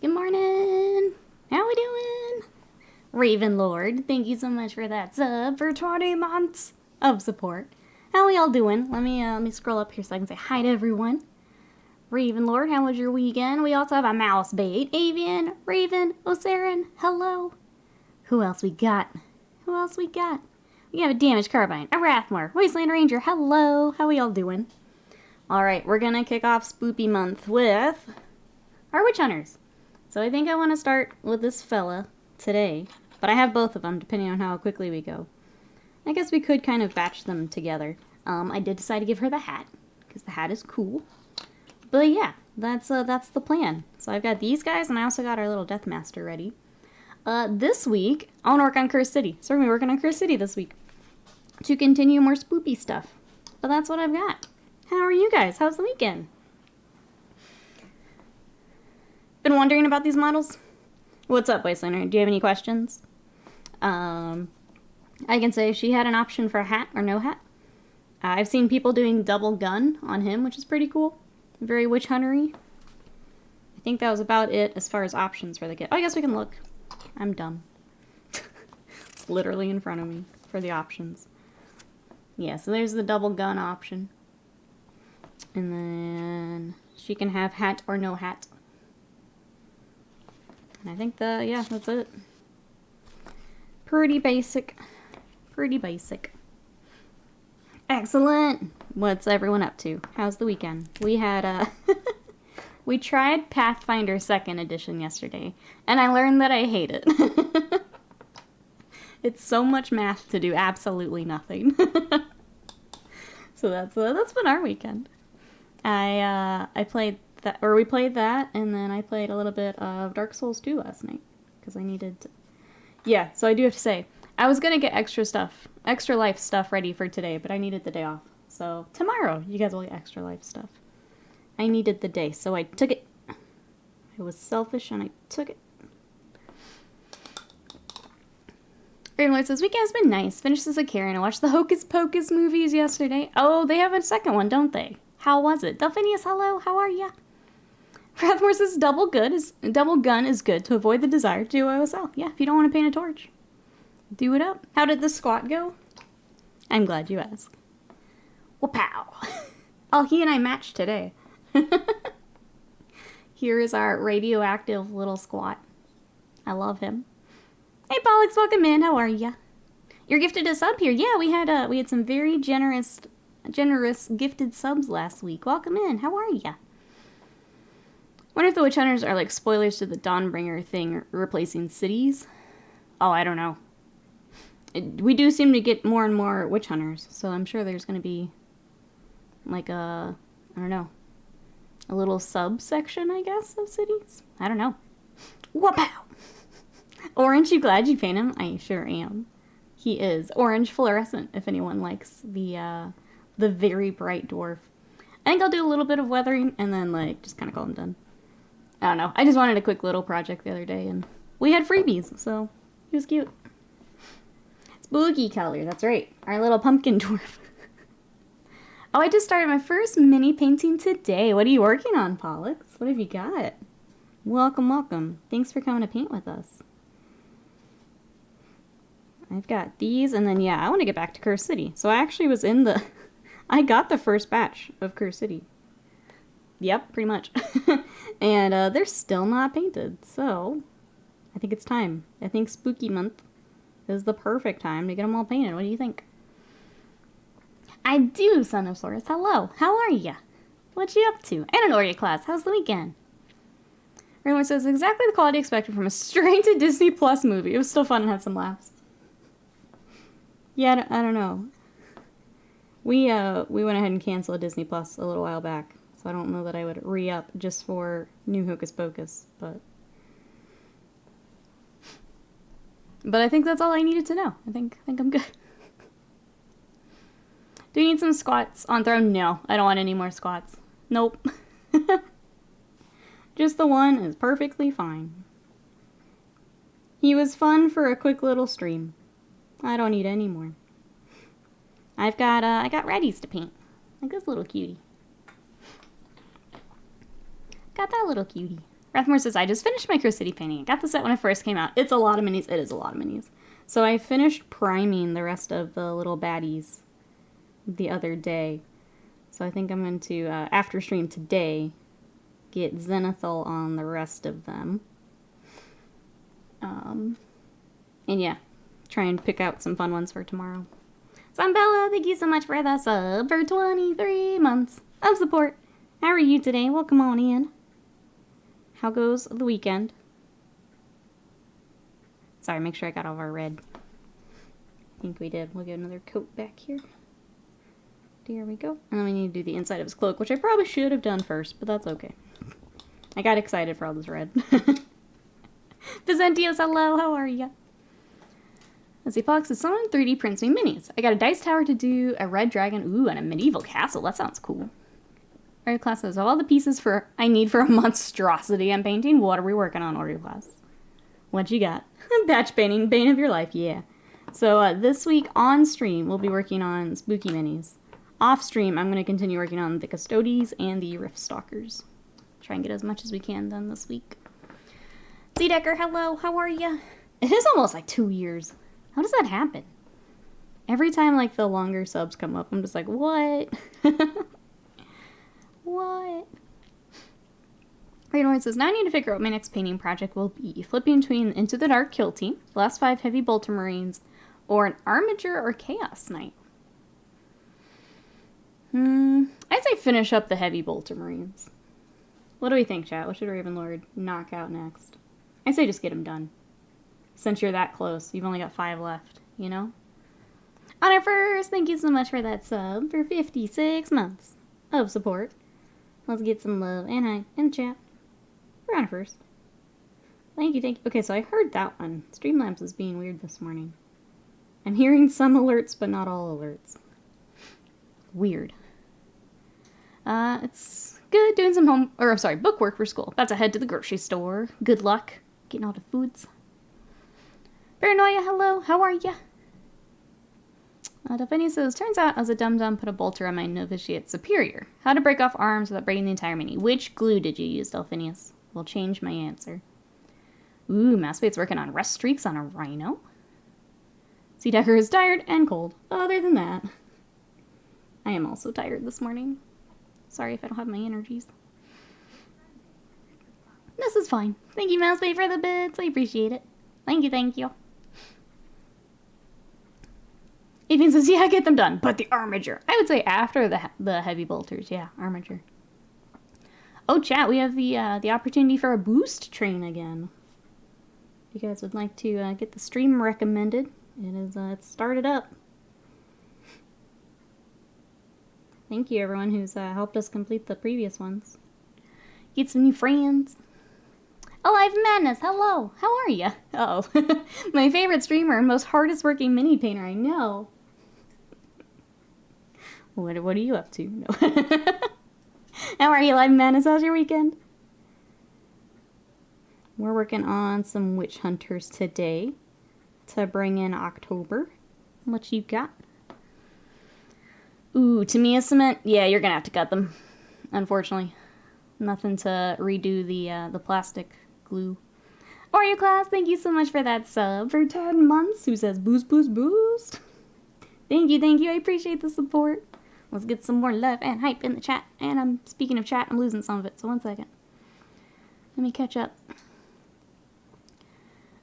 Good morning. How we doing? Raven Lord, thank you so much for that sub for 20 months of support. How we all doing? Let me scroll up here so I can say hi to everyone. Raven Lord, how was your weekend? We also have a mouse bait. Avian, Raven, Osirin, hello. Who else we got? Who else we got? We have a Damaged Carbine, a Rathmore, Wasteland Ranger, hello. How we all doing? Alright, we're gonna kick off Spoopy Month with our Witch Hunters. So I think I want to start with this fella today, but I have both of them depending on how quickly we go. I guess we could kind of batch them together. I did decide to give her the hat, because the hat is cool. But yeah, that's the plan. So I've got these guys, and I also got our little Deathmaster ready. This week, I want to work on Cursed City. So we're going to be working on Cursed City this week to continue more spoopy stuff. But that's what I've got. How are you guys? How's the weekend? Been wondering about these models? What's up, Wastelander? Do you have any questions? I can say she had an option for a hat or no hat. I've seen people doing double gun on him, which is pretty cool. Very witch huntery. I think that was about it as far as options for the kit. Oh, I guess we can look. I'm dumb. It's literally in front of me for the options. Yeah, so there's the double gun option. And then she can have hat or no hat. And I think yeah, that's it. Pretty basic. Pretty basic. Excellent! What's everyone up to? How's the weekend? We had, we tried Pathfinder 2nd Edition yesterday, and I learned that I hate it. It's so much math to do absolutely nothing. So that's been our weekend. I played that, or we played that, and then I played a little bit of Dark Souls 2 last night, because I needed to... Yeah, so I do have to say, I was gonna get extra life stuff ready for today, but I needed the day off. So tomorrow, you guys will get extra life stuff. I needed the day, so I took it. I was selfish and I took it. Ravenlord says, weekend's been nice. Finished as a Karen. I watched the Hocus Pocus movies yesterday. Oh, they have a second one, don't they? How was it? Delphinius, hello, how are ya? Rathmore says, double gun is good to avoid the desire to do OSL. Yeah, if you don't want to paint a torch. Do it up. How did the squat go? I'm glad you asked. Whoop-pow. Oh, he and I matched today. Here is our radioactive little squat. I love him. Hey, Pollux, welcome in. How are ya? You're gifted a sub here. Yeah, we had some very generous gifted subs last week. Welcome in. How are ya? Wonder if the Witch Hunters are like spoilers to the Dawnbringer thing replacing cities. Oh, I don't know. We do seem to get more and more Witch Hunters, so I'm sure there's going to be like I don't know, a little subsection, I guess, of cities. I don't know. Whoop-pow! Orange, you glad you paint him? I sure am. He is orange fluorescent, if anyone likes the very bright dwarf. I think I'll do a little bit of weathering and then like just kind of call him done. I don't know. I just wanted a quick little project the other day and we had freebies, so he was cute. Spooky color, that's right. Our little pumpkin dwarf. Oh, I just started my first mini painting today. What are you working on, Pollux? What have you got? Welcome, welcome. Thanks for coming to paint with us. I've got these, and then, yeah, I want to get back to Cursed City. So I actually was in the... I got the first batch of Cursed City. Yep, pretty much. And they're still not painted, so I think it's time. I think Spooky Month is the perfect time to get them all painted. What do you think? I do, Son of Saurus. Hello. How are ya? What you up to? And an Oreo class. How's the weekend? Everyone says exactly the quality expected from a straight to Disney Plus movie. It was still fun and had some laughs. Yeah, I don't know. We went ahead and canceled Disney Plus a little while back, so I don't know that I would re-up just for new Hocus Pocus, but I think that's all I needed to know. I think I'm good. Do you need some squats on throne? No, I don't want any more squats. Nope. Just the one is perfectly fine. He was fun for a quick little stream. I don't need any more. I got Reddies to paint. Like this little cutie. Got that little cutie. Rathmore says, I just finished Micro City painting. I got the set when it first came out. It's a lot of minis. It is a lot of minis. So I finished priming the rest of the little baddies the other day. So I think I'm going to, after stream today, get Zenithal on the rest of them. And yeah, try and pick out some fun ones for tomorrow. Zambella, thank you so much for the sub for 23 months of support. How are you today? Welcome on in. How goes the weekend? Sorry, make sure I got all of our red. I think we did. We'll get another coat back here. There we go. And then we need to do the inside of his cloak, which I probably should have done first, but that's okay. I got excited for all this red. Vicentios, hello, how are ya? Let's see, Pox says, someone 3D prints me minis. I got a dice tower to do, a red dragon, ooh, and a medieval castle. That sounds cool. Order class says, all the pieces I need for a monstrosity I'm painting. What are we working on, Order class? What you got? Batch painting, bane of your life, yeah. So this week on stream, we'll be working on spooky minis. Off stream, I'm going to continue working on the Custodes and the Rift Stalkers. Try and get as much as we can done this week. C-Decker, hello, how are ya? It is almost like 2 years. How does that happen? Every time, like, the longer subs come up, I'm just like, what? What? Raynor says, now I need to figure out what my next painting project will be. Flipping between Into the Dark Kill Team, the last 5 Heavy Bolter Marines, or an Armiger or Chaos Knight. I'd say finish up the Heavy Bolter Marines. What do we think, chat? What should Ravenlord knock out next? I say just get them done. Since you're that close, you've only got 5 left, you know? Honor First, thank you so much for that sub for 56 months of support. Let's get some love and hi in the chat. We're on first. Thank you, thank you. Okay, so I heard that one. Streamlabs is being weird this morning. I'm hearing some alerts, but not all alerts. Weird. It's good doing some book work for school. About to head to the grocery store. Good luck getting all the foods. Paranoia, hello, how are ya? Delphine says, turns out I was a dum-dum put a bolter on my novitiate superior. How to break off arms without breaking the entire mini. Which glue did you use, Delphinius? Will change my answer. Ooh, Massbait's working on rust streaks on a rhino. Sea Decker is tired and cold. Other than that, I am also tired this morning. Sorry if I don't have my energies. This is fine. Thank you, Massbait, for the bits. I appreciate it. Thank you, thank you. Ethan says, yeah, get them done, but the Armiger. I would say after the heavy bolters, yeah, Armiger. Oh, chat, we have the opportunity for a boost train again. If you guys would like to get the stream recommended, it's started up. Thank you, everyone who's helped us complete the previous ones. Get some new friends. Alive Madness, hello, how are ya? Uh oh, my favorite streamer and most hardest working mini painter I know. What are you up to? No. How are you, Alive Madness? How's your weekend? We're working on some witch hunters today to bring in October. What you got? Ooh, Tamiya cement. Yeah, you're gonna have to cut them. Unfortunately, nothing to redo the plastic glue. Oreo class, thank you so much for that sub for 10 months. Who says boost, boost, boost? Thank you, thank you. I appreciate the support. Let's get some more love and hype in the chat. And I'm speaking of chat, I'm losing some of it. So 1 second. Let me catch up.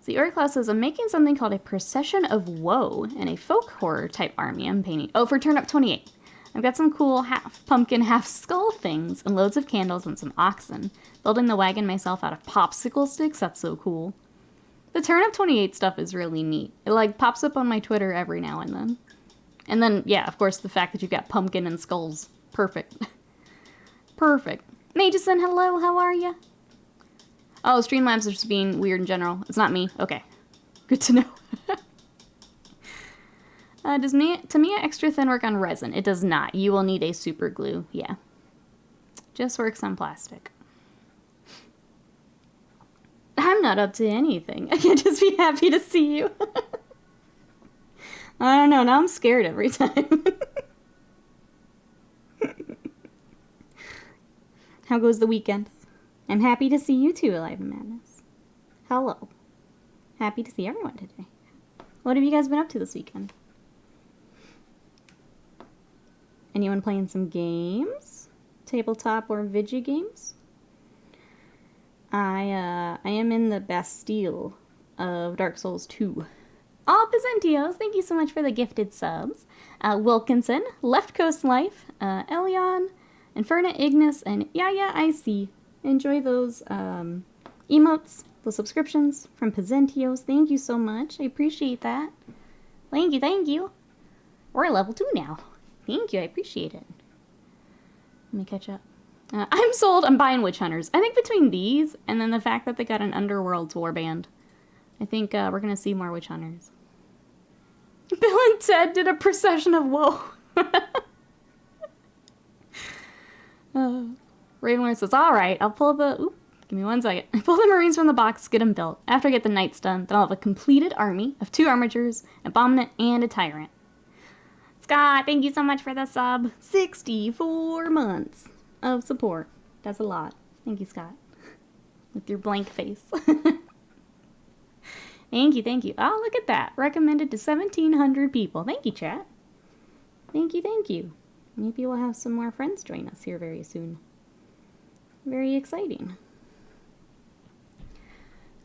So the Oreo class says, I'm making something called a Procession of Woe and a folk horror type army I'm painting. Oh, for turn up 28. I've got some cool half pumpkin, half skull things and loads of candles and some oxen. Building the wagon myself out of popsicle sticks, that's so cool. The turn up 28 stuff is really neat. It like pops up on my Twitter every now and then. And then, yeah, of course, the fact that you've got pumpkin and skulls. Perfect. Perfect. Mageson, hello, how are ya? Oh, Streamlabs are just being weird in general. It's not me. Okay. Good to know. Does Tamiya extra thin work on resin? It does not. You will need a super glue. Yeah. Just works on plastic. I'm not up to anything. I can just be happy to see you. I don't know. Now I'm scared every time. How goes the weekend? I'm happy to see you too, Alive in Madness. Hello. Happy to see everyone today. What have you guys been up to this weekend? Anyone playing some games? Tabletop or video games? I am in the Bastille of Dark Souls 2. All Pizentios, thank you so much for the gifted subs. Wilkinson, Left Coast Life, Elion, Inferna Ignis, and Yeah, I see. Enjoy those emotes, the subscriptions from Pizentios. Thank you so much. I appreciate that. Thank you. We're at level 2 now. Thank you, I appreciate it. Let me catch up. I'm sold. I'm buying Witch Hunters. I think between these and then the fact that they got an Underworlds warband, I think we're going to see more Witch Hunters. Bill and Ted did a procession of woe. Ravenlord says, all right, I'll pull the... Oop, give me 1 second. I pull the Marines from the box, get them built. After I get the Knights done, then I'll have a completed army of 2 Armatures, an Abominant, and a Tyrant. Scott, thank you so much for the sub. 64 months of support. That's a lot. Thank you, Scott. With your blank face. Thank you. Oh, look at that. Recommended to 1,700 people. Thank you, chat. Thank you. Maybe we'll have some more friends join us here very soon. Very exciting.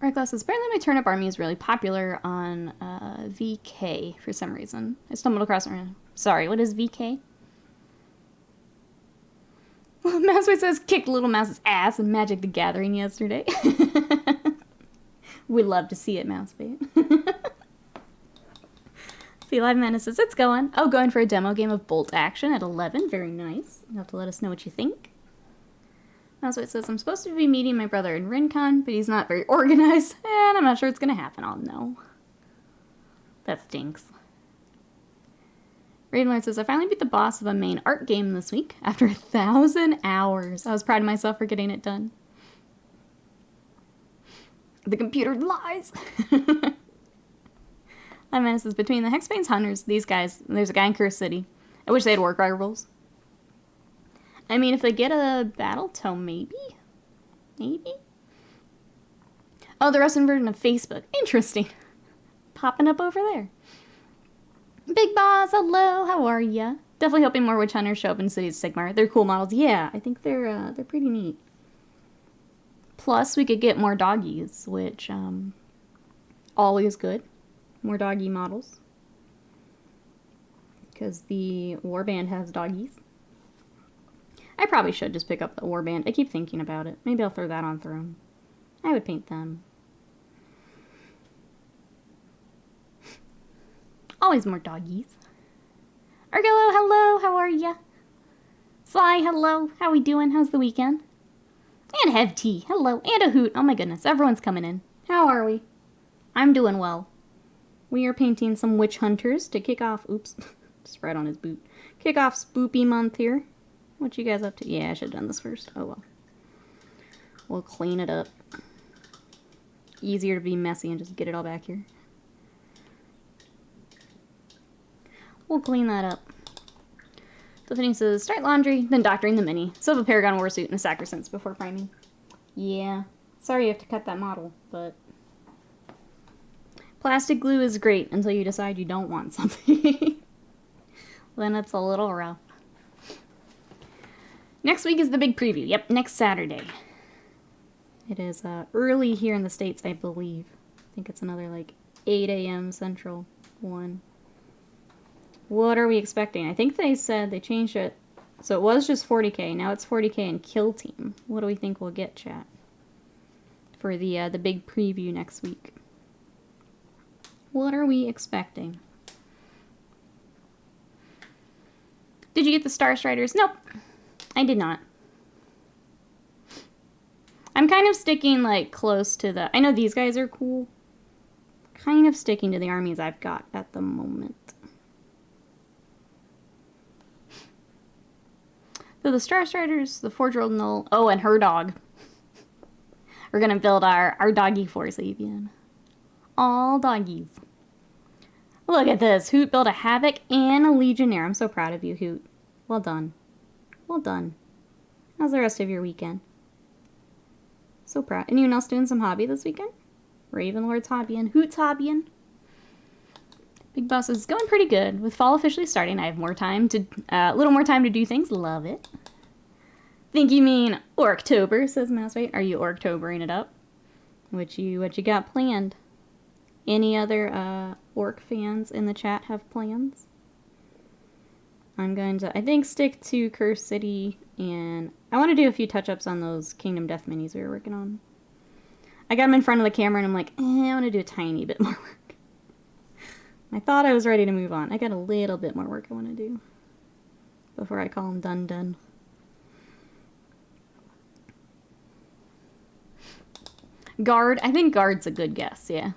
Arclass says, apparently my turnip army is really popular on VK for some reason. I stumbled across it. Sorry, what is VK? Well, Mouseway says, kicked Little Mouse's ass in Magic the Gathering yesterday. We'd love to see it, Mouseway. See, Live Madness says, it's going. Oh, going for a demo game of Bolt Action at 11. Very nice. You'll have to let us know what you think. Mouseway says, I'm supposed to be meeting my brother in Rincon, but he's not very organized, and I'm not sure it's going to happen. I'll know. That stinks. Ravenlord says, I finally beat the boss of a main art game this week after 1,000 hours. I was proud of myself for getting it done. The computer lies. My menace is between the Hexbane's Hunters, these guys, and there's a guy in Curse City. I wish they had work rules. I mean, if they get a battle tome, maybe? Maybe? Oh, the Russian version of Facebook. Interesting. Popping up over there. Big Boss, hello, how are ya? Definitely hoping more Witch Hunters show up in Cities of Sigmar. They're cool models. Yeah, I think they're pretty neat. Plus, we could get more doggies, which, always good. More doggy models. Because the warband has doggies. I probably should just pick up the warband. I keep thinking about it. Maybe I'll throw that on Throne. I would paint them. Always more doggies. Argillo, hello, how are ya? Sly, hello, how we doing? How's the weekend? And Hev T, hello, and a Hoot. Oh my goodness, everyone's coming in. How are we? I'm doing well. We are painting some Witch Hunters to kick off, oops, just right on his boot. Kick off Spoopy month here. What you guys up to? Yeah, I should have done this first. Oh well. We'll clean it up. Easier to be messy and just get it all back here. We'll clean that up. Tiffany says, start laundry, then doctoring the mini. Still have a Paragon Warsuit and a Sacrosanct before priming. Yeah. Sorry you have to cut that model, but... Plastic glue is great until you decide you don't want something. Then it's a little rough. Next week is the big preview. Yep, next Saturday. It is early here in the States, I believe. I think it's another like 8 a.m. Central 1. What are we expecting? I think they said they changed it. So it was just 40k. Now it's 40k and Kill Team. What do we think we'll get, chat? For the big preview next week. What are we expecting? Did you get the Star Striders? Nope. I did not. I'm kind of sticking like close to the... I know these guys are cool. Kind of sticking to the armies I've got at the moment. So the Star Striders, the Forge-Rolled Null, oh, and her dog. We're going to build our doggy force, Avian. All doggies. Look at this. Hoot built a Havoc and a Legionnaire. I'm so proud of you, Hoot. Well done. Well done. How's the rest of your weekend? So proud. Anyone else doing some hobby this weekend? Ravenlord's hobbying. Hoot's hobbying. Big Boss is going pretty good. With fall officially starting, I have more time to, a little more time to do things. Love it. Think you mean Orktober, says Mousebait. Are you Orktobering it up? What you got planned? Any other Orc fans in the chat have plans? I'm going to, I think, stick to Curse City, and I want to do a few touch-ups on those Kingdom Death minis we were working on. I got them in front of the camera, and I'm like, I want to do a tiny bit more work. I thought I was ready to move on. I got a little bit more work I want to do before I call them done. Guard. I think Guard's a good guess, yeah.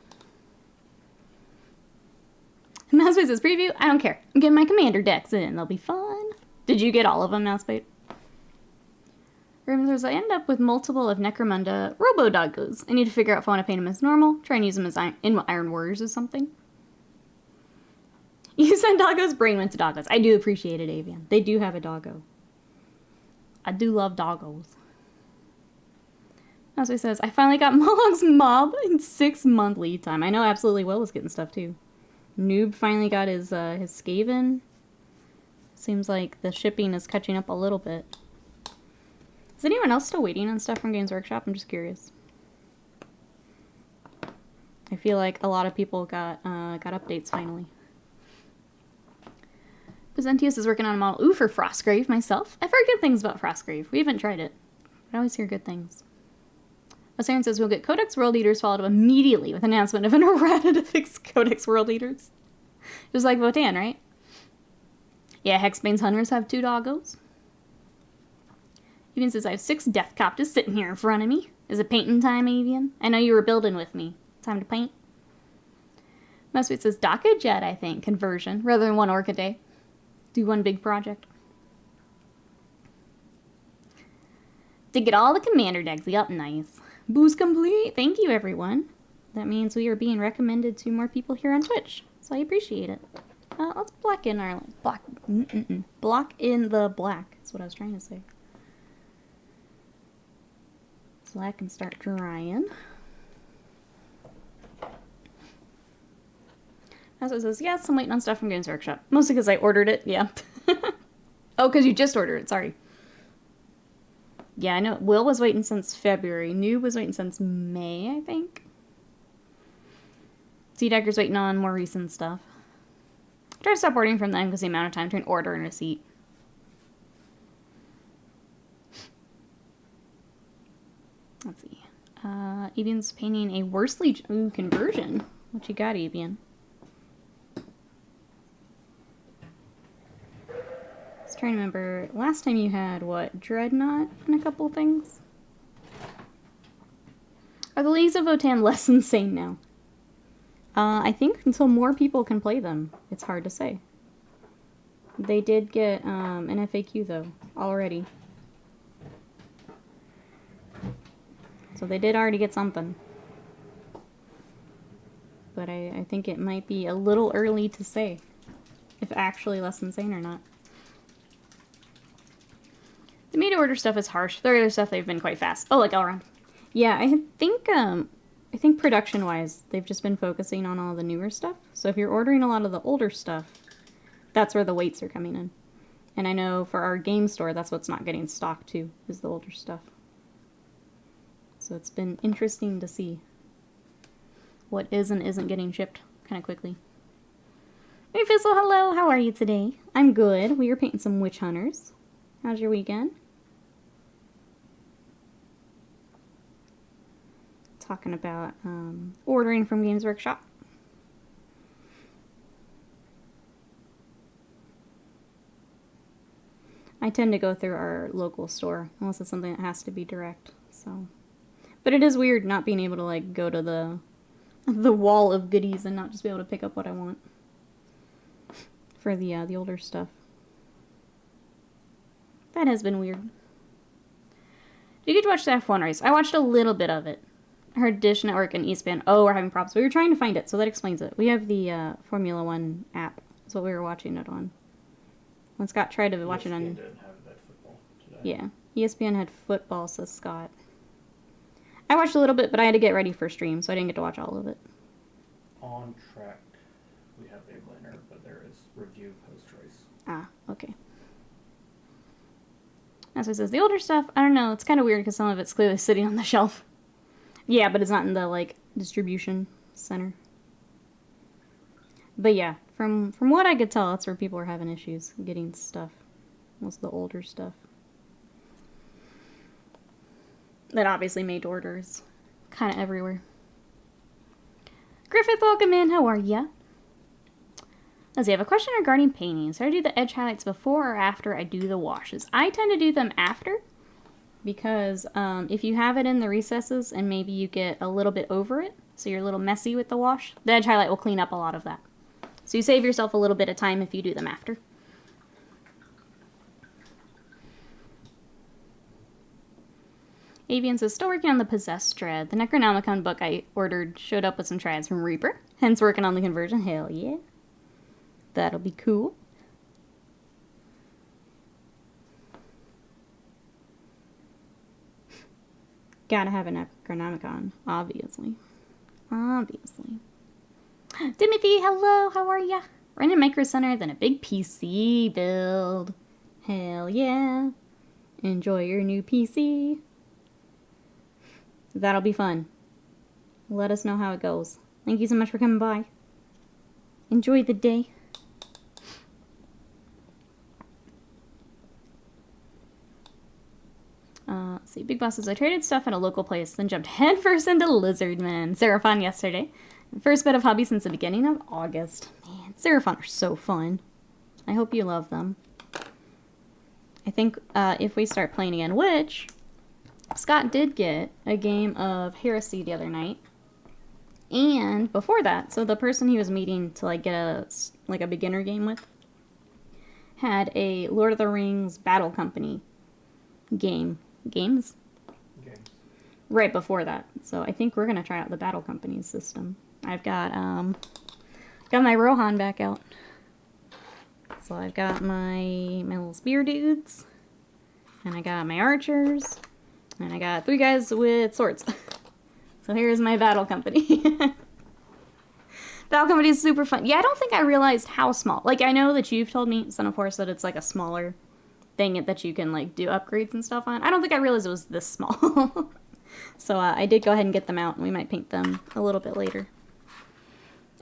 Mousebait says preview. I don't care. I'm getting my commander decks in. They'll be fun. Did you get all of them, Mousebait? Says I end up with multiple of Necromunda Robo-Doggos. I need to figure out if I want to paint them as normal. Try and use them as Iron Warriors or something. You said doggos, brain went to doggos. I do appreciate it, Avian. They do have a doggo. I do love doggos. Mousebait says, I finally got Mollog's Mob in 6-month lead time. I know absolutely Will was getting stuff too. Noob finally got his Skaven. Seems like the shipping is catching up a little bit. Is anyone else still waiting on stuff from Games Workshop? I'm just curious. I feel like a lot of people got updates finally. Byzantius is working on a model. Ooh, for Frostgrave myself. I've heard good things about Frostgrave. We haven't tried it. I always hear good things. Osiris says we'll get Codex World Eaters followed up immediately with announcement of an errata to fix Codex World Eaters. Just like Votan, right? Yeah, Hexbane's Hunters have 2 doggos. Avian says I have 6 Death Coptas sitting here in front of me. Is it painting time, Avian? I know you were building with me. Time to paint. Mousebait says Daka Jet, I think, conversion, rather than 1 orc a day. Do one big project. To get all the commander decks. Yup, nice. Boost complete. Thank you, everyone. That means we are being recommended to more people here on Twitch, so I appreciate it. Let's block in our block in the black. That's what I was trying to say. So I can start drying. As it says, yes, I'm waiting on stuff from Games Workshop. Mostly because I ordered it, yeah. Oh, because you just ordered it, sorry. Yeah, I know. Will was waiting since February. Noob was waiting since May, I think. Sea-Decker's waiting on more recent stuff. I try to stop ordering from them because the amount of time between order and receipt. Let's see. Evian's painting a Worsley conversion. What you got, Evian? Trying to remember, last time you had, what, Dreadnought and a couple things? Are the Leagues of Votan less insane now? I think until more people can play them, it's hard to say. They did get an FAQ, though, already. So they did already get something. But I think it might be a little early to say if actually less insane or not. The made-to-order stuff is harsh. The other stuff, they've been quite fast. Oh, like Elrond. Yeah, I think production-wise, they've just been focusing on all the newer stuff. So if you're ordering a lot of the older stuff, that's where the waits are coming in. And I know for our game store, that's what's not getting stocked too, is the older stuff. So it's been interesting to see what is and isn't getting shipped kind of quickly. Hey Fizzle, hello, how are you today? I'm good. We were painting some Witch Hunters. How's your weekend? Talking about ordering from Games Workshop. I tend to go through our local store unless it's something that has to be direct. So, but it is weird not being able to like go to the wall of goodies and not just be able to pick up what I want for the older stuff. That has been weird. Did you get to watch the F1 race? I watched a little bit of it. I heard Dish Network and Eastpan. Oh, we're having problems. We were trying to find it, so that explains it. We have the Formula One app. That's what we were watching it on. When Scott tried to watch it on... didn't have that football today. Yeah. ESPN had football, says Scott. I watched a little bit, but I had to get ready for stream, so I didn't get to watch all of it. On track, we have a winner, but there is review post-race. Ah, okay. As it says, the older stuff, I don't know, it's kind of weird because some of it's clearly sitting on the shelf. Yeah, but it's not in the, like, distribution center. But yeah, from what I could tell, that's where people are having issues getting stuff. Most of the older stuff. That obviously made orders kind of everywhere. Griffith, welcome in. How are ya? Let's see, I have a question regarding painting. So I do the edge highlights before or after I do the washes? I tend to do them after because if you have it in the recesses and maybe you get a little bit over it, so you're a little messy with the wash, the edge highlight will clean up a lot of that. So you save yourself a little bit of time if you do them after. Avian says, still working on the Possessed Dread. The Necronomicon book I ordered showed up with some triads from Reaper, hence working on the conversion. Hell yeah. That'll be cool. Gotta have a Necronomicon, obviously. Obviously. Timothy, hello, how are ya? Running Micro Center, then a big PC build. Hell yeah. Enjoy your new PC. That'll be fun. Let us know how it goes. Thank you so much for coming by. Enjoy the day. Let's see. Big Boss says, I traded stuff at a local place, then jumped headfirst into Lizardman. Seraphon yesterday. First bit of hobby since the beginning of August. Man, Seraphon are so fun. I hope you love them. I think if we start playing again, which Scott did get a game of Heresy the other night. And before that, so the person he was meeting to like get a beginner game with had a Lord of the Rings Battle Company games right before that. So I think we're gonna try out the Battle Company system. I've got my Rohan back out. So I've got my little spear dudes, and I got my archers, and I got 3 guys with swords. So here's my Battle Company. Battle Company is super fun. Yeah, I don't think I realized how small. Like, I know that you've told me, Son of Horse, that it's like a smaller thing that you can like do upgrades and stuff on. I don't think I realized it was this small. So I did go ahead and get them out, and we might paint them a little bit later.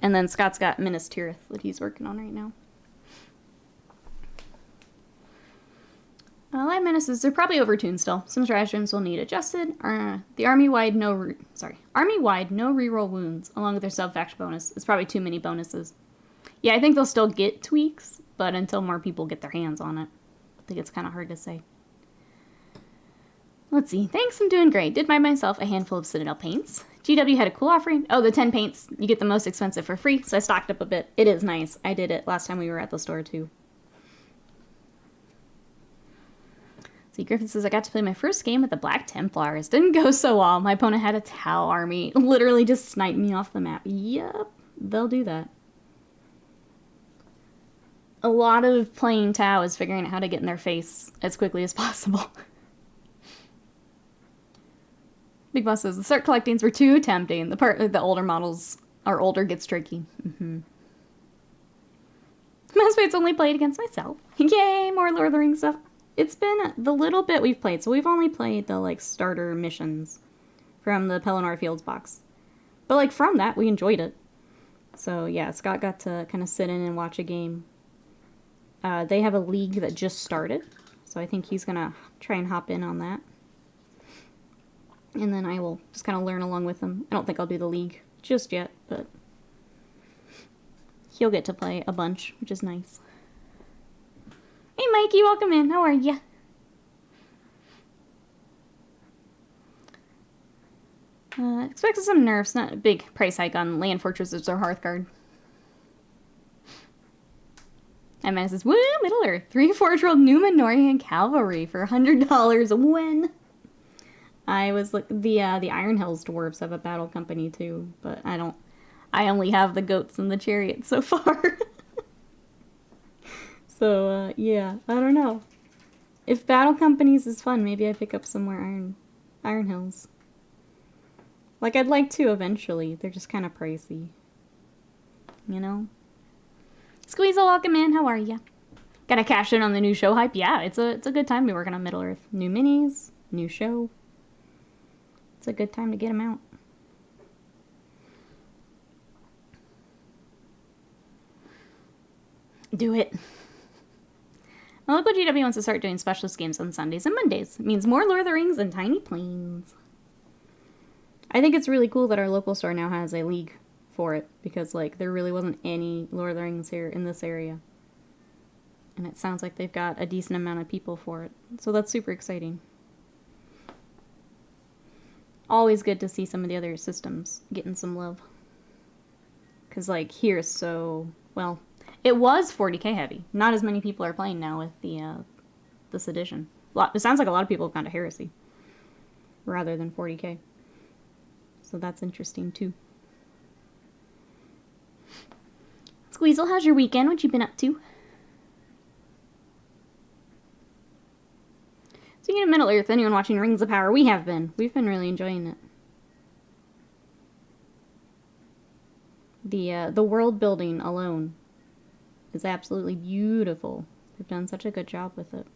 And then Scott's got Minas Tirith that he's working on right now. Live Menaces, they're probably overtuned still. Some stratagems will need adjusted. The army-wide no reroll wounds, along with their sub-faction bonus. It's probably too many bonuses. Yeah, I think they'll still get tweaks, but until more people get their hands on it, I think it's kind of hard to say. Let's see. Thanks, I'm doing great. Did buy myself a handful of Citadel paints. GW had a cool offering. Oh, the 10 paints, you get the most expensive for free, so I stocked up a bit. It is nice. I did it last time we were at the store, too. See, Griffin says, I got to play my first game with the Black Templars. Didn't go so well. My opponent had a Tau army. Literally just sniped me off the map. Yep, they'll do that. A lot of playing Tau is figuring out how to get in their face as quickly as possible. Big Boss says, the start collectings were too tempting. The part that the older models are older gets tricky. Massmate's only played against myself. Yay, more Lord of the Rings stuff. It's been the little bit we've played, so we've only played the, like, starter missions from the Pelennor Fields box. But, like, from that, we enjoyed it. So, yeah, Scott got to kind of sit in and watch a game. They have a league that just started, so I think he's gonna try and hop in on that. And then I will just kind of learn along with him. I don't think I'll do the league just yet, but he'll get to play a bunch, which is nice. Hey, Mikey, welcome in. How are ya? Expected some nerfs, not a big price hike on land fortresses or Hearthguard. And man says, woo, Middle Earth. 3-4-year-old Numenorian cavalry for $100 when? I was like, the Iron Hells dwarves have a battle company too, but I only have the goats and the chariots so far. So, yeah, I don't know. If battle companies is fun, maybe I pick up some more Iron Hills. Like, I'd like to eventually. They're just kind of pricey. You know? Squeezel, welcome in. How are ya? Gotta cash in on the new show hype? Yeah, it's a good time to be working on Middle-earth. New minis, new show. It's a good time to get them out. Do it. Well, look what GW wants to start doing specialist games on Sundays and Mondays. It means more Lord of the Rings and tiny planes. I think it's really cool that our local store now has a league for it, because like there really wasn't any Lord of the Rings here in this area. And it sounds like they've got a decent amount of people for it. So that's super exciting. Always good to see some of the other systems getting some love. Because like here is so, well, it was 40k heavy. Not as many people are playing now with the this edition. It sounds like a lot of people have gone to Heresy rather than 40k. So that's interesting too. Squeezel, how's your weekend? What you been up to? Speaking of Middle-earth, anyone watching Rings of Power? We have been. We've been really enjoying it. The world building alone is absolutely beautiful. They've done such a good job with it.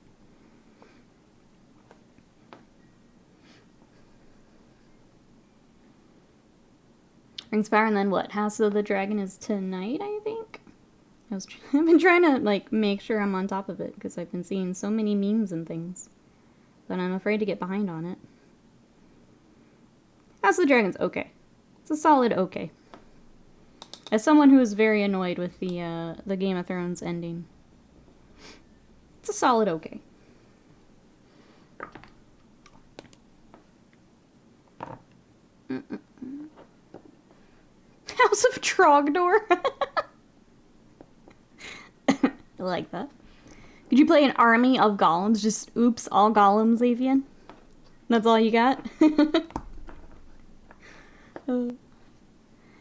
Rings of Power, and then what? House of the Dragon is tonight, I think? I've been trying to, like, make sure I'm on top of it, because I've been seeing so many memes and things. But I'm afraid to get behind on it. House of the Dragon's okay. It's a solid okay. As someone who is very annoyed with the Game of Thrones ending, it's a solid okay. House of Trogdor. I like that. Could you play an army of golems? Just oops, all golems, Avian? That's all you got?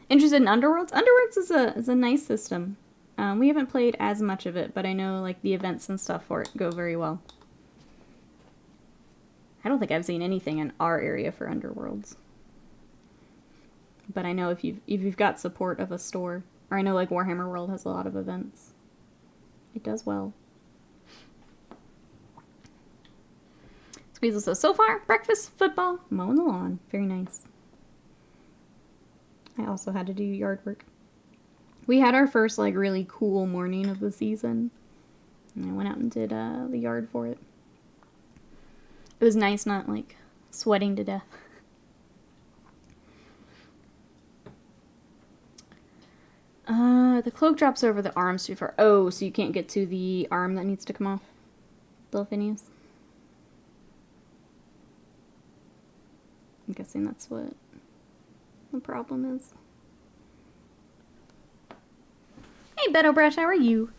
Interested in Underworlds? Underworlds is a nice system. We haven't played as much of it, but I know like the events and stuff for it go very well. I don't think I've seen anything in our area for Underworlds. But I know if you've got support of a store, or I know like Warhammer World has a lot of events. It does well. Squeezel says, so far, breakfast, football, mowing the lawn. Very nice. I also had to do yard work. We had our first like really cool morning of the season. And I went out and did the yard for it. It was nice not like sweating to death. The cloak drops over the arms too far. Oh, so you can't get to the arm that needs to come off? Little Phineas? I'm guessing that's what the problem is. Hey, Beto Brush, how are you?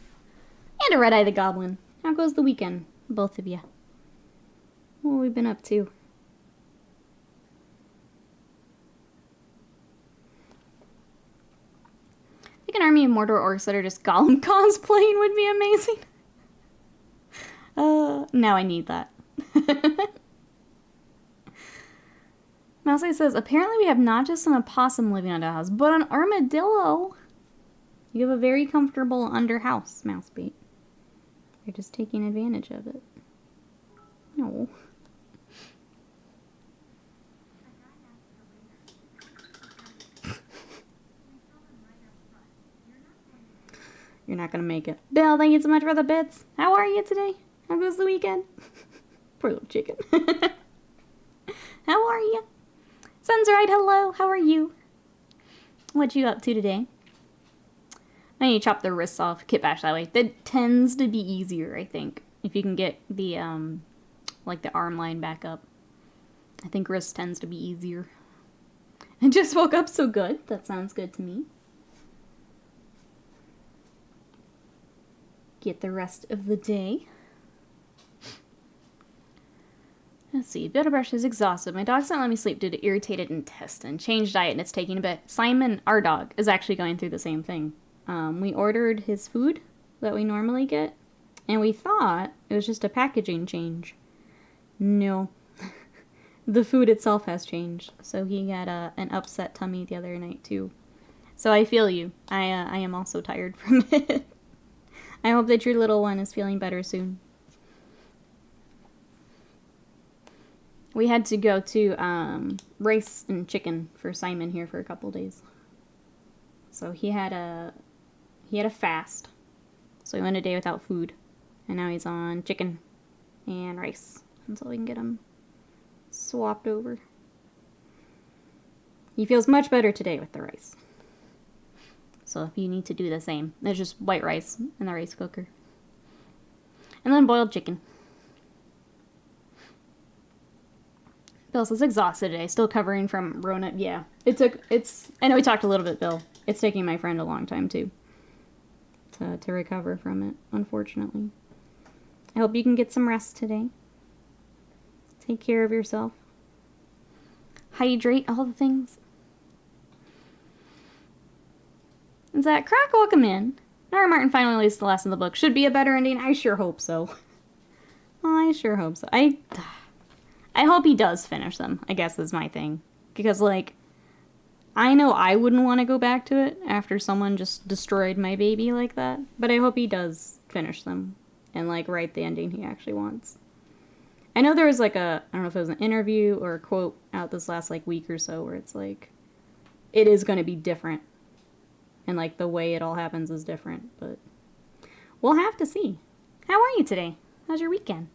And a Red-Eye the Goblin. How goes the weekend, both of you? What have we been up to? I think an army of Mordor orcs that are just Gollum cosplaying would be amazing. Now I need that. Mousey says, apparently we have not just an opossum living under a house, but an armadillo. You have a very comfortable under house, Mousebait. You're just taking advantage of it. No. You're not gonna make it. Bill, thank you so much for the bits. How are you today? How goes the weekend? Poor little chicken. How are you? Sun's right, hello. How are you? What you up to today? I need to chop their wrists off. Kit bash that way. That tends to be easier, I think. If you can get the, like the arm line back up. I think wrist tends to be easier. I just woke up so good. That sounds good to me. Get the rest of the day. Let's see. Better Brush is exhausted. My dog's not letting me sleep due to irritated intestine. Changed diet and it's taking a bit. Simon, our dog, is actually going through the same thing. We ordered his food that we normally get, and we thought it was just a packaging change. No. the food itself has changed. So he had an upset tummy the other night too. So I feel you. I am also tired from it. I hope that your little one is feeling better soon. We had to go to rice and chicken for Simon here for a couple days. So he had a fast. So he went a day without food. And now he's on chicken and rice until we can get him swapped over. He feels much better today with the rice. So if you need to do the same, there's just white rice in the rice cooker. And then boiled chicken. Bill says exhausted today, still covering from Rona. Yeah, I know we talked a little bit, Bill. It's taking my friend a long time too to recover from it, unfortunately. I hope you can get some rest today. Take care of yourself. Hydrate, all the things. Is that Croc? Welcome in. Nara Martin finally released the last of the book. Should be a better ending. I sure hope so. I sure hope so. I hope he does finish them, I guess is my thing. Because, like, I know I wouldn't want to go back to it after someone just destroyed my baby like that. But I hope he does finish them and, like, write the ending he actually wants. I know there was, like, I don't know if it was an interview or a quote out this last, like, week or so where it's, like, it is going to be different. And, like, the way it all happens is different. But we'll have to see. How are you today? How's your weekend?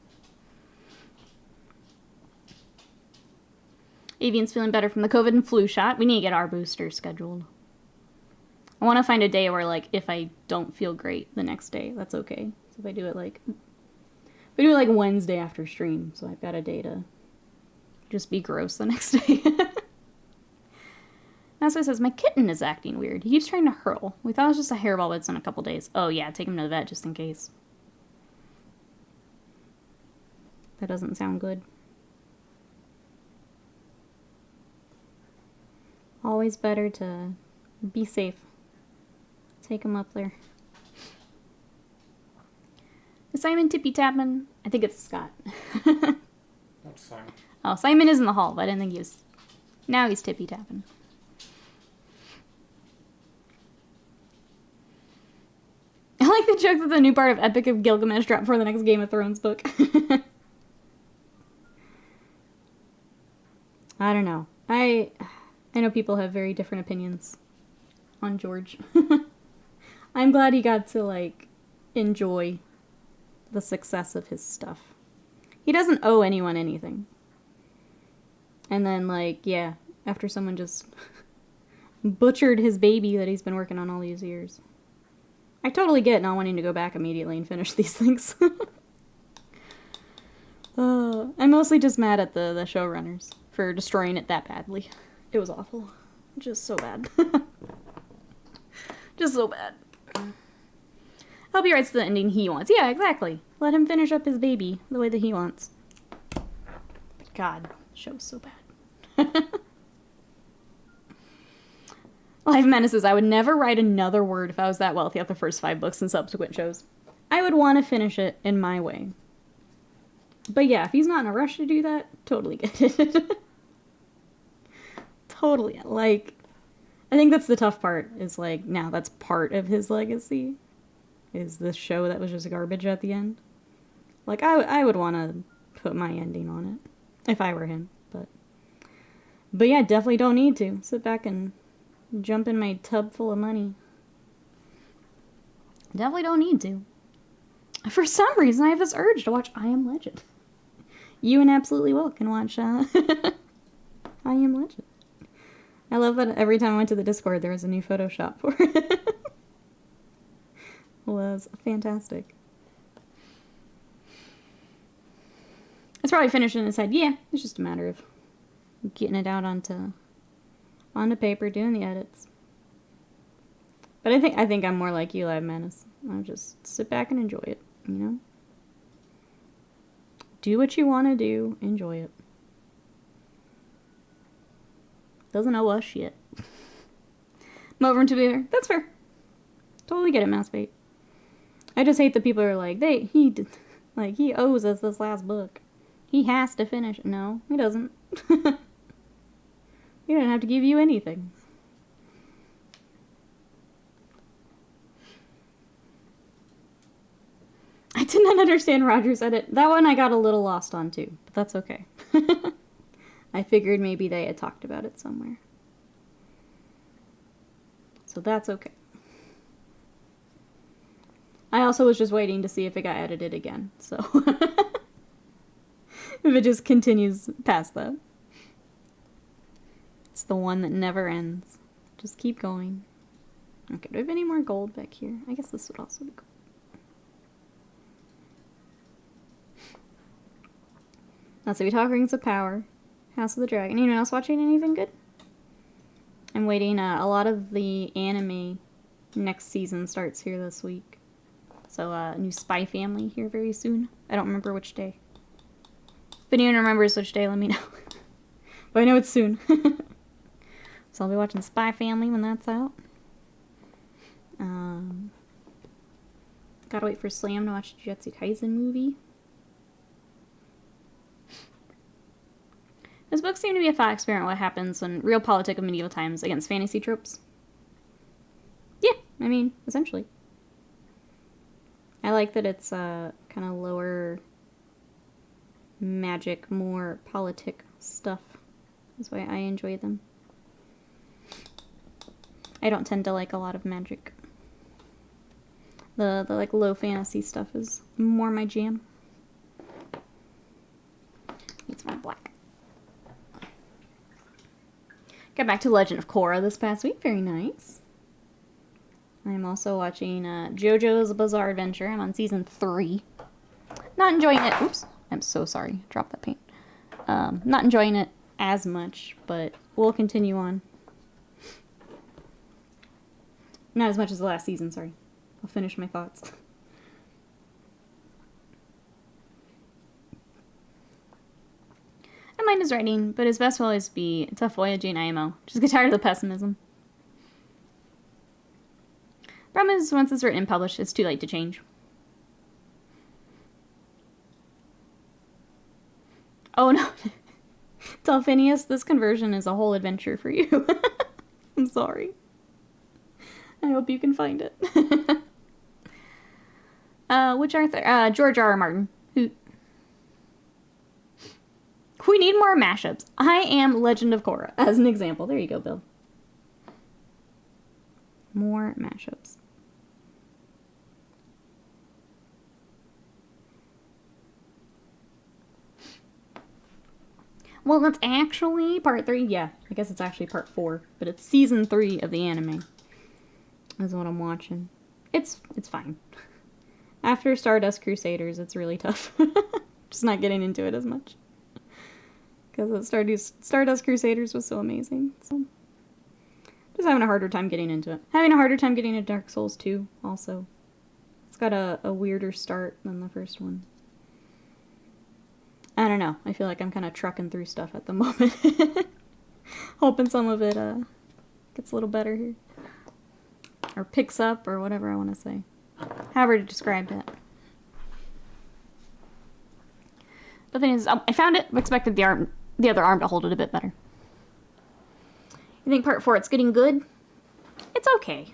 Avian's feeling better from the COVID and flu shot. We need to get our booster scheduled. I want to find a day where, like, if I don't feel great the next day, that's okay. So if I do it, like, Wednesday after stream, so I've got a day to just be gross the next day. That's why it says, my kitten is acting weird. He keeps trying to hurl. We thought it was just a hairball, but it's in a couple days. Oh yeah, take him to the vet just in case. That doesn't sound good. Always better to be safe. Take him up there. Is Simon tippy-tapping? I think it's Scott. That's Simon. Oh, Simon is in the hall, but I didn't think he was... Now he's tippy-tapping. I like the joke that the new part of Epic of Gilgamesh dropped for the next Game of Thrones book. I don't know. I know people have very different opinions on George. I'm glad he got to, like, enjoy the success of his stuff. He doesn't owe anyone anything. And then, like, yeah, after someone just butchered his baby that he's been working on all these years. I totally get not wanting to go back immediately and finish these things. I'm mostly just mad at the showrunners for destroying it that badly. It was awful. Just so bad. Just so bad. I hope he writes the ending he wants. Yeah, exactly. Let him finish up his baby the way that he wants. But God, the show's so bad. Life Menaces. I would never write another word if I was that wealthy after the first 5 books and subsequent shows. I would want to finish it in my way. But yeah, if he's not in a rush to do that, totally get it. Totally. Like, I think that's the tough part, is like, now that's part of his legacy, is this show that was just garbage at the end. Like, I would want to put my ending on it, if I were him, but yeah, definitely don't need to. Sit back and jump in my tub full of money. Definitely don't need to. For some reason, I have this urge to watch I Am Legend. You and Absolutely Will can watch I Am Legend. I love that every time I went to the Discord, there was a new Photoshop for it. It was fantastic. It's probably finished in his head. Yeah, it's just a matter of getting it out onto paper, doing the edits. But I think I'm more like you, Live Menace. I'll just sit back and enjoy it, you know? Do what you want to do. Enjoy it. Doesn't owe us shit. I'm over to be there. That's fair. Totally get it, Mousebait. I just hate the people who are like, he owes us this last book. He has to finish. No, he doesn't. He don't have to give you anything. I did not understand Roger's edit. That one I got a little lost on too, but that's okay. I figured maybe they had talked about it somewhere. So that's okay. I also was just waiting to see if it got edited again, so if it just continues past that. It's the one that never ends. Just keep going. Okay, do I have any more gold back here? I guess this would also be gold. Let's see, we talk Rings of Power, House of the Dragon. Anyone else watching anything good? I'm waiting, a lot of the anime next season starts here this week. So, a new Spy Family here very soon. I don't remember which day. If anyone remembers which day, let me know. But I know it's soon. So I'll be watching Spy Family when that's out. Gotta wait for Slam to watch the Jujutsu Kaisen movie. This book seemed to be a thought experiment what happens when real politic of medieval times against fantasy tropes. Yeah, I mean, essentially. I like that it's kind of lower magic, more politic stuff. That's why I enjoy them. I don't tend to like a lot of magic. The like low fantasy stuff is more my jam. Need some more black. Got back to Legend of Korra this past week. Very nice. I'm also watching JoJo's Bizarre Adventure. I'm on season 3. Not enjoying it. Oops. I'm so sorry. Dropped that paint. Not enjoying it as much, but we'll continue on. Not as much as the last season, sorry. I'll finish my thoughts. I mind his writing, but his best will always be Tough Voyage and IMO. Just get tired of the pessimism. Problem is, once it's written and published, it's too late to change. Oh no. Tell Phineas, this conversion is a whole adventure for you. I'm sorry. I hope you can find it. Which Arthur? George R. R. Martin. Who? We need more mashups. I am Legend of Korra, as an example. There you go, Bill. More mashups. Well, that's actually part 3. Yeah, I guess it's actually part 4. But it's season 3 of the anime. That's what I'm watching. It's fine. After Stardust Crusaders, it's really tough. Just not getting into it as much. Because Stardust Crusaders was so amazing. So, just having a harder time getting into it. Having a harder time getting into Dark Souls 2, also. It's got a weirder start than the first one. I don't know. I feel like I'm kind of trucking through stuff at the moment. Hoping some of it gets a little better here. Or picks up, or whatever I want to say. However to describe that. The thing is, I found it, expected the other arm to hold it a bit better. You think part 4, it's getting good? It's okay.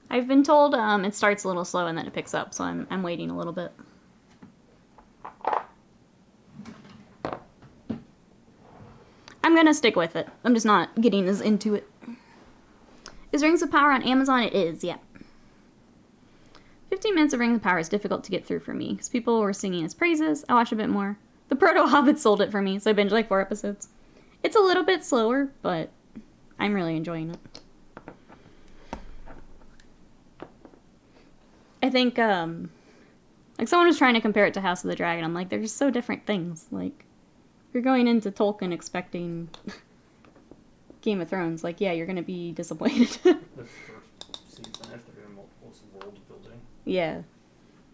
I've been told it starts a little slow and then it picks up, so I'm waiting a little bit. I'm gonna stick with it. I'm just not getting as into it. Is Rings of Power on Amazon? It is, yeah. 15 minutes of Rings of Power is difficult to get through for me, because people were singing his praises. I watched a bit more. The Proto-Hobbit sold it for me, so I binged like 4 episodes. It's a little bit slower, but I'm really enjoying it. I think, like someone was trying to compare it to House of the Dragon. I'm like, they're just so different things. Like, you're going into Tolkien expecting Game of Thrones. Like, yeah, you're going to be disappointed. This first season, if they're doing multiple world building. Yeah.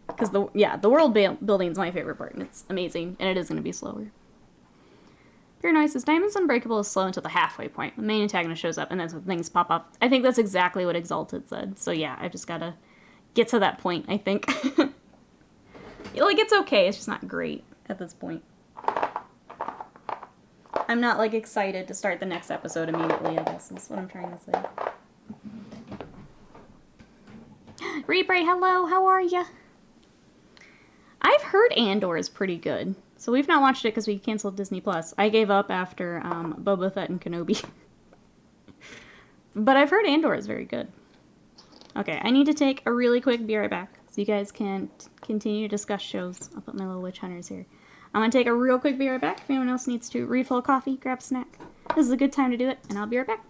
Because the world building is my favorite part, and it's amazing, and it is going to be slower. Pure Noise says, Diamond's Unbreakable is slow until the halfway point. The main antagonist shows up, and that's when things pop up. I think that's exactly what Exalted said. So yeah, I've just got to get to that point, I think. Like, it's okay, it's just not great. at this point. I'm not, like, excited to start the next episode immediately, I guess, is what I'm trying to say. Rebray, hello, how are ya? I've heard Andor is pretty good. So we've not watched it because we canceled Disney Plus. I gave up after Boba Fett and Kenobi. But I've heard Andor is very good. Okay, I need to take a really quick be right back so you guys can continue to discuss shows. I'll put my little witch hunters here. I'm going to take a real quick be right back. If anyone else needs to refill a coffee, grab a snack. This is a good time to do it, and I'll be right back.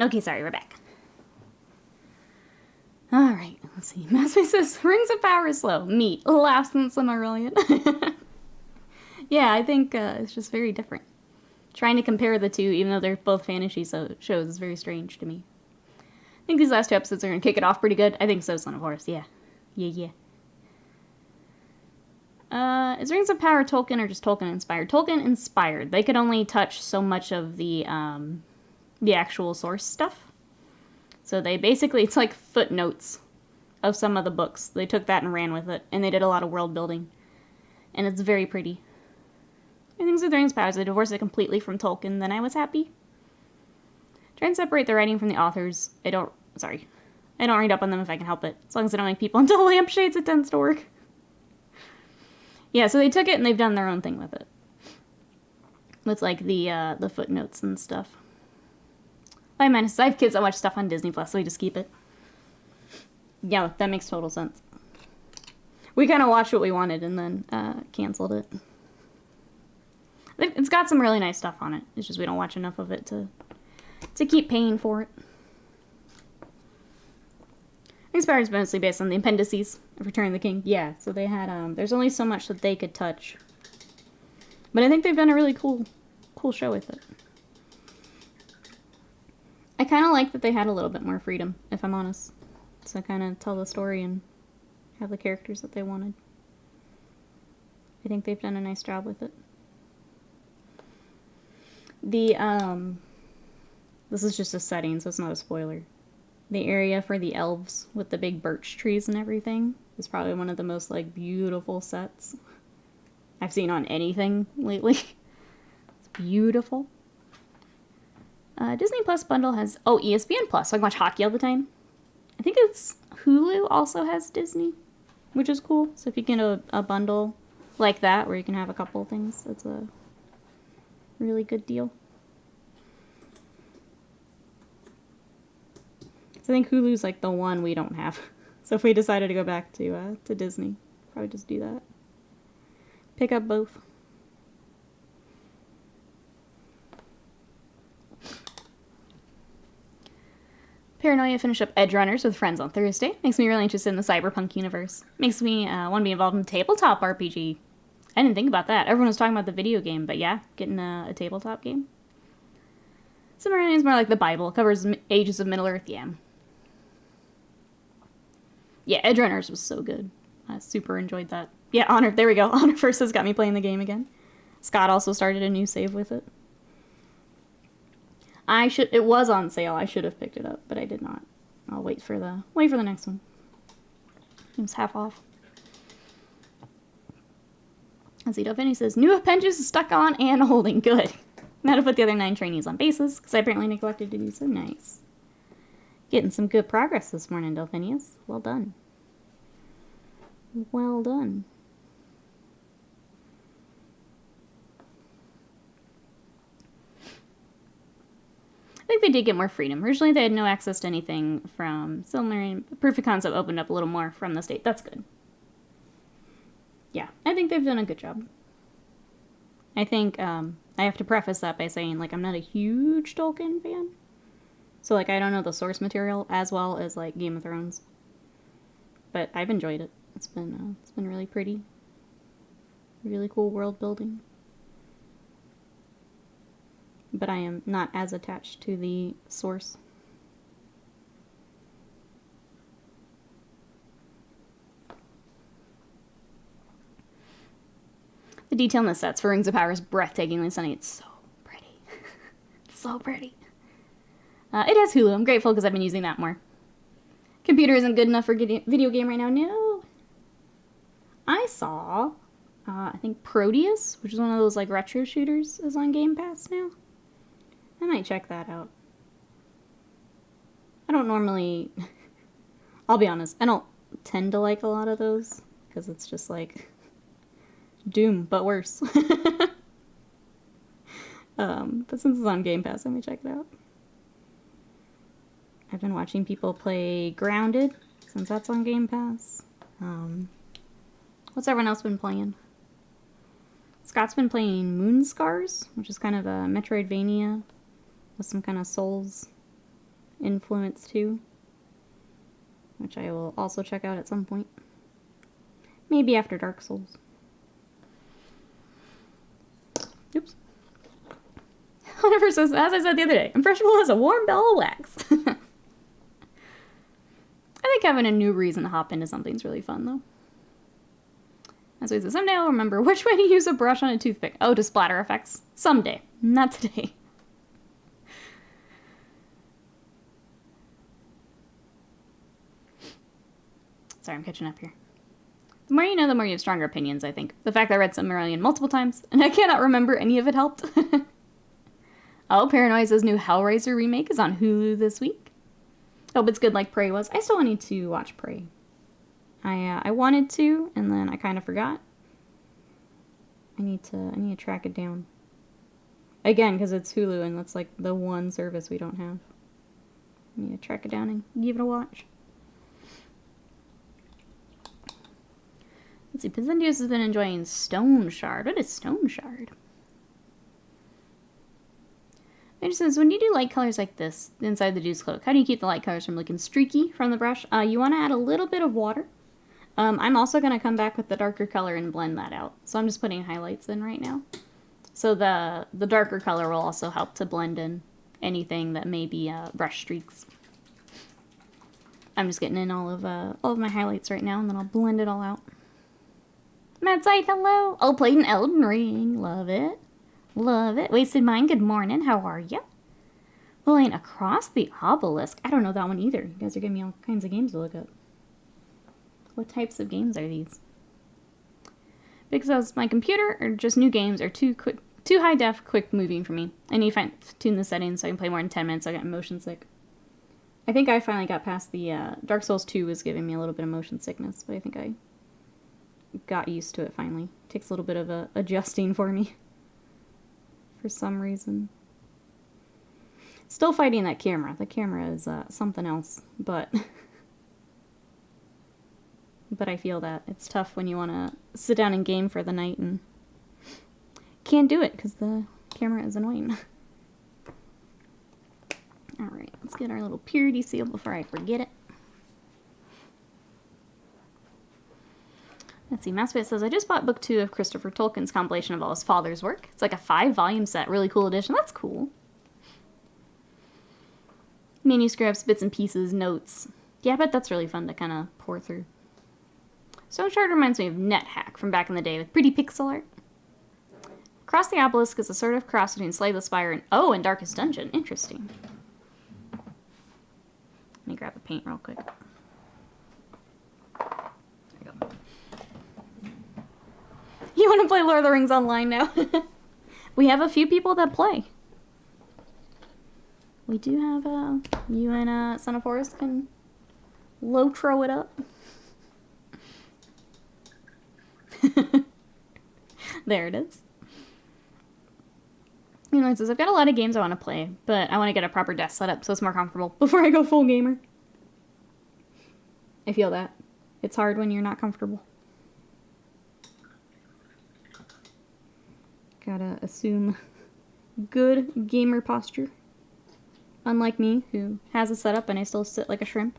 Okay, sorry, we're back. Alright, let's see. Massway says, Rings of Power is slow. Meat. Laughs in Silmarillion. Yeah, I think it's just very different. Trying to compare the two, even though they're both fantasy shows, is very strange to me. I think these last two episodes are going to kick it off pretty good. I think so, Son of Horus. Yeah. Yeah. Is Rings of Power Tolkien or just Tolkien inspired? Tolkien inspired. They could only touch so much of the actual source stuff. So they basically, it's like footnotes of some of the books. They took that and ran with it, and they did a lot of world building. And it's very pretty. I think with Rings of Power, they divorced it completely from Tolkien, then I was happy. Try and separate the writing from the authors. I don't read up on them if I can help it. As long as I don't make people into lampshades, it tends to work. Yeah, so they took it and they've done their own thing with it. With, like, the footnotes and stuff. I have kids that watch stuff on Disney Plus, so we just keep it. Yeah, that makes total sense. We kind of watched what we wanted and then canceled it. It's got some really nice stuff on it. It's just we don't watch enough of it to keep paying for it. Inspired is mostly based on the appendices of Return of the King. Yeah, so they had, there's only so much that they could touch. But I think they've done a really cool show with it. I kind of like that they had a little bit more freedom, if I'm honest. So kind of tell the story and have the characters that they wanted. I think they've done a nice job with it. This is just a setting, so it's not a spoiler. The area for the elves with the big birch trees and everything is probably one of the most, like, beautiful sets I've seen on anything lately. It's beautiful. Disney Plus bundle has, ESPN Plus, so I can watch hockey all the time. I think it's Hulu also has Disney, which is cool. So if you get a bundle like that where you can have a couple of things, that's a really good deal. So I think Hulu's like the one we don't have. So if we decided to go back to Disney, probably just do that. Pick up both. Paranoia finished up Edge Runners with friends on Thursday. Makes me really interested in the cyberpunk universe. Makes me want to be involved in tabletop RPG. I didn't think about that. Everyone was talking about the video game, but yeah, getting a tabletop game. Silmarillion is more like the Bible. It covers ages of Middle-earth, yeah. Yeah, Edge Runners was so good. I super enjoyed that. Yeah, Honor. There we go. Honor First has got me playing the game again. Scott also started a new save with it. It was on sale. I should have picked it up, but I did not. I'll wait for the next one. It was half off. As Delphini says, new appendages stuck on and holding. Good. Now to put the other 9 trainees on bases, because I apparently neglected to do so. Nice. Getting some good progress this morning, Delphinius. Well done. Well done. I think they did get more freedom. Originally, they had no access to anything from Silmarillion. Proof of Concept opened up a little more from the state. That's good. Yeah, I think they've done a good job. I think I have to preface that by saying, like, I'm not a huge Tolkien fan. So, like, I don't know the source material as well as, like, Game of Thrones. But I've enjoyed it. It's been really pretty. Really cool world building. But I am not as attached to the source. The detail in the sets for Rings of Power is breathtakingly stunning. It's so pretty. It's so pretty. It has Hulu. I'm grateful because I've been using that more. Computer isn't good enough for video game right now. No. I saw, I think Proteus, which is one of those like retro shooters, is on Game Pass now. I might check that out. I don't normally, I'll be honest, I don't tend to like a lot of those because it's just like Doom, but worse. But since it's on Game Pass, let me check it out. I've been watching people play Grounded, since that's on Game Pass. What's everyone else been playing? Scott's been playing Moonscars, which is kind of a Metroidvania with some kind of Souls influence too, which I will also check out at some point. Maybe after Dark Souls. Oops. Whatever says, as I said the other day, impressionable as a warm ball of wax. I think having a new reason to hop into something's really fun, though. As we said, someday I'll remember which way to use a brush on a toothpick. Oh, to splatter effects. Someday. Not today. Sorry, I'm catching up here. The more you know, the more you have stronger opinions, I think. The fact that I read Silmarillion multiple times, and I cannot remember any of it helped. Oh, Paranoia's new Hellraiser remake is on Hulu this week. Hope it's good like Prey was. I still need to watch Prey. I wanted to, and then I kind of forgot. I need to track it down. Again, because it's Hulu, and that's like the one service we don't have. I need to track it down and give it a watch. Let's see, Pizendius has been enjoying Stone Shard. What is Stone Shard? It says, when you do light colors like this inside the juice cloak, how do you keep the light colors from looking streaky from the brush? You want to add a little bit of water. I'm also going to come back with the darker color and blend that out. So I'm just putting highlights in right now. So the darker color will also help to blend in anything that may be brush streaks. I'm just getting in all of my highlights right now, and then I'll blend it all out. Matt Sight, hello. Oh, played an Elden Ring. Love it. Love it. Wasted Mind, good morning. How are ya? Pulling Across the Obelisk. I don't know that one either. You guys are giving me all kinds of games to look up. What types of games are these? Because my computer or just new games are too high def, quick moving for me. I need to fine tune the settings so I can play more than 10 minutes so I get motion sick. I think I finally got past the Dark Souls 2 was giving me a little bit of motion sickness, but I think I got used to it finally. It takes a little bit of adjusting for me. For some reason. Still fighting that camera. The camera is something else, but I feel that it's tough when you want to sit down and game for the night and can't do it because the camera is annoying. Alright, let's get our little purity seal before I forget it. Let's see, Massbit says, I just bought book 2 of Christopher Tolkien's compilation of all his father's work. It's like a 5-volume set, really cool edition. That's cool. Manuscripts, bits and pieces, notes. Yeah, I bet that's really fun to kind of pour through. Stone Shard reminds me of NetHack from back in the day with pretty pixel art. Cross the Obelisk is a sort of cross between Slay the Spire and... Oh, and Darkest Dungeon. Interesting. Let me grab a paint real quick. There you go. You want to play Lord of the Rings online now? We have a few people that play. We do have, you and Son of Forest can low-tro it up. There it is. You know, it says, I've got a lot of games I want to play, but I want to get a proper desk set up so it's more comfortable before I go full gamer. I feel that. It's hard when you're not comfortable. Gotta assume good gamer posture. Unlike me, who has a setup and I still sit like a shrimp.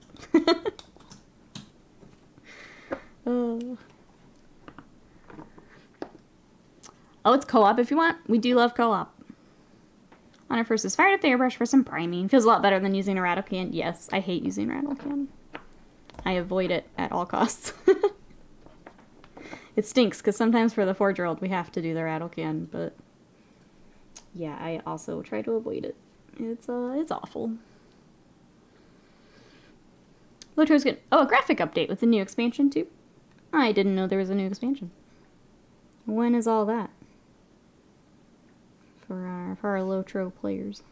Oh, it's co-op if you want. We do love co-op. Honor first is fired up the airbrush for some priming. Feels a lot better than using a rattle can. Yes, I hate using rattle can. I avoid it at all costs. It stinks because sometimes for the 4-year-old we have to do the rattle can, but yeah, I also try to avoid it. It's awful. Lotro's good. Oh, a graphic update with the new expansion too. I didn't know there was a new expansion. When is all that? For our Lotro players.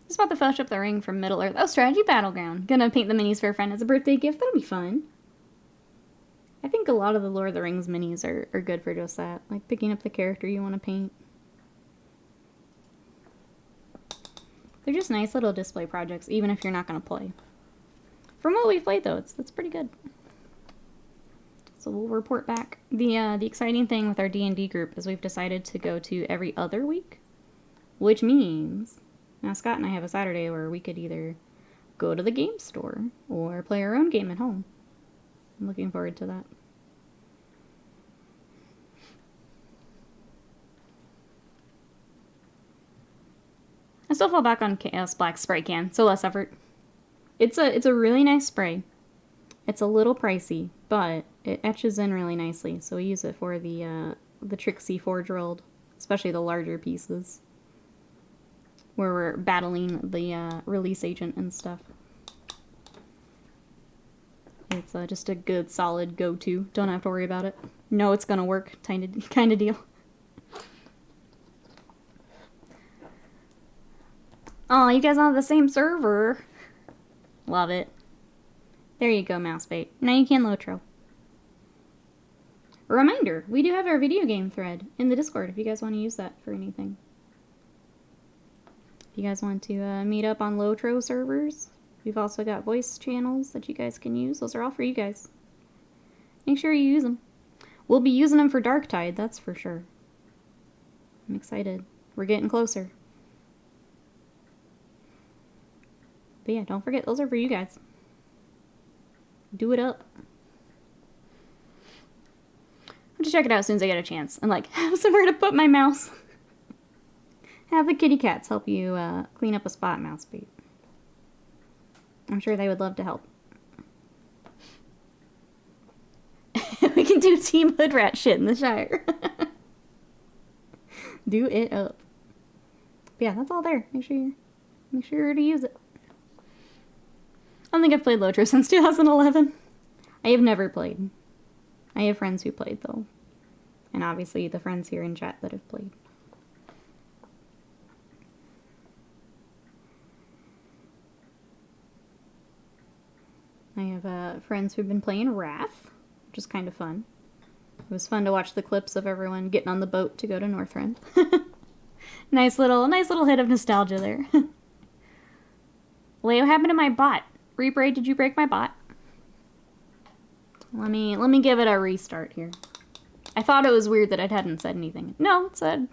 Just bought the Fellowship of the Ring from Middle Earth. Oh, Strategy Battleground. Gonna paint the minis for a friend as a birthday gift. That'll be fun. I think a lot of the Lord of the Rings minis are good for just that. Like picking up the character you want to paint. They're just nice little display projects, even if you're not going to play. From what we've played, though, it's pretty good. So we'll report back. The exciting thing with our D&D group is we've decided to go to every other week, which means now Scott and I have a Saturday where we could either go to the game store or play our own game at home. I'm looking forward to that. I still fall back on Chaos Black spray can, so less effort. It's a really nice spray. It's a little pricey, but it etches in really nicely, so we use it for the Trixie 4-year-old, especially the larger pieces, where we're battling the release agent and stuff. It's just a good, solid go-to. Don't have to worry about it. Know it's gonna work, kind of deal. Oh, you guys on the same server. Love it. There you go, Mousebait. Now you can Lotro. A reminder, we do have our video game thread in the Discord if you guys want to use that for anything. If you guys want to meet up on Lotro servers, we've also got voice channels that you guys can use. Those are all for you guys. Make sure you use them. We'll be using them for Darktide, that's for sure. I'm excited. We're getting closer. But yeah, don't forget, those are for you guys. Do it up. I'll just check it out as soon as I get a chance. And like, have somewhere to put my mouse. Have the kitty cats help you clean up a spot, Mousebait. I'm sure they would love to help. We can do Team Hood Rat shit in the Shire. Do it up. But yeah, that's all there. Make sure to use it. I don't think I've played Lotro since 2011. I have never played. I have friends who played, though. And obviously the friends here in chat that have played. I have friends who've been playing Wrath, which is kind of fun. It was fun to watch the clips of everyone getting on the boat to go to Northrend. Nice little hit of nostalgia there. Leo, what happened to my bot? Rebraid, did you break my bot? Let me give it a restart here. I thought it was weird that it hadn't said anything. No, it said,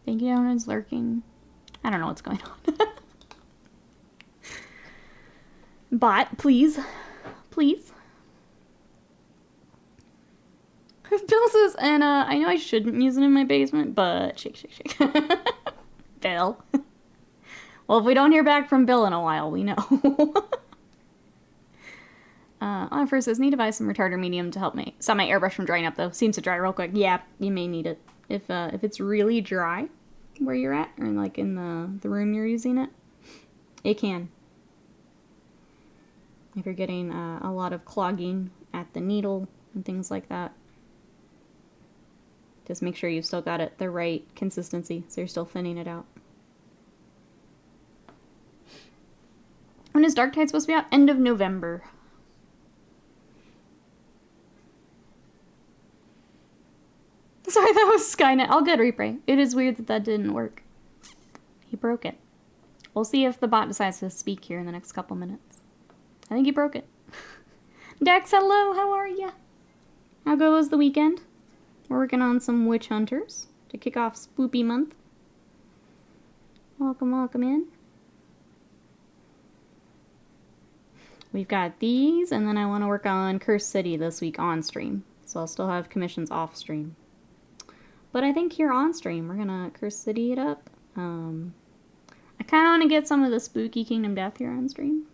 thank you, everyone's lurking. I don't know what's going on. Bot, please. Please. Bill says, and I know I shouldn't use it in my basement, but shake, shake, shake. Bill. Well, if we don't hear back from Bill in a while, we know. First says, need to buy some retarder medium to help me stop my airbrush from drying up, though. Seems to dry real quick. Yeah, you may need it. If it's really dry where you're at, or like in the room you're using it, it can. If you're getting a lot of clogging at the needle and things like that. Just make sure you've still got it the right consistency, so you're still thinning it out. When is Dark Tide supposed to be out? End of November. Sorry, that was Skynet. All good, Replay. It is weird that didn't work. He broke it. We'll see if the bot decides to speak here in the next couple minutes. I think he broke it. Dex, hello, how are ya? How goes the weekend? We're working on some witch hunters to kick off Spoopy Month. Welcome, welcome in. We've got these, and then I want to work on Cursed City this week on stream. So I'll still have commissions off stream. But I think here on stream, we're gonna Cursed City it up. I kind of want to get some of the spooky Kingdom Death here on stream.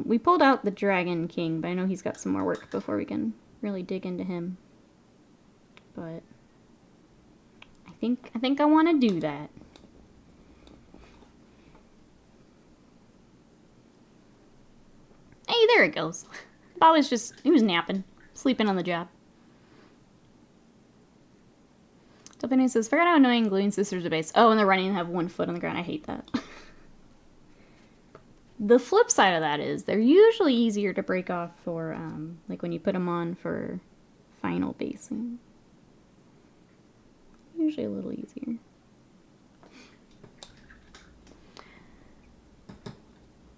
We pulled out the Dragon King, but I know he's got some more work before we can really dig into him. But I think I want to do that. Hey, there it goes. Bob was he was napping, sleeping on the job. Stephanie says, figure out how annoying gluing scissors are base. Oh, and they're running and have one foot on the ground. I hate that. The flip side of that is they're usually easier to break off for, like when you put them on for final basing. Usually a little easier.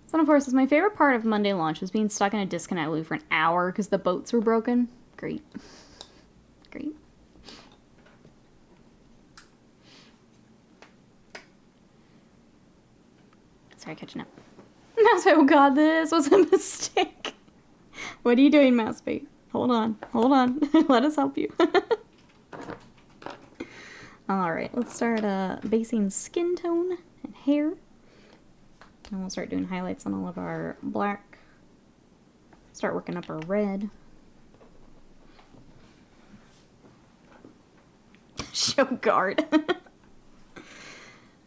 Son of Horse says, my favorite part of Monday launch was being stuck in a disconnect loop for an hour because the boats were broken. Great. Great. Sorry, catching up. Mousebait, oh god, this was a mistake. What are you doing, Mousebait? Hold on, hold on. Let us help you. Alright, let's start basing skin tone and hair. And we'll start doing highlights on all of our black. Start working up our red. Show guard.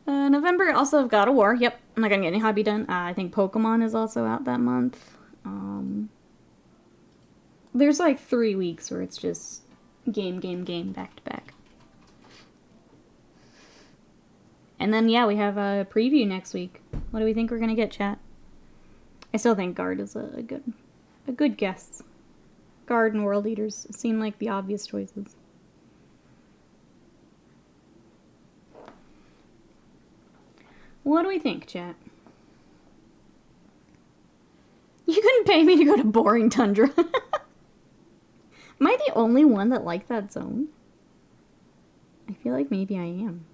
November, also have God of War. Yep, I'm not gonna get any hobby done. I think Pokemon is also out that month. There's like 3 weeks where it's just game, back to back. And then, yeah, we have a preview next week. What do we think we're gonna get, chat? I still think Guard is a good guess. Guard and World Eaters seem like the obvious choices. What do we think, chat? You couldn't pay me to go to Boring Tundra. Am I the only one that liked that zone? I feel like maybe I am.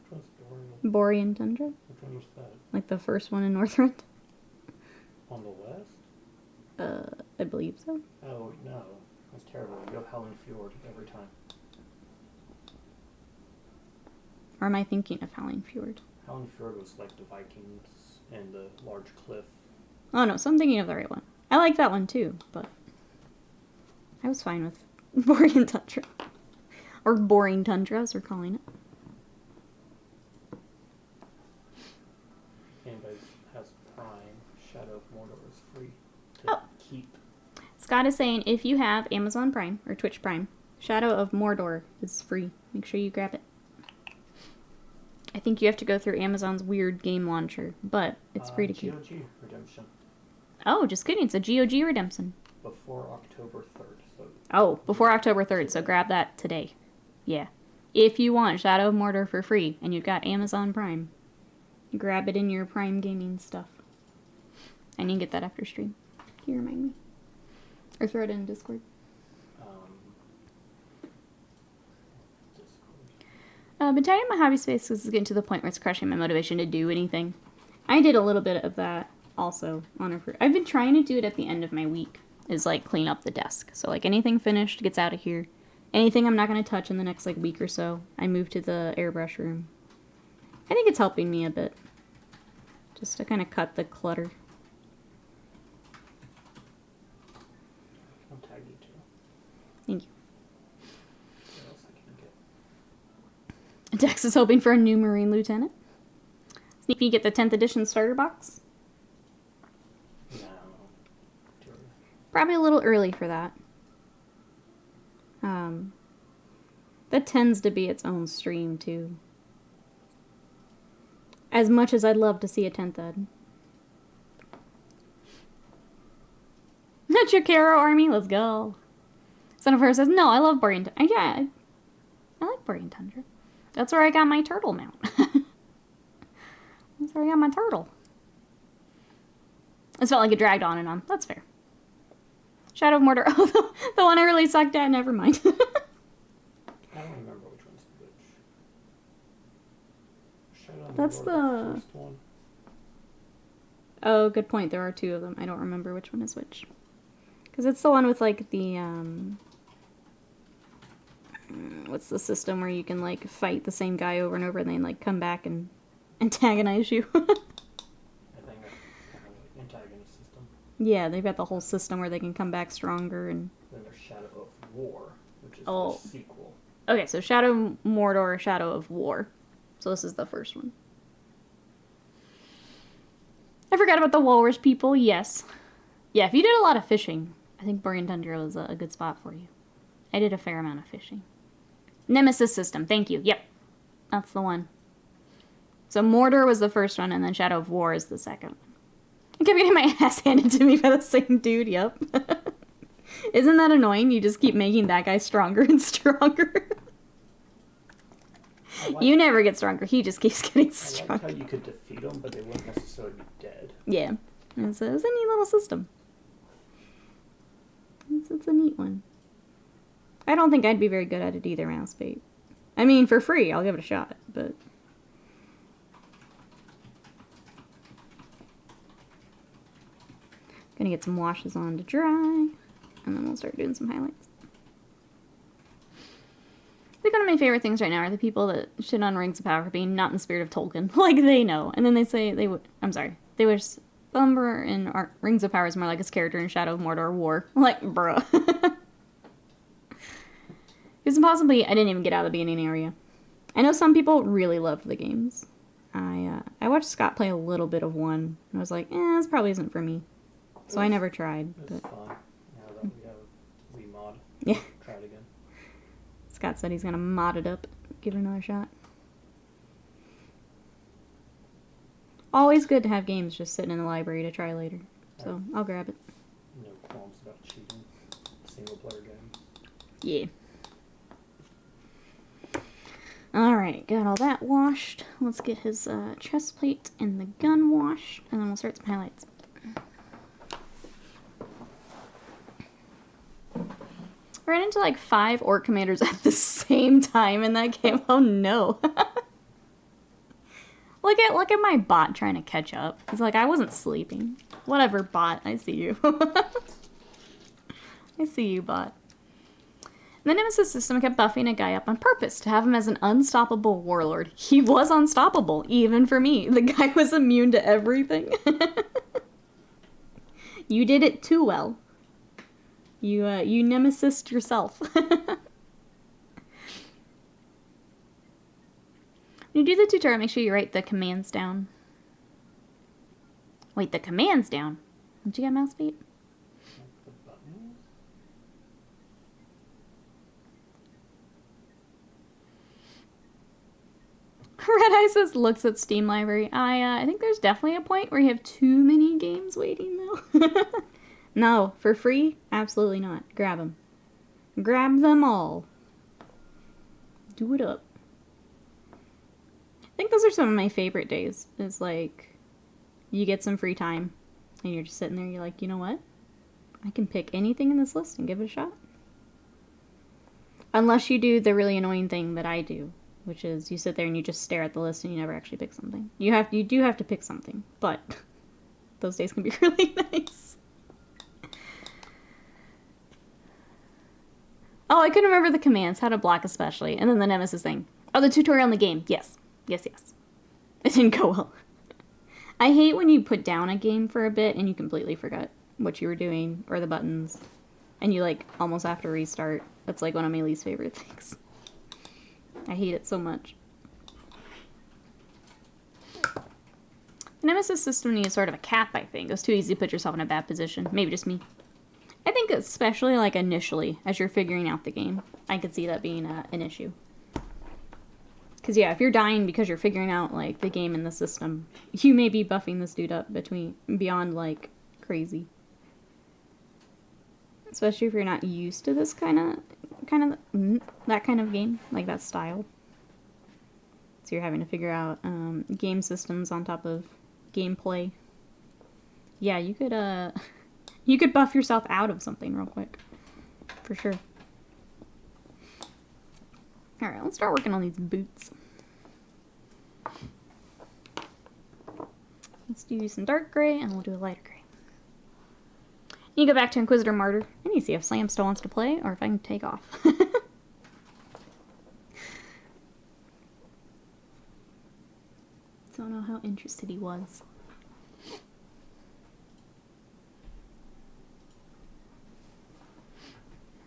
Borean Tundra? Which one was that? Like the first one in Northrend? On the west? I believe so. Oh, no. That's terrible. You go Howling Fjord every time. Or am I thinking of Howling Fjord? Howling Fjord was like the Vikings and the large cliff. Oh no, so I'm thinking of the right one. I like that one too, but I was fine with Borean Tundra. Or Boring Tundra, as we're calling it. Anybody has Prime, Shadow of Mordor is free to keep. Scott is saying if you have Amazon Prime or Twitch Prime, Shadow of Mordor is free. Make sure you grab it. I think you have to go through Amazon's weird game launcher, but it's free to keep. GOG redemption. Oh, just kidding. It's a GOG redemption. Before October 3rd. So oh, before October 3rd, so grab that today. Yeah. If you want Shadow of Mordor for free, and you've got Amazon Prime, grab it in your Prime Gaming stuff. And you can get that after stream. Can you remind me? Or throw it in Discord. Been tired of my hobby space because it's getting to the point where it's crushing my motivation to do anything. I did a little bit of that also on I've been trying to do it at the end of my week. is like clean up the desk. So like anything finished gets out of here. Anything I'm not going to touch in the next like week or so, I move to the airbrush room. I think it's helping me a bit. Just to kind of cut the clutter. I'll tag you too. Thank you. What else I can get? Dex is hoping for a new Marine Lieutenant. Sneak peek at the 10th edition starter box. Yeah, I don't know. Too early. Probably a little early for that. That tends to be its own stream, too. As much as I'd love to see a 10th ed. Chikaro Army, let's go. Son of Her says, no, I love Borean Tundra. Yeah, I like Borean Tundra. That's where I got my turtle mount. That's where I got my turtle. It felt like it dragged on and on. That's fair. Shadow of Mordor. Oh, the one I really sucked at. Never mind. I don't remember which one's which. Shadow of That's Mordor, the... first one. Oh, good point. There are two of them. I don't remember which one is which. Because it's the one with, like, the, what's the system where you can, like, fight the same guy over and over and then, like, come back and antagonize you? I think that's kind of like antagonist system. Yeah, they've got the whole system where they can come back stronger and... Then there's Shadow of War, which is Oh. the sequel. Okay, so Shadow of Mordor, Shadow of War. So this is the first one. I forgot about the walrus people, yes. Yeah, if you did a lot of fishing, I think Borean Tundra was a good spot for you. I did a fair amount of fishing. Nemesis system, thank you. Yep, that's the one. So Mordor was the first one, and then Shadow of War is the second one. I kept getting my ass handed to me by the same dude, yep. Isn't that annoying? You just keep making that guy stronger and stronger. You never get stronger. He just keeps getting stronger. I liked how you could defeat them, but they wouldn't necessarily be dead. Yeah. It was a neat little system. It's a neat one. I don't think I'd be very good at it either, Mousebait. I mean, for free, I'll give it a shot, but... Gonna get some washes on to dry, and then we'll start doing some highlights. I think one of my favorite things right now are the people that shit on Rings of Power for being not in the spirit of Tolkien. Like, they know. And then they say they would... I'm sorry. They wish Thumber in Rings of Power is more like his character in Shadow of Mordor War. Like, bruh. Because impossibly, I didn't even get out of the beginning area. I know some people really loved the games. I watched Scott play a little bit of one, and I was like, this probably isn't for me. So I never tried. It's But fun. Now that we have Wii mod. yeah. Try it again. Scott said he's gonna mod it up, give it another shot. Always good to have games just sitting in the library to try later. So I'll grab it. No qualms about cheating single player games. Yeah. Alright, got all that washed. Let's get his chest plate and the gun washed, and then we'll start some highlights. I ran into like 5 orc commanders at the same time in that game. Oh no. Look at my bot trying to catch up. He's like, I wasn't sleeping. Whatever, bot. I see you. I see you, bot. The Nemesis system kept buffing a guy up on purpose to have him as an unstoppable warlord. He was unstoppable, even for me. The guy was immune to everything. You did it too well. You Nemesis yourself. When you do the tutorial, make sure you write the commands down. Wait, the commands down? Did you get mouse feet? The buttons? Red Eye says looks at Steam library. I think there's definitely a point where you have too many games waiting though. No, for free? Absolutely not. Grab them. Grab them all. Do it up. I think those are some of my favorite days. Is like, you get some free time, and you're just sitting there, you're like, you know what? I can pick anything in this list and give it a shot. Unless you do the really annoying thing that I do, which is you sit there and you just stare at the list and you never actually pick something. You do have to pick something, but those days can be really nice. Oh, I couldn't remember the commands, how to block especially. And then the Nemesis thing. Oh, the tutorial in the game. Yes. Yes, yes. It didn't go well. I hate when you put down a game for a bit and you completely forget what you were doing or the buttons. And you, like, almost have to restart. That's, like, one of my least favorite things. I hate it so much. The Nemesis system needs sort of a cap, I think. It was too easy to put yourself in a bad position. Maybe just me. I think especially, like, initially, as you're figuring out the game, I could see that being an issue. Because, yeah, if you're dying because you're figuring out, like, the game and the system, you may be buffing this dude up beyond, like, crazy. Especially if you're not used to this that kind of game, like that style. So you're having to figure out game systems on top of gameplay. Yeah, you could buff yourself out of something real quick, for sure. All right, let's start working on these boots. Let's do some dark gray, and we'll do a lighter gray. You go back to Inquisitor Martyr. I need to see if Sam still wants to play, or if I can take off. Don't know how interested he was.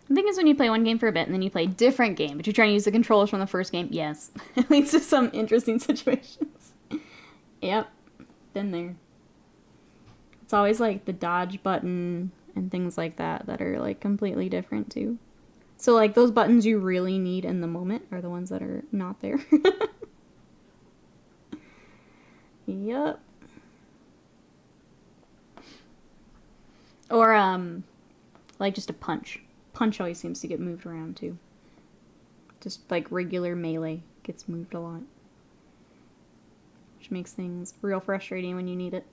The thing is, when you play one game for a bit, and then you play a different game, but you're trying to use the controllers from the first game, yes. It leads to some interesting situations. Yep. Been there. It's always, like, the dodge button and things like that are, like, completely different, too. So, like, those buttons you really need in the moment are the ones that are not there. Yep. Or, like, just a punch. Punch always seems to get moved around, too. Just, like, regular melee gets moved a lot. Which makes things real frustrating when you need it.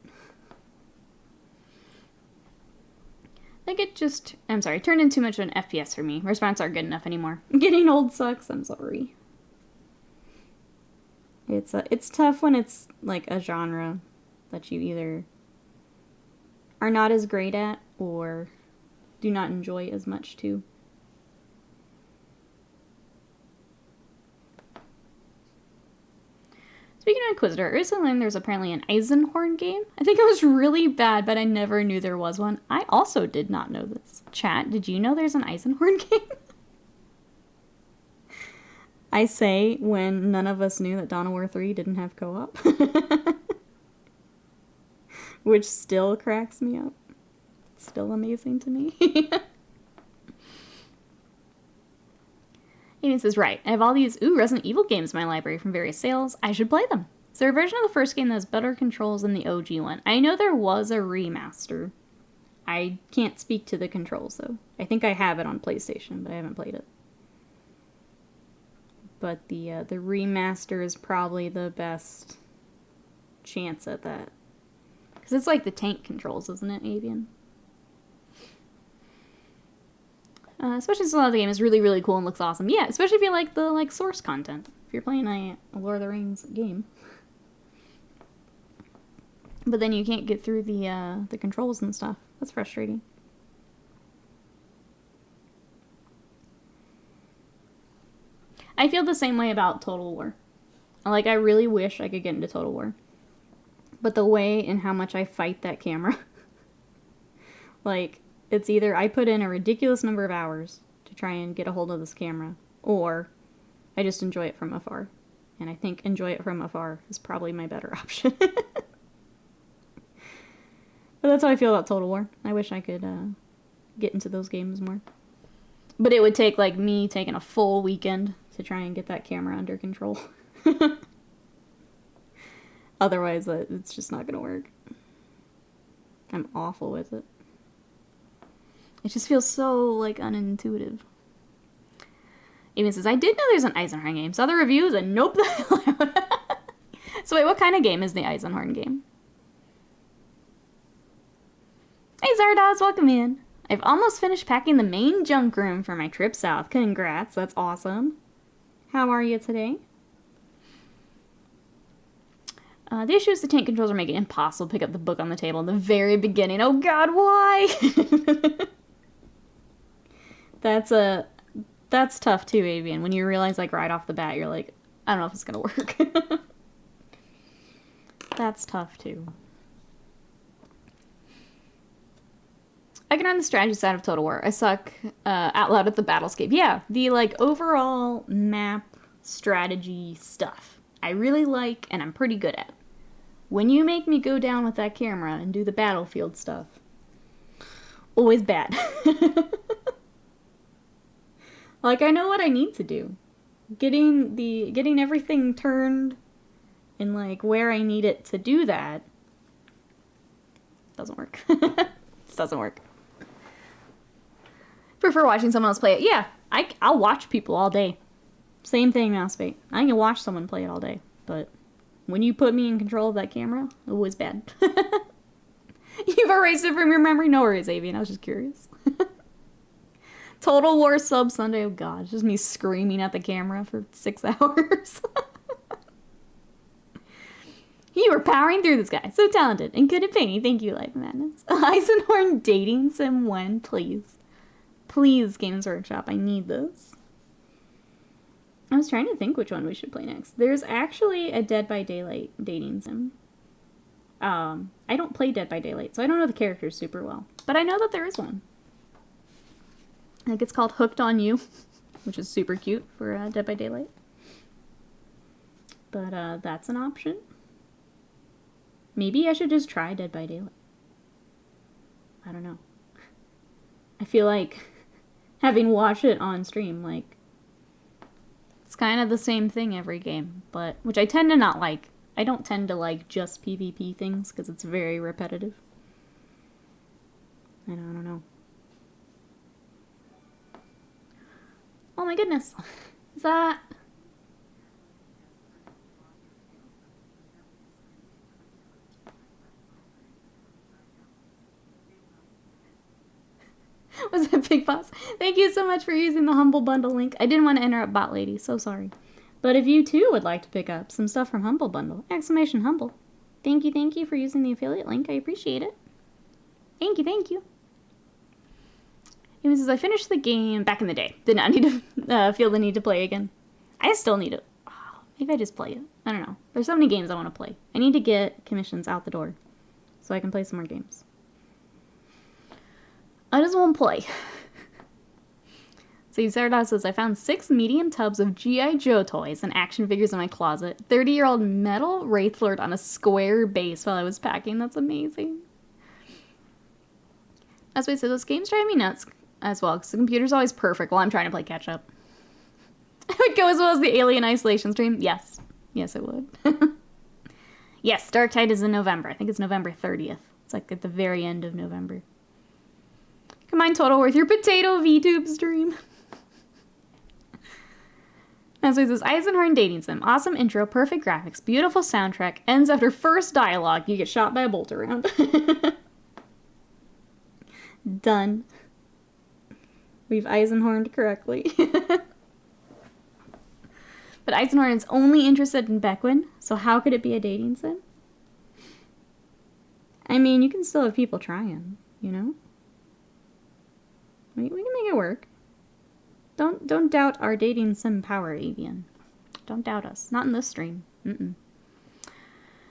I think it just... I'm sorry, it turned into too much of an FPS for me. Response aren't good enough anymore. Getting old sucks, I'm sorry. It's tough when it's, like, a genre that you either are not as great at or do not enjoy as much, too. Speaking of Inquisitor, I recently learned there's apparently an Eisenhorn game. I think it was really bad, but I never knew there was one. I also did not know this. Chat, did you know there's an Eisenhorn game? I say when none of us knew that Dawn of War 3 didn't have co-op. Which still cracks me up. It's still amazing to me. Amy says, right, I have all these Resident Evil games in my library from various sales. I should play them. Is there a version of the first game that has better controls than the OG one? I know there was a remaster. I can't speak to the controls, though. I think I have it on PlayStation, but I haven't played it. But the remaster is probably the best chance at that. Because it's like the tank controls, isn't it, Avian? Especially since a lot of the game is really, really cool and looks awesome. Yeah, especially if you like the source content. If you're playing a Lord of the Rings game. But then you can't get through the controls and stuff. That's frustrating. I feel the same way about Total War. Like, I really wish I could get into Total War. But the way and how much I fight that camera. Like, it's either I put in a ridiculous number of hours to try and get a hold of this camera, or I just enjoy it from afar. And I think enjoy it from afar is probably my better option. But that's how I feel about Total War. I wish I could get into those games more. But it would take, like, me taking a full weekend to try and get that camera under control. Otherwise, it's just not going to work. I'm awful with it. It just feels so, like, unintuitive. Even says, I did know there's an Eisenhorn game. Saw the reviews and nope. So wait, what kind of game is the Eisenhorn game? Hey Zardoz, welcome in. I've almost finished packing the main junk room for my trip south. Congrats, that's awesome. How are you today? The issue is the tank controls are making it impossible to pick up the book on the table in the very beginning. Oh god, why? That's That's tough too, Avian. When you realize, like, right off the bat, you're like, I don't know if it's gonna work. That's tough too. I can run the strategy side of Total War. I suck out loud at the battlescape. Yeah, the, like, overall map strategy stuff I really like and I'm pretty good at. When you make me go down with that camera and do the battlefield stuff, always bad. Like, I know what I need to do. Getting everything turned and, like, where I need it to do that doesn't work. This doesn't work. Prefer watching someone else play it. Yeah, I'll watch people all day. Same thing, Mousebait. I can watch someone play it all day, but when you put me in control of that camera, it was bad. You've erased it from your memory? No worries, Avian. I was just curious. Total War sub Sunday. Oh god, it's just me screaming at the camera for 6 hours. You were powering through this guy. So talented and good at painting. Thank you, Life Madness. Eisenhorn dating sim when, please. Please, Games Workshop. I need this. I was trying to think which one we should play next. There's actually a Dead by Daylight dating sim. I don't play Dead by Daylight, so I don't know the characters super well. But I know that there is one. I think it's called Hooked on You, which is super cute for Dead by Daylight. But that's an option. Maybe I should just try Dead by Daylight. I don't know. I feel like having watched it on stream, like, it's kind of the same thing every game, but which I tend to not like. I don't tend to like just PvP things because it's very repetitive. I don't know. Oh my goodness. Is that... Was it Big Boss? Thank you so much for using the Humble Bundle link. I didn't want to interrupt Bot Lady, so sorry. But if you too would like to pick up some stuff from Humble Bundle, exclamation Humble. Thank you for using the affiliate link. I appreciate it. Thank you. Even says, I finished the game back in the day. Did not need to feel the need to play again. I still need it. Oh, maybe I just play it. I don't know. There's so many games I want to play. I need to get commissions out the door so I can play some more games. I just won't play. So Sarada says, I found 6 medium tubs of G.I. Joe toys and action figures in my closet. 30-year-old metal Wraithlord on a square base while I was packing. That's amazing. As we said, those games drive me nuts as well, because the computer's always perfect while I'm trying to play catch up. It would go as well as the Alien Isolation stream. Yes. Yes, it would. Yes, Dark Tide is in November. I think it's November 30th. It's like at the very end of November. Combine Total War with your potato VTube stream. As we says, Eisenhorn dating sim. Awesome intro, perfect graphics, beautiful soundtrack. Ends after first dialogue. You get shot by a bolt around. Done. We've Eisenhorned correctly. But Eisenhorn is only interested in Beckwin, so how could it be a dating sim? I mean, you can still have people trying, you know? We can make it work. Don't doubt our dating sim power, Avian. Don't doubt us. Not in this stream. Mm-mm.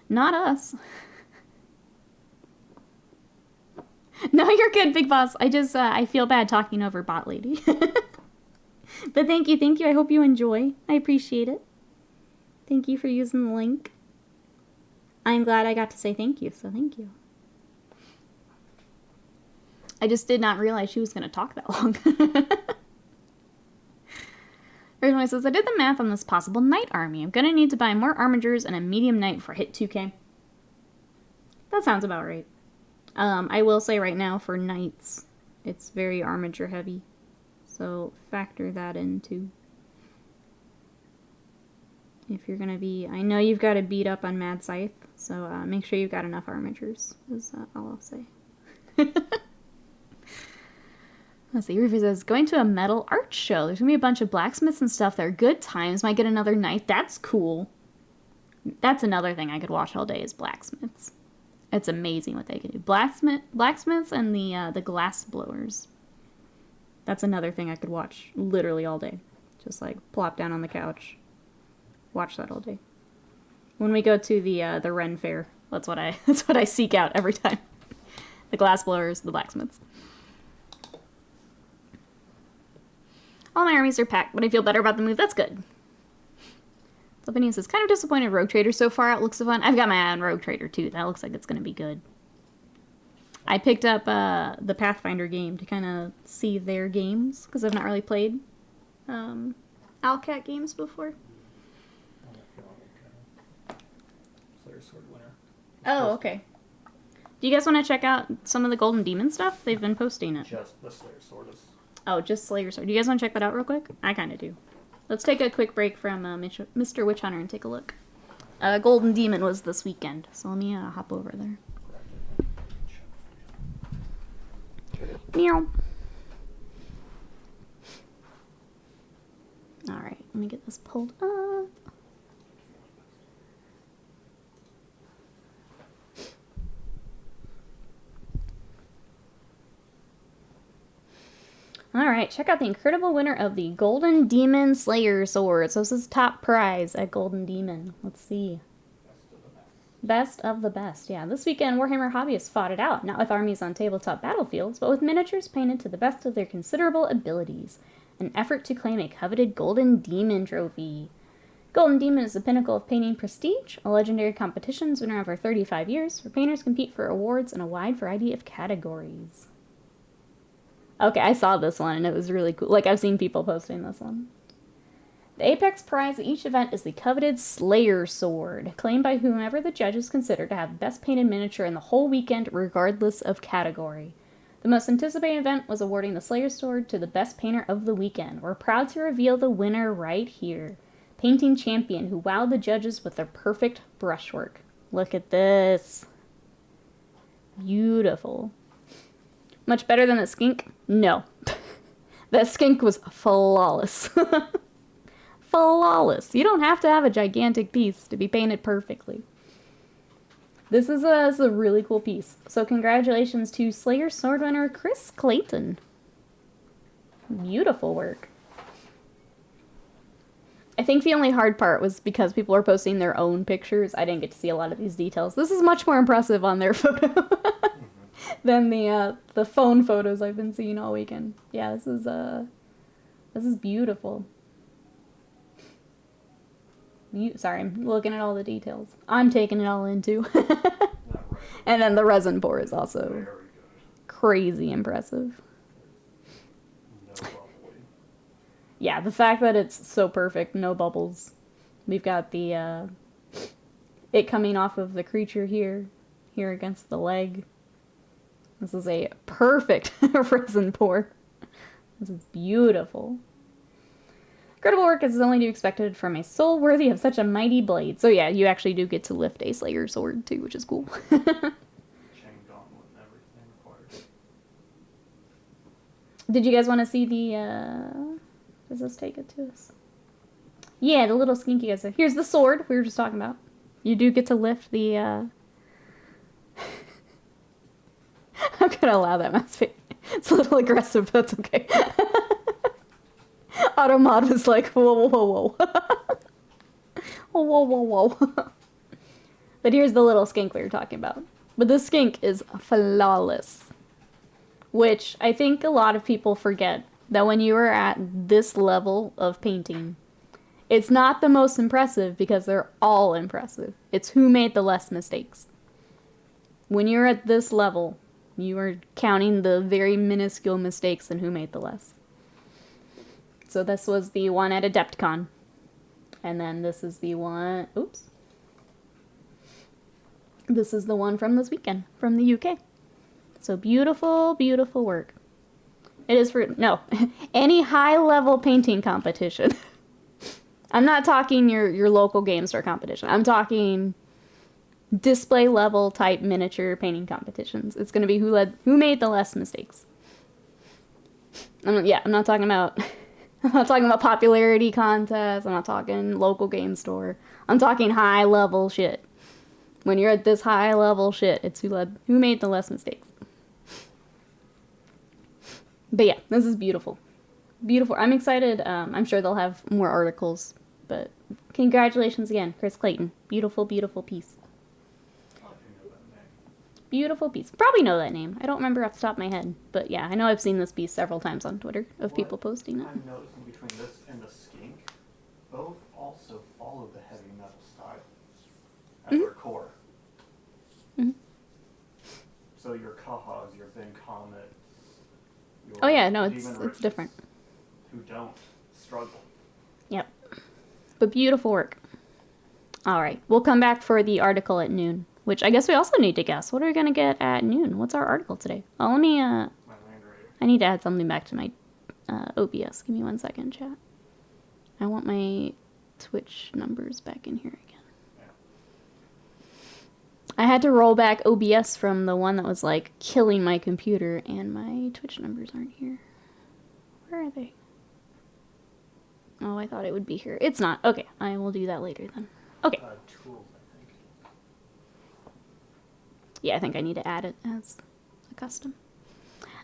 Not us. No, you're good, Big Boss. I just, I feel bad talking over Bot Lady. But thank you. I hope you enjoy. I appreciate it. Thank you for using the link. I'm glad I got to say thank you, so thank you. I just did not realize she was going to talk that long. Originally says, I did the math on this possible knight army. I'm going to need to buy more armigers and a medium knight before I hit 2k. That sounds about right. I will say right now for knights, it's very armiger heavy. So factor that in too. If you're going to be... I know you've got to beat up on Mad Scythe, so make sure you've got enough armigers, is all I'll say. Let's see, Rufus says, going to a metal art show. There's going to be a bunch of blacksmiths and stuff there. Good times. Might get another knight. That's cool. That's another thing I could watch all day is blacksmiths. It's amazing what they can do. Blacksmiths and the glass blowers. That's another thing I could watch literally all day. Just like plop down on the couch, watch that all day. When we go to the Ren Fair, that's what I seek out every time. The glass blowers, the blacksmiths. All my armies are packed, but I feel better about the move. That's good. Opinion says, kind of disappointed Rogue Trader so far. It looks so fun. I've got my eye on Rogue Trader too. That looks like it's going to be good. I picked up the Pathfinder game to kind of see their games, because I've not really played Owlcat games before. Slayer Sword winner. Oh, okay. Do you guys want to check out some of the Golden Demon stuff? They've been posting it. Just the Slayer Sword is... Oh, just Slayer Sword. Do you guys want to check that out real quick? I kind of do. Let's take a quick break from Mr. Witch Hunter and take a look. Golden Demon was this weekend, so let me hop over there. Meow. Alright, let me get this pulled up. Alright, check out the incredible winner of the Golden Demon Slayer Sword. So this is top prize at Golden Demon. Let's see. Best of the best. Yeah, this weekend Warhammer hobbyists fought it out, not with armies on tabletop battlefields, but with miniatures painted to the best of their considerable abilities. An effort to claim a coveted Golden Demon trophy. Golden Demon is the pinnacle of painting prestige, a legendary competition that's been around for 35 years, where painters compete for awards in a wide variety of categories. Okay, I saw this one, and it was really cool. Like, I've seen people posting this one. The apex prize at each event is the coveted Slayer Sword, claimed by whomever the judges consider to have the best painted miniature in the whole weekend, regardless of category. The most anticipated event was awarding the Slayer Sword to the best painter of the weekend. We're proud to reveal the winner right here. Painting champion who wowed the judges with their perfect brushwork. Look at this. Beautiful. Much better than the skink? No. That skink was flawless. Flawless. You don't have to have a gigantic piece to be painted perfectly. This is a really cool piece. So congratulations to Slayer Sword winner Chris Clayton. Beautiful work. I think the only hard part was because people are posting their own pictures. I didn't get to see a lot of these details. This is much more impressive on their photo than the phone photos I've been seeing all weekend. Yeah, this is beautiful. Sorry, I'm looking at all the details. I'm taking it all in too. And then the resin pour is also crazy impressive. Yeah, the fact that it's so perfect, no bubbles. We've got the it coming off of the creature here against the leg. This is a perfect resin pour. This is beautiful. Incredible work is only to be expected from a soul worthy of such a mighty blade. So yeah, you actually do get to lift a Slayer sword too, which is cool. Chain gauntlet and everything required. Did you guys want to see the, does this take it to us? Yeah, the little skinky guys. Here's the sword we were just talking about. You do get to lift the, I'm gonna allow that mouse face. It's a little aggressive, but that's okay. Automod was like, whoa, whoa, whoa. Whoa, whoa, whoa, whoa. But here's the little skink we were talking about. But this skink is flawless. Which I think a lot of people forget that when you are at this level of painting, it's not the most impressive because they're all impressive. It's who made the less mistakes. When you're at this level, you are counting the very minuscule mistakes and who made the less. So this was the one at AdeptCon. And then this is the one... Oops. This is the one from this weekend, from the UK. So beautiful, beautiful work. It is for... No. Any high-level painting competition. I'm not talking your local game store competition. I'm talking display level type miniature painting competitions. It's going to be who made the less mistakes. I'm not talking about... I'm not talking about popularity contests. I'm not talking local game store. I'm talking high level shit. When you're at this high level shit, it's who made the less mistakes. But yeah, this is beautiful. Beautiful. I'm excited. I'm sure they'll have more articles. But congratulations again, Chris Clayton. Beautiful, beautiful piece. Oh, if you know that name. Beautiful piece. Probably know that name. I don't remember off the top of my head. But yeah, I know I've seen this piece several times on Twitter of people posting it. I'm noticing between this and the skink, both also follow the heavy metal style at their core. Mm-hmm. So your Kahas, your Vin Comets, your Oh yeah, no, Demon it's Riches, different. who don't struggle. Yep. But beautiful work. All right, we'll come back for the article at noon, which I guess we also need to guess. What are we going to get at noon? What's our article today? Oh, let me, My Land Raider. I need to add something back to my OBS. Give me 1 second, chat. I want my Twitch numbers back in here again. Yeah. I had to roll back OBS from the one that was like killing my computer, and my Twitch numbers aren't here. Where are they? Oh, I thought it would be here. It's not. Okay, I will do that later then. Okay. Tools, I think. Yeah, I think I need to add it as a custom.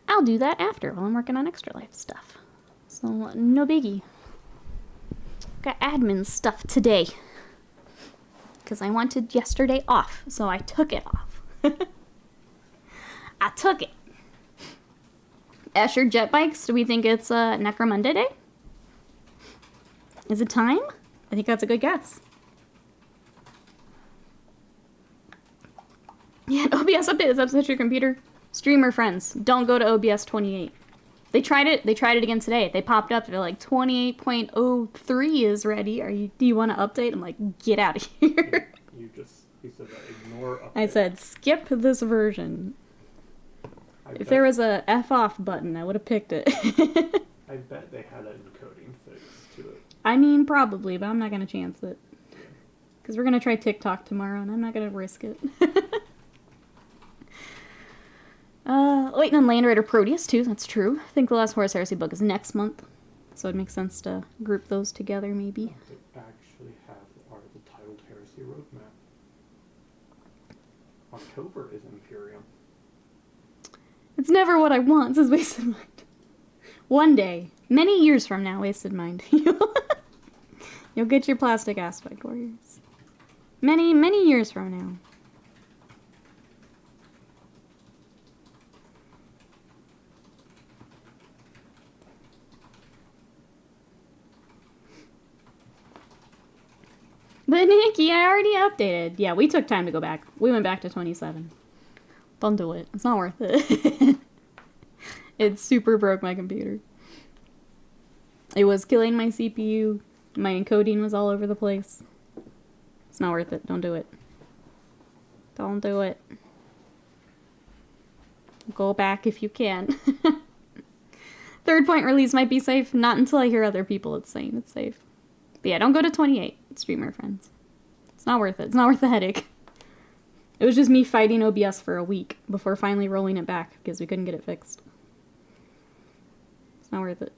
I'll do that after while I'm working on Extra Life stuff. So, no biggie. Got admin stuff today. Because I wanted yesterday off, so I took it off. I took it. Escher Jet Bikes, do we think it's Necromunda Day? Is it time? I think that's a good guess. Yeah, an OBS update is upset your computer. Streamer friends, don't go to OBS 28. They tried it again today. They popped up, they're like 28.03 is ready. Do you want to update? I'm like, get out of here. You said that, ignore update. I said, skip this version. If there was a F off button, I would have picked it. I bet they had an encoding fix to it. I mean, probably, but I'm not going to chance it. Because we're going to try TikTok tomorrow, and I'm not going to risk it. Waiting on Land Raider Proteus, too. That's true. I think the last Horus Heresy book is next month. So it makes sense to group those together, maybe. They actually have the article titled Heresy Roadmap. October is Imperium. It's never what I want, says Wasted Mind. One day, many years from now, Wasted Mind, you'll get your plastic aspect warriors. Many, many years from now. But Nikki, I already updated. Yeah, we took time to go back. We went back to 27. Don't do it. It's not worth it. It super broke my computer. It was killing my CPU. My encoding was all over the place. It's not worth it. Don't do it. Don't do it. Go back if you can. Third point release might be safe. Not until I hear other people saying it's safe. But yeah, don't go to 28, streamer friends. It's not worth it. It's not worth the headache. It was just me fighting OBS for a week before finally rolling it back because we couldn't get it fixed. It's not worth it.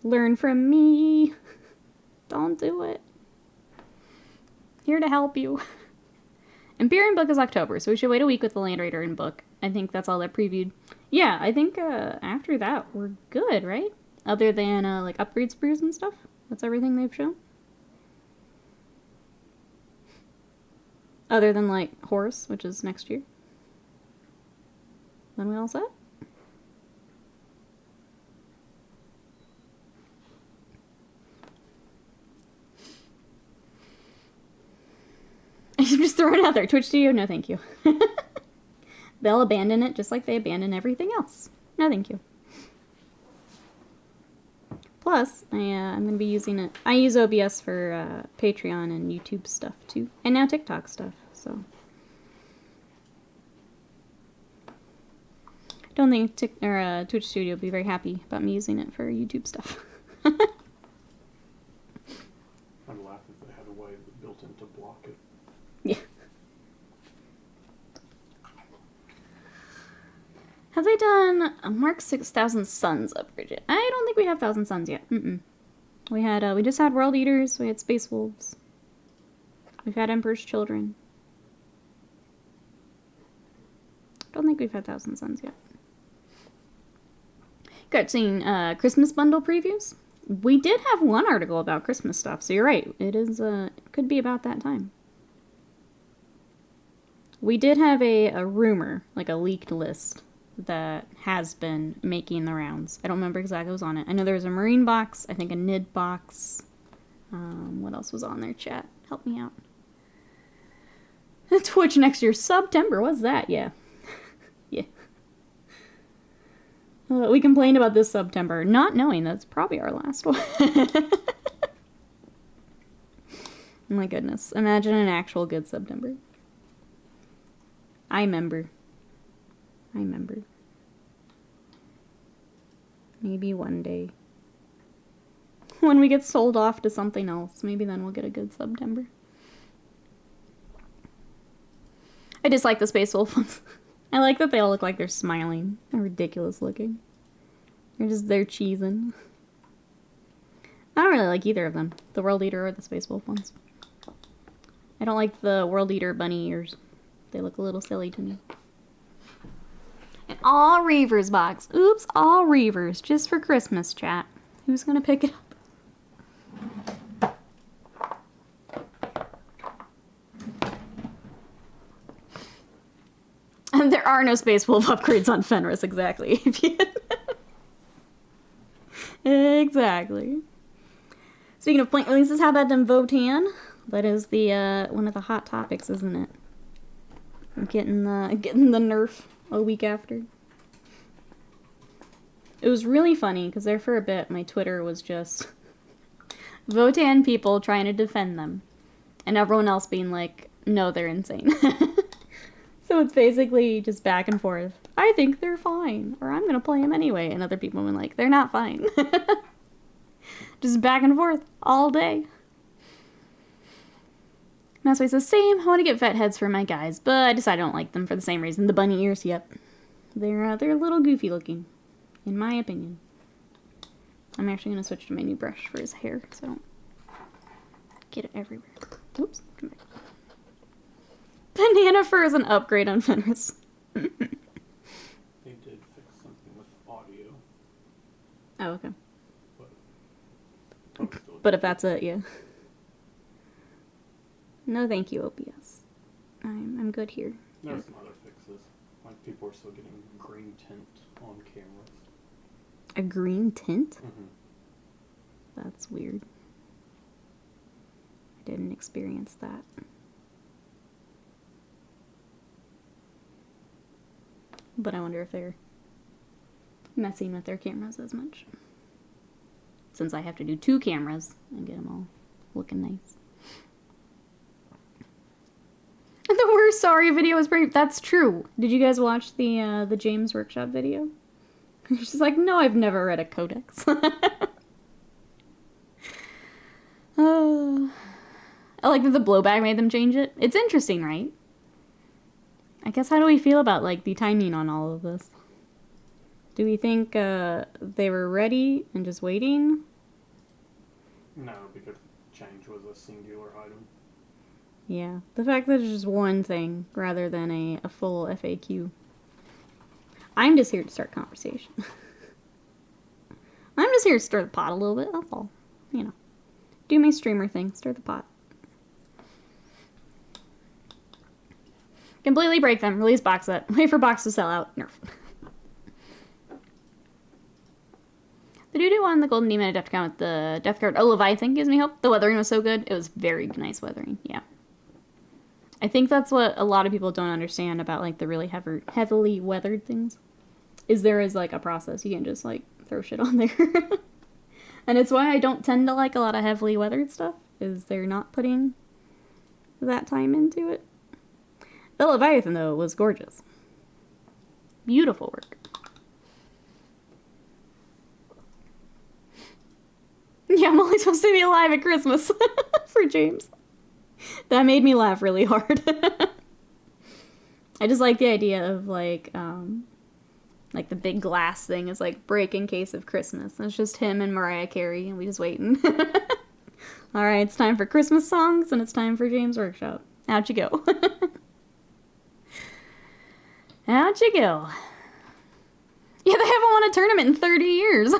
Learn from me. Don't do it. Here to help you. Imperium book is October, so we should wait a week with the Land Raider in book. I think that's all that previewed. Yeah, I think after that we're good, right? Other than like upgrade sprues and stuff. That's everything they've shown. Other than like Horus, which is next year. Then we all set? I'm just throwing it out there. Twitch Studio, no thank you. They'll abandon it just like they abandon everything else. No thank you. Plus, I'm going to be using it. I use OBS for Patreon and YouTube stuff too. And now TikTok stuff, so. I don't think Twitch Studio will be very happy about me using it for YouTube stuff. I'd laugh if they had a way built in to block it. Yeah. Have they done a Mark 6000 Suns upgrade yet? I don't think we have 1000 Suns yet. We had we just had World Eaters, we had Space Wolves. We've had Emperor's Children. Don't think we've had 1000 Suns yet. Got seen Christmas bundle previews. We did have one article about Christmas stuff, so you're right. It is, it could be about that time. We did have a rumor, like a leaked list, that has been making the rounds. I don't remember exactly what was on it. I know there was a Marine box, I think a Nid box. What else was on there, chat? Help me out. Twitch next year, September, what's that? Yeah. Yeah. We complained about this September, not knowing that's probably our last one. My goodness. Imagine an actual good September. I remember. Maybe one day. When we get sold off to something else, maybe then we'll get a good September. I dislike the Space Wolf ones. I like that they all look like they're smiling. They're ridiculous looking. They're cheesing. I don't really like either of them. The World Eater or the Space Wolf ones. I don't like the World Eater bunny ears. They look a little silly to me. An all Reavers box. Oops, all Reavers. Just for Christmas, chat. Who's gonna pick it up? And there are no Space Wolf upgrades on Fenris, exactly. Exactly. Speaking of point releases, how about them Votan? That is the one of the hot topics, isn't it? I'm getting the nerf a week after. It was really funny because there for a bit my Twitter was just Votan people trying to defend them, and everyone else being like, "No, they're insane." So it's basically just back and forth. I think they're fine, or I'm gonna play them anyway, and other people have been like, "They're not fine." Just back and forth all day. Massway says, same. I want to get vet heads for my guys, but I decided I don't like them for the same reason. The bunny ears, yep. They're a little goofy looking, in my opinion. I'm actually going to switch to my new brush for his hair, so I don't get it everywhere. Oops, come back. Banana fur is an upgrade on Fenris. They did fix something with audio. Oh, okay. But if that's it, yeah. No, thank you, OBS. I'm good here. There's some other fixes. Like people are still getting green tint on cameras. A green tint? Mm-hmm. That's weird. I didn't experience that. But I wonder if they're messing with their cameras as much. Since I have to do 2 cameras and get them all looking nice. The worst sorry video was brave. That's true. Did you guys watch the James Workshop video? She's like, no, I've never read a codex. I like that the blowback made them change it. It's interesting, right? I guess how do we feel about like the timing on all of this? Do we think they were ready and just waiting? No, because change was a singular item. Yeah, the fact that it's just one thing rather than a full FAQ. I'm just here to start conversation. I'm just here to stir the pot a little bit, that's all. You know, do my streamer thing, stir the pot. Completely break them, release box set, wait for box to sell out, nerf. The doo-doo on the Golden Demon Adepticon with the Death Card. Oh, Leviathan gives me hope. The weathering was so good. It was very nice weathering, yeah. I think that's what a lot of people don't understand about like the really heavily weathered things. Is there is like a process. You can't just like throw shit on there. And it's why I don't tend to like a lot of heavily weathered stuff. Is they're not putting that time into it. The Leviathan though was gorgeous. Beautiful work. Yeah, I'm only supposed to be alive at Christmas for James. That made me laugh really hard. I just like the idea of like the big glass thing is like break in case of Christmas. And it's just him and Mariah Carey and we just waiting. Alright, it's time for Christmas songs and it's time for James Workshop. Out you go. Out you go. Yeah, they haven't won a tournament in 30 years.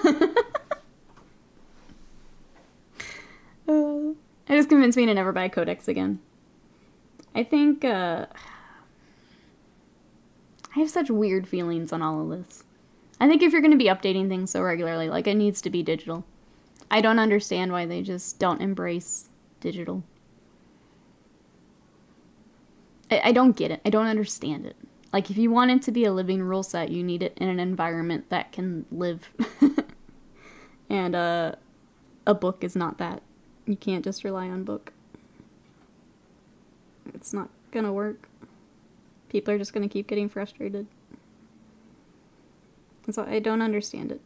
It just convinced me to never buy a Codex again. I think, I have such weird feelings on all of this. I think if you're going to be updating things so regularly, like, it needs to be digital. I don't understand why they just don't embrace digital. I don't get it. I don't understand it. Like, if you want it to be a living rule set, you need it in an environment that can live. And a book is not that. You can't just rely on book. It's not gonna work. People are just gonna keep getting frustrated. And so I don't understand it.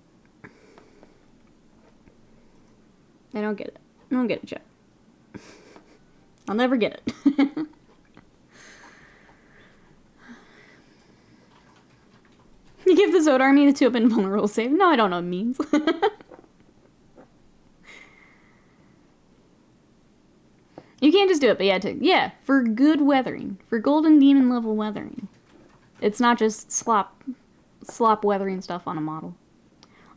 I don't get it. I don't get it, Jeff. I'll never get it. You give the Zod army the 2-up invulnerable save? No, I don't know what it means. You can't just do it, but yeah, for good weathering. For golden demon level weathering. It's not just slop weathering stuff on a model.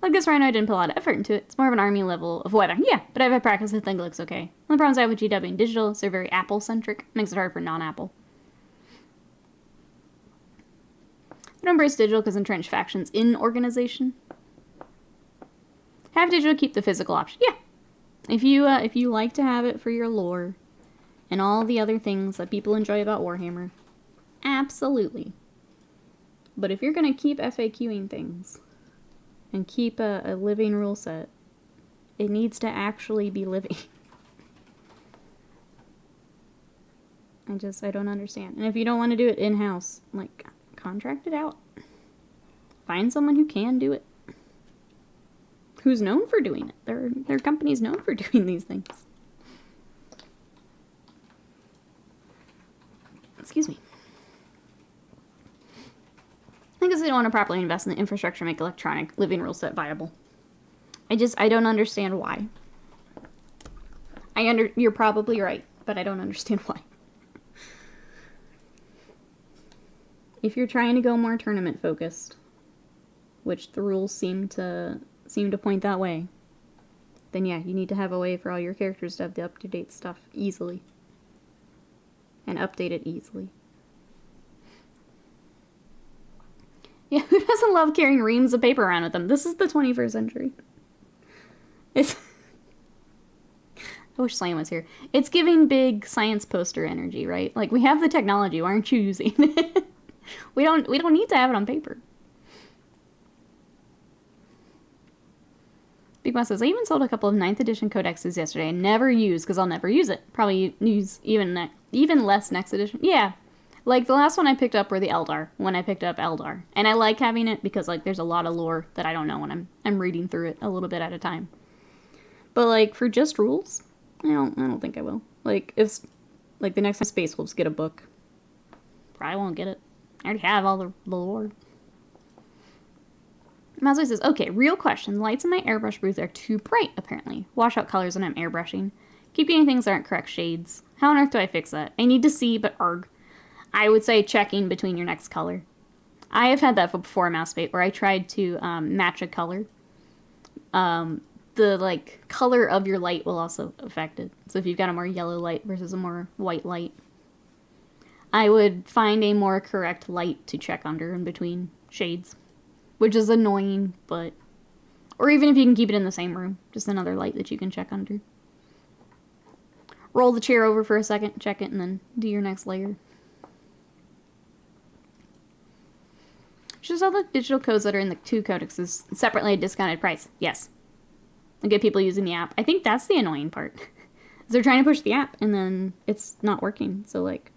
Like this Rhino, I didn't put a lot of effort into it. It's more of an army level of weather. Yeah, but I've had practice, I think it looks okay. One of the problems I have with GW and digital is they're very Apple-centric. Makes it hard for non-Apple. I don't embrace digital because entrench factions in organization. Have digital, keep the physical option. Yeah. If you like to have it for your lore and all the other things that people enjoy about Warhammer, absolutely. But if you're going to keep FAQing things and keep a living rule set, it needs to actually be living. I don't understand. And if you don't want to do it in-house, like, contract it out. Find someone who can do it. Who's known for doing it. There are companies known for doing these things. Excuse me. I think they don't want to properly invest in the infrastructure to make electronic living rule set viable. I don't understand why. You're probably right, but I don't understand why. If you're trying to go more tournament focused, which the rules seem to point that way, then yeah, you need to have a way for all your characters to have the up-to-date stuff easily. And update it easily. Yeah, who doesn't love carrying reams of paper around with them? This is the 21st century. I wish Slam was here. It's giving big science poster energy, right? Like, we have the technology, why aren't you using it? We don't need to have it on paper. Big Boss says, I even sold a couple of 9th edition codexes yesterday and never used because I'll never use it. Probably use even less next edition. Yeah. Like, the last one I picked up were the Eldar, when I picked up Eldar. And I like having it because, like, there's a lot of lore that I don't know when I'm reading through it a little bit at a time. But, like, for just rules, I don't think I will. Like, if, like, the next time Space Wolves get a book, probably won't get it. I already have all the lore. Mazui says, okay, real question. The lights in my airbrush booth are too bright, apparently. Wash out colors when I'm airbrushing. Keep getting things that aren't correct shades. How on earth do I fix that? I need to see, but arg. I would say checking between your next color. I have had that before Mouse Bait, where I tried to match a color. The, like, color of your light will also affect it. So if you've got a more yellow light versus a more white light, I would find a more correct light to check under in between shades. Which is annoying, but... Or even if you can keep it in the same room. Just another light that you can check under. Roll the chair over for a second, check it, and then do your next layer. Should sell the digital codes that are in the 2 codexes separately at a discounted price. Yes. And get people using the app. I think that's the annoying part. They're trying to push the app, and then it's not working. So, like,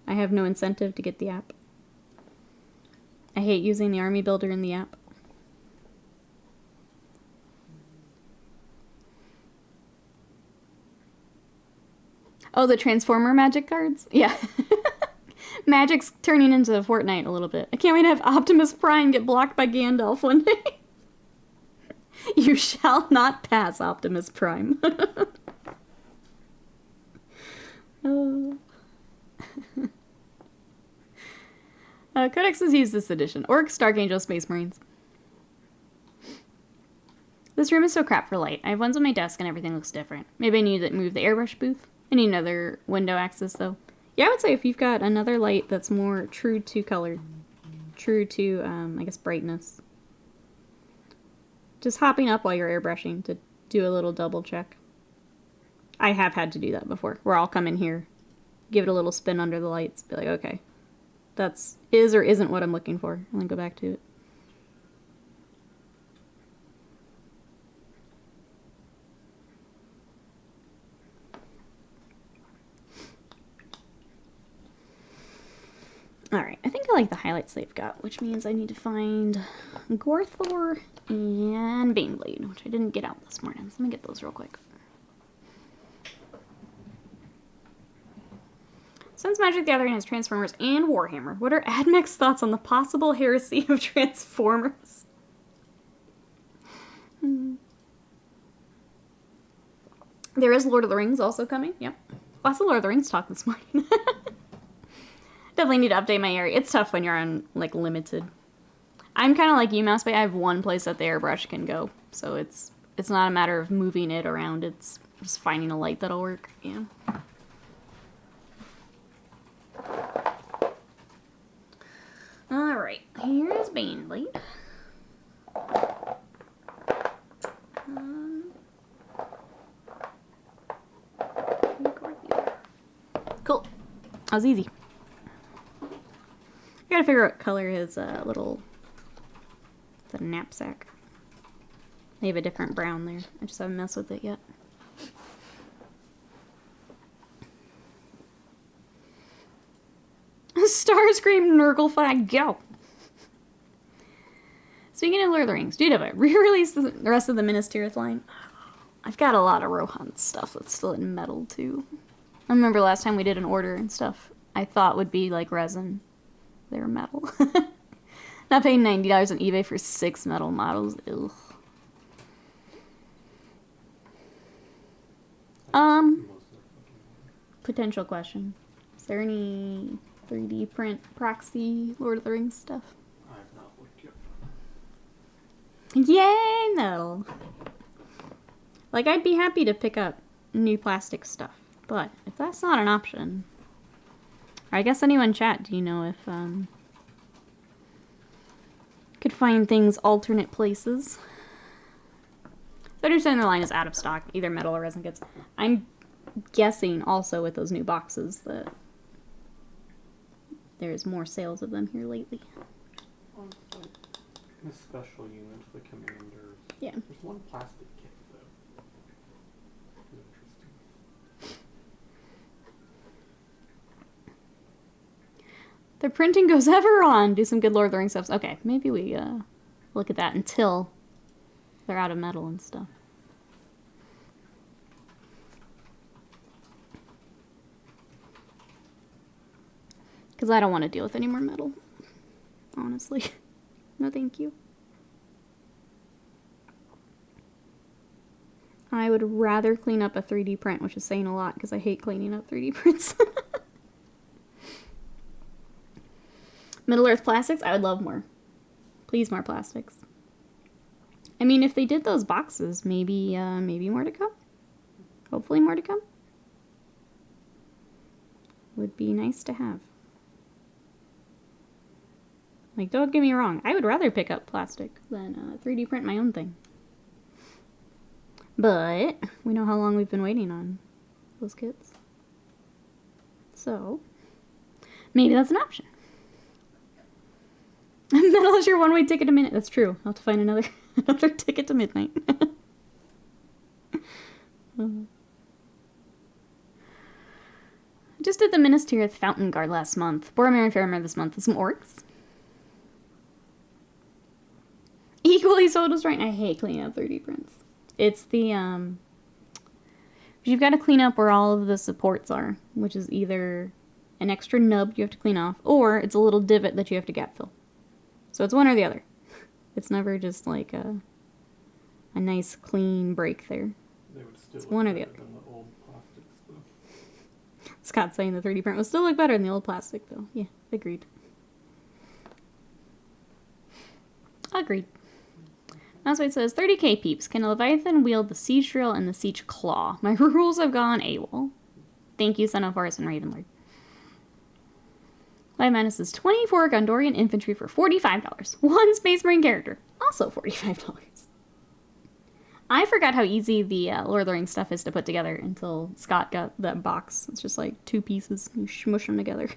I have no incentive to get the app. I hate using the army builder in the app. Oh, the Transformer magic cards? Yeah. Magic's turning into Fortnite a little bit. I can't wait to have Optimus Prime get blocked by Gandalf one day. You shall not pass, Optimus Prime. Oh. Codex is used this edition. Orcs, Dark Angel, Space Marines. This room is so crap for light. I have ones on my desk and everything looks different. Maybe I need to move the airbrush booth. I need another window access though. Yeah, I would say if you've got another light that's more true to color, true to, I guess, brightness. Just hopping up while you're airbrushing to do a little double check. I have had to do that before, where I'll come in here, give it a little spin under the lights, be like, okay, that's is or isn't what I'm looking for, and then go back to it. Alright, I think I like the highlights they've got, which means I need to find Gorthor and Baneblade, which I didn't get out this morning, so let me get those real quick. Since Magic the Gathering has Transformers and Warhammer, what are AdMech's thoughts on the possible heresy of Transformers? There is Lord of the Rings also coming, yep. Lots of Lord of the Rings talk this morning. Definitely need to update my area. It's tough when you're on, like, limited. I'm kind of like you, Mousebay. I have one place that the airbrush can go. So it's not a matter of moving it around. It's just finding a light that'll work. Yeah. Alright. Here's Baneblade. Cool. That was easy. I gotta figure out what color his little the knapsack. They have a different brown there. I just haven't messed with it yet. Starscream Nurgleflag, go! Speaking of Lord of the Rings, dude, have I re-released the rest of the Minas Tirith line? I've got a lot of Rohan stuff that's still in metal too. I remember last time we did an order and stuff I thought would be like resin. They're metal. Not paying $90 on eBay for 6 metal models. Ugh. Potential question. Is there any 3D print proxy Lord of the Rings stuff? I have not looked yet. Yay, metal. Like, I'd be happy to pick up new plastic stuff, but if that's not an option... I guess anyone in chat, do you know if, could find things alternate places? I understand the line is out of stock, either metal or resin kits. I'm guessing also with those new boxes that there's more sales of them here lately. In a special unit for the commanders. Yeah. There's one plastic kit, though. Interesting. The printing goes ever on. Do some good Lord of the Rings stuff. Okay, maybe we look at that until they're out of metal and stuff. Because I don't want to deal with any more metal. Honestly. No thank you. I would rather clean up a 3D print, which is saying a lot because I hate cleaning up 3D prints. Middle-earth plastics? I would love more. Please, more plastics. I mean, if they did those boxes, maybe more to come. Hopefully more to come. Would be nice to have. Like, don't get me wrong. I would rather pick up plastic than 3D print my own thing. But we know how long we've been waiting on those kits. So, maybe that's an option. Metal is your one-way ticket to midnight. That's true. I'll have to find another ticket to midnight. Just did the Minas Tirith Fountain Guard last month. Boromir and Faramir this month. And some orcs. Equally so does right. I hate cleaning up 3D prints. It's the, you've got to clean up where all of the supports are, which is either an extra nub you have to clean off, or it's a little divot that you have to gap fill. So it's one or the other. It's never just like a nice clean break there. They would still it's one or the other. Than the old plastics, though. Scott's saying the 3D print will still look better than the old plastic, though. Yeah, agreed. Agreed. Mouseweight says, 30k peeps. Can a Leviathan wield the Siege Drill and the Siege Claw? My rules have gone AWOL. Thank you, Son of Horus and Ravenlord. Live Madness is 24 Gondorian infantry for $45. One Space Marine character, also $45. I forgot how easy the Lord of the Rings stuff is to put together until Scott got that box. It's just like 2 pieces. You smush them together.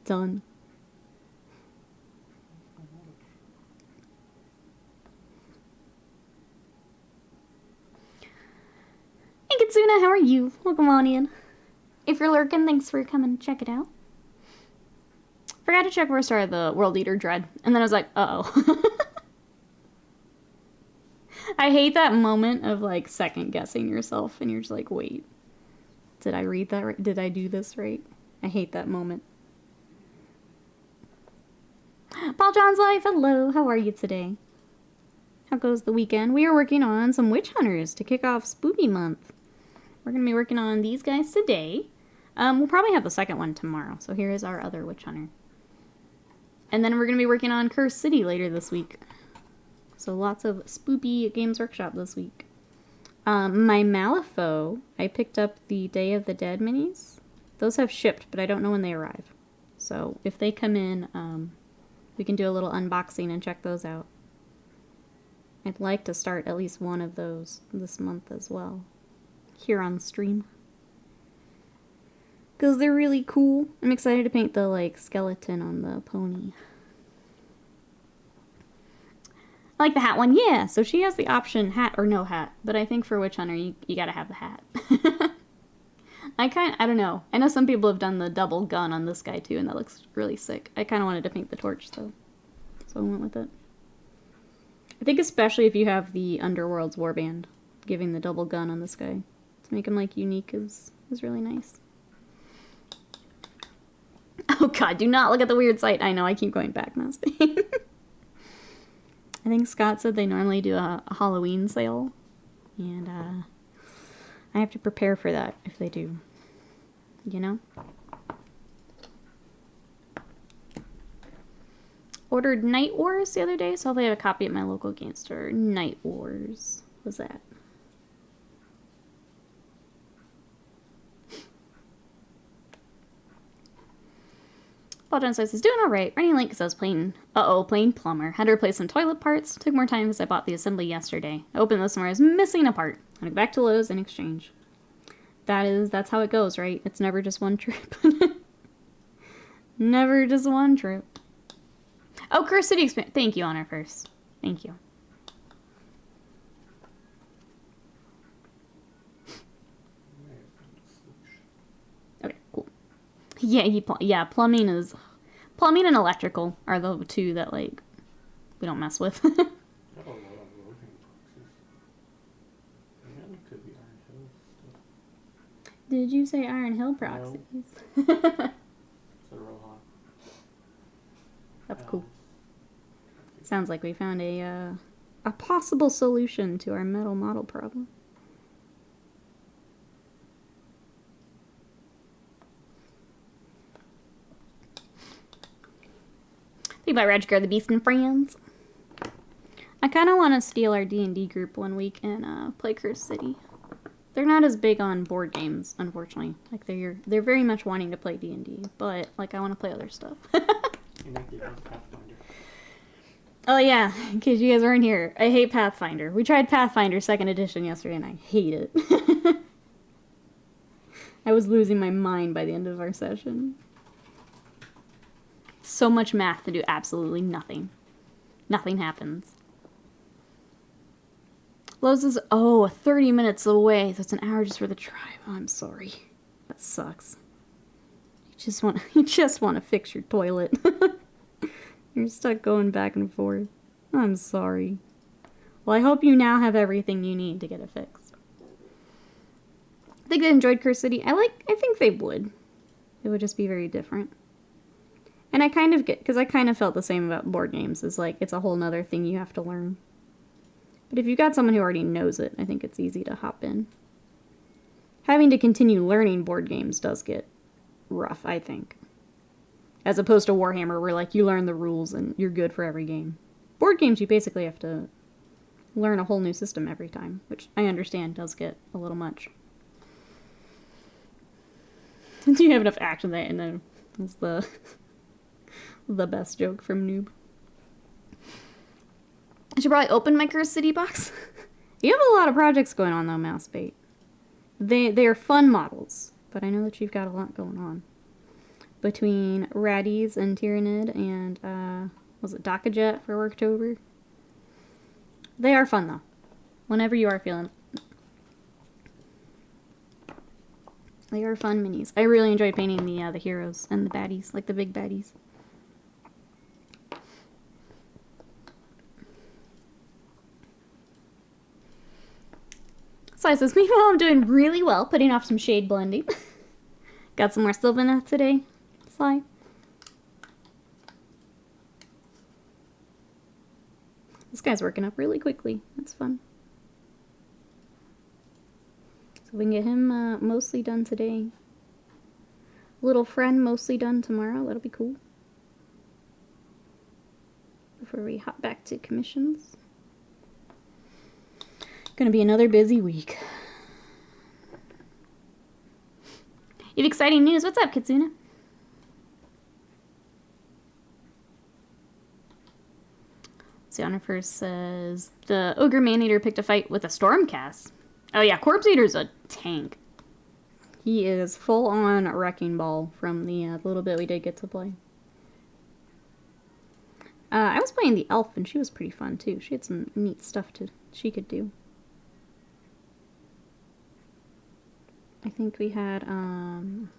Done. Hey Katsuna, how are you? Welcome on in. If you're lurking, thanks for coming to check it out. Forgot to check where I started the World Eater Dread, and then I was like, uh-oh. I hate that moment of, like, second-guessing yourself, and you're just like, wait, did I read that right? Did I do this right? I hate that moment. Paul John's Life, hello, how are you today? How goes the weekend? We are working on some Witch Hunters to kick off Spooky Month. We're going to be working on these guys today. We'll probably have the second one tomorrow, so here is our other Witch Hunter. And then we're going to be working on Cursed City later this week. So lots of spoopy Games Workshop this week. My Malifaux, I picked up the Day of the Dead minis. Those have shipped, but I don't know when they arrive. So if they come in, we can do a little unboxing and check those out. I'd like to start at least one of those this month as well. Here on stream. Because they're really cool. I'm excited to paint the, like, skeleton on the pony. I like the hat one. Yeah, so she has the option hat or no hat. But I think for Witch Hunter, you gotta have the hat. I don't know. I know some people have done the double gun on this guy too, and that looks really sick. I kind of wanted to paint the torch, though. So I went with it. I think especially if you have the Underworld's Warband, giving the double gun on this guy to make him, like, unique is really nice. Oh god, do not look at the weird site. I know, I keep going back, Mouse Pain. I think Scott said they normally do a Halloween sale. And, I have to prepare for that if they do. You know? Ordered Night Wars the other day, so hopefully I have a copy at my local game store. Night Wars. What's that? Paul John says he's doing alright. Running late because I was playing plumber. Had to replace some toilet parts. Took more time because I bought the assembly yesterday. I opened this somewhere. I was missing a part. I went back to Lowe's and exchange. That's how it goes, right? It's never just one trip. Never just one trip. Oh, Cursed City experience. Thank you, Honor First. Thank you. Okay, cool. Yeah, plumbing and electrical are the two that, like, we don't mess with. Did you say Iron Hill proxies? No. That's cool. Sounds like we found a possible solution to our metal model problem. Think about Radgar the Beast and Friends. I kind of want to steal our D&D group one week and play Cursed City. They're not as big on board games, unfortunately. Like they're very much wanting to play D&D, but like I want to play other stuff. Oh yeah, in case you guys weren't here, I hate Pathfinder. We tried Pathfinder 2nd edition yesterday and I hate it. I was losing my mind by the end of our session. So much math to do absolutely nothing. Nothing happens. Lowe's is, 30 minutes away. So it's an hour just for the drive. Oh, I'm sorry. That sucks. You just want to fix your toilet. You're stuck going back and forth. I'm sorry. Well, I hope you now have everything you need to get it fixed. I think they enjoyed Cursed City. I think they would. It would just be very different. And I kind of get, because I kind of felt the same about board games. It's like, it's a whole nother thing you have to learn. But if you've got someone who already knows it, I think it's easy to hop in. Having to continue learning board games does get rough, I think. As opposed to Warhammer, where, like, you learn the rules and you're good for every game. Board games, you basically have to learn a whole new system every time, which I understand does get a little much. Do you have enough action there? And then that's the best joke from Noob. I should probably open my Cursed City box. You have a lot of projects going on though, Mousebait. They are fun models, but I know that you've got a lot going on. Between Raddies and Tyrannid and, was it Dakajet for Worktober? They are fun though. Whenever you are feeling it. They are fun minis. I really enjoyed painting the heroes and the baddies, like the big baddies. Sly says, meanwhile I'm doing really well, putting off some shade blending. Got some more Sylvaneth today, Sly. This guy's working up really quickly. That's fun. So we can get him mostly done today. Little friend mostly done tomorrow. That'll be cool. Before we hop back to commissions. Gonna be another busy week. You have exciting news. What's up, Kitsuna? Sienna first says, the Ogre Man-Eater picked a fight with a Stormcast. Oh yeah, Corpse Eater's a tank. He is full-on Wrecking Ball from the little bit we did get to play. I was playing the Elf, and she was pretty fun, too. She had some neat stuff she could do. I think we had, I'm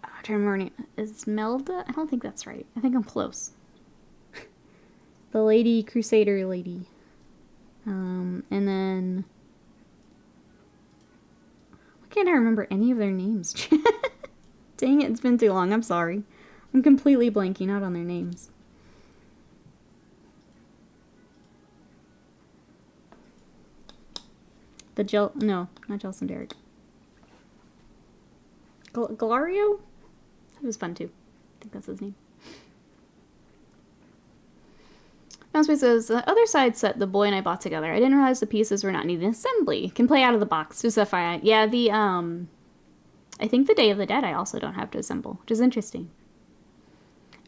trying to remember her name. Is Melda? I don't think that's right. I think I'm close. The Lady Crusader lady. And then... Why can't I remember any of their names? Dang it, it's been too long. I'm sorry. I'm completely blanking out on their names. No, not Jelson Derek. Galario? He was fun too. I think that's his name. Mousebait says, the other side set the boy and I bought together. I didn't realize the pieces were not needing assembly. Can play out of the box. Just FYI. Yeah, I think the Day of the Dead I also don't have to assemble, which is interesting.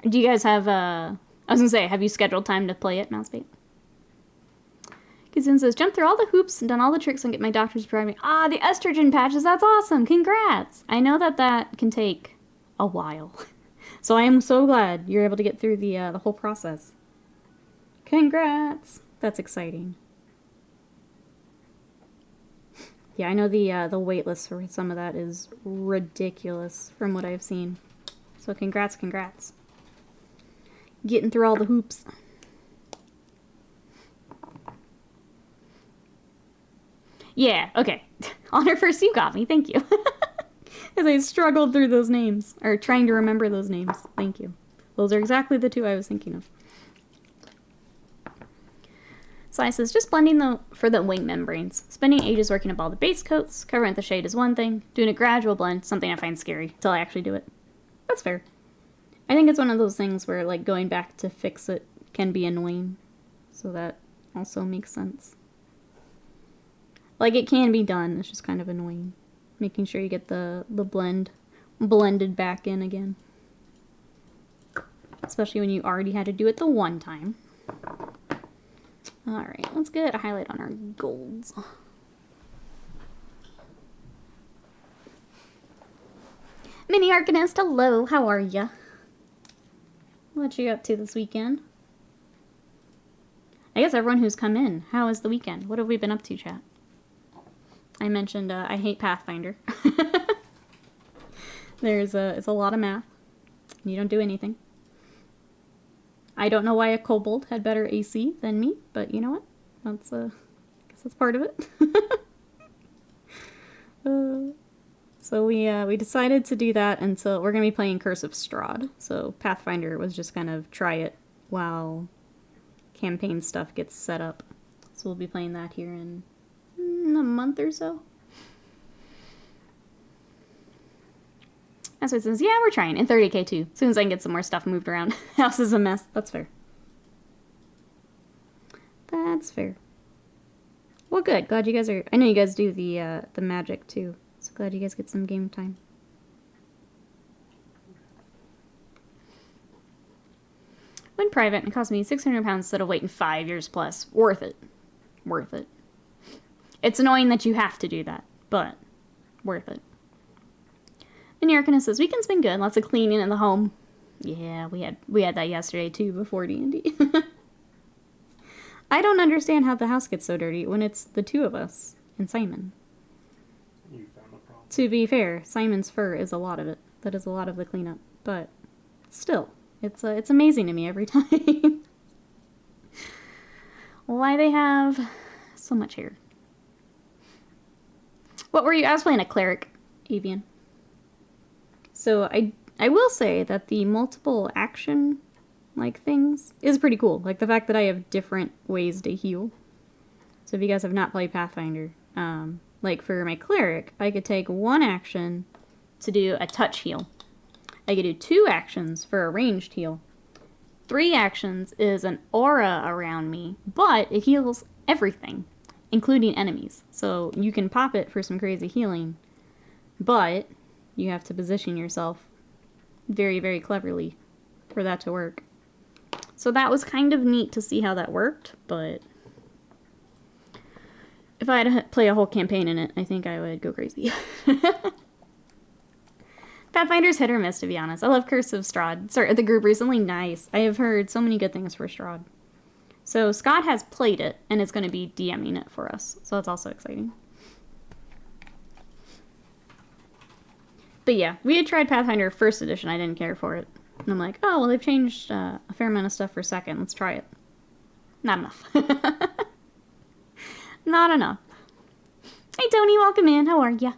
Do you guys have, I was gonna say, have you scheduled time to play it, Mousebait? Kizun says, jump through all the hoops and done all the tricks and get my doctor's primary. Ah, the estrogen patches, that's awesome. Congrats. I know that can take a while. So I am so glad you're able to get through the whole process. Congrats! That's exciting. Yeah, I know the wait list for some of that is ridiculous from what I've seen. So congrats. Getting through all the hoops. Yeah, okay. Honor first, you got me. Thank you. As I struggled through those names. Or trying to remember those names. Thank you. Those are exactly the two I was thinking of. Sly says, just blending for the wing membranes. Spending ages working up all the base coats, covering the shade is one thing. Doing a gradual blend, something I find scary, until I actually do it. That's fair. I think it's one of those things where, like, going back to fix it can be annoying. So that also makes sense. Like, it can be done, it's just kind of annoying. Making sure you get the blend blended back in again. Especially when you already had to do it the one time. Alright, let's get a highlight on our golds. Mini Arcanist, hello, how are ya? What you up to this weekend? I guess everyone who's come in, how is the weekend? What have we been up to, chat? I mentioned I hate Pathfinder. It's a lot of math. You don't do anything. I don't know why a kobold had better AC than me, but you know what? That's I guess that's part of it. So we decided to do that until we're gonna be playing Curse of Strahd. So Pathfinder was just kind of try it while campaign stuff gets set up. So we'll be playing that here in a month or so. That's what it says. Yeah, we're trying. In 30k too. As soon as I can get some more stuff moved around. House is a mess. That's fair. That's fair. Well, good. Glad you guys are... I know you guys do the magic, too. So glad you guys get some game time. Went private and it cost me £600 instead of waiting 5 years plus. Worth it. Worth it. It's annoying that you have to do that, but worth it. And Yarkina says, weekend's been good. Lots of cleaning in the home. Yeah, we had that yesterday, too, before D&D. I don't understand how the house gets so dirty when it's the two of us and Simon. You found the problem. To be fair, Simon's fur is a lot of it. That is a lot of the cleanup. But still, it's amazing to me every time. Why they have so much hair. What were you? I was playing a cleric, Avian. So I will say that the multiple action like things is pretty cool. Like the fact that I have different ways to heal. So if you guys have not played Pathfinder, like for my cleric, I could take one action to do a touch heal. I could do 2 actions for a ranged heal. 3 actions is an aura around me, but it heals everything, including enemies. So you can pop it for some crazy healing, but you have to position yourself very, very cleverly for that to work. So that was kind of neat to see how that worked, but if I had to play a whole campaign in it, I think I would go crazy. Pathfinder's hit or miss, to be honest. I love Curse of Strahd. Started the group recently. Nice. I have heard so many good things for Strahd. So Scott has played it, and is going to be DMing it for us. So that's also exciting. But yeah, we had tried Pathfinder 1st edition. I didn't care for it. And I'm like, oh, well, they've changed a fair amount of stuff for 2nd. Let's try it. Not enough. Not enough. Hey, Tony, welcome in. How are ya?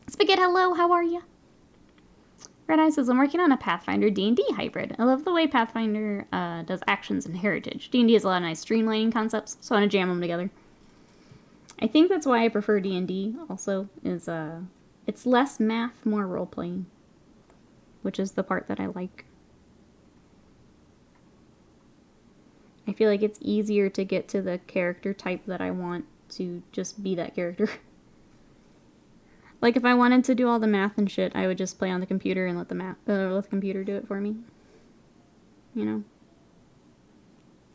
Spaghetti, hello. How are ya? Red Eye says, I'm working on a Pathfinder D&D hybrid. I love the way Pathfinder does actions and heritage. D&D has a lot of nice streamlining concepts, so I want to jam them together. I think that's why I prefer D&D also, is it's less math, more role-playing, which is the part that I like. I feel like it's easier to get to the character type that I want to just be that character. Like if I wanted to do all the math and shit, I would just play on the computer and let the computer do it for me. You know?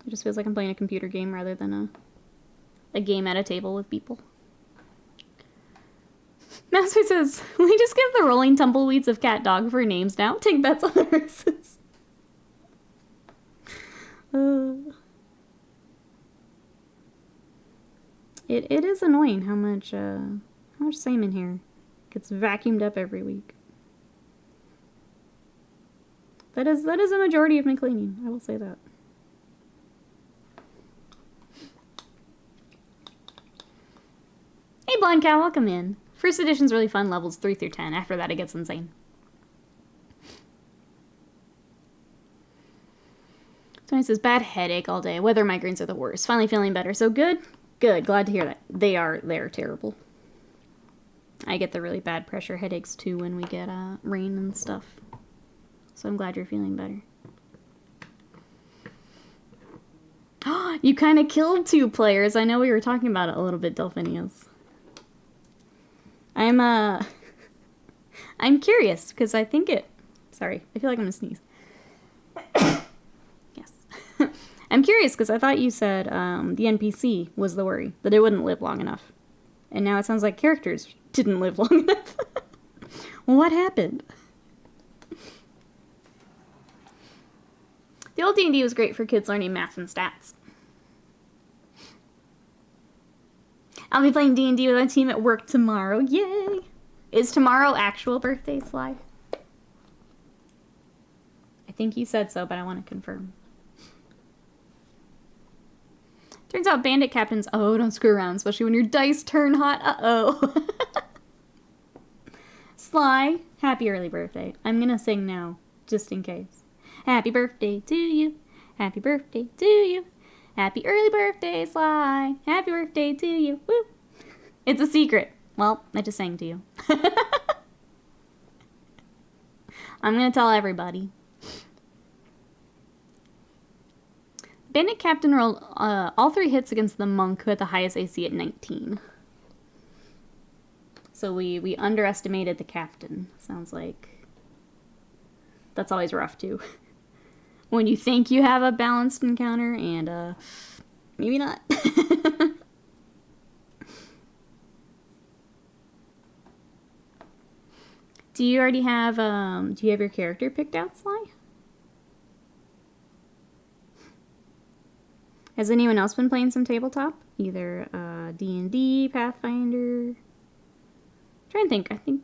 It just feels like I'm playing a computer game rather than a game at a table with people. Master says, we just give the rolling tumbleweeds of cat dog for names now. Take bets on the horses. It is annoying how much salmon here gets vacuumed up every week. That is a majority of my cleaning, I will say that. Hey Blonde Cow, welcome in. 1st edition's really fun, levels 3 through 10. After that it gets insane. Tony says, bad headache all day. Weather migraines are the worst. Finally feeling better. So good? Good. Glad to hear that. They're terrible. I get the really bad pressure headaches too when we get rain and stuff. So I'm glad you're feeling better. You kind of killed 2 players. I know we were talking about it a little bit, Delphinius. I'm curious because I think sorry, I feel like I'm gonna sneeze. Yes. I'm curious because I thought you said the NPC was the worry, that it wouldn't live long enough. And now it sounds like characters didn't live long enough. What happened? The old D&D was great for kids learning math and stats. I'll be playing D&D with my team at work tomorrow. Yay! Is tomorrow actual birthday, Sly? I think you said so, but I want to confirm. Turns out bandit captains, don't screw around, especially when your dice turn hot. Uh-oh. Sly, happy early birthday. I'm gonna sing now, just in case. Happy birthday to you. Happy birthday to you. Happy early birthday, Sly. Happy birthday to you. Woo. It's a secret. Well, I just sang to you. I'm gonna tell everybody. Bandit Captain rolled all 3 hits against the monk who had the highest AC at 19. So we underestimated the captain. Sounds like that's always rough too. When you think you have a balanced encounter and maybe not. Do you already have do you have your character picked out, Sly? Has anyone else been playing some tabletop? Either D&D, Pathfinder? I'm trying to think. I think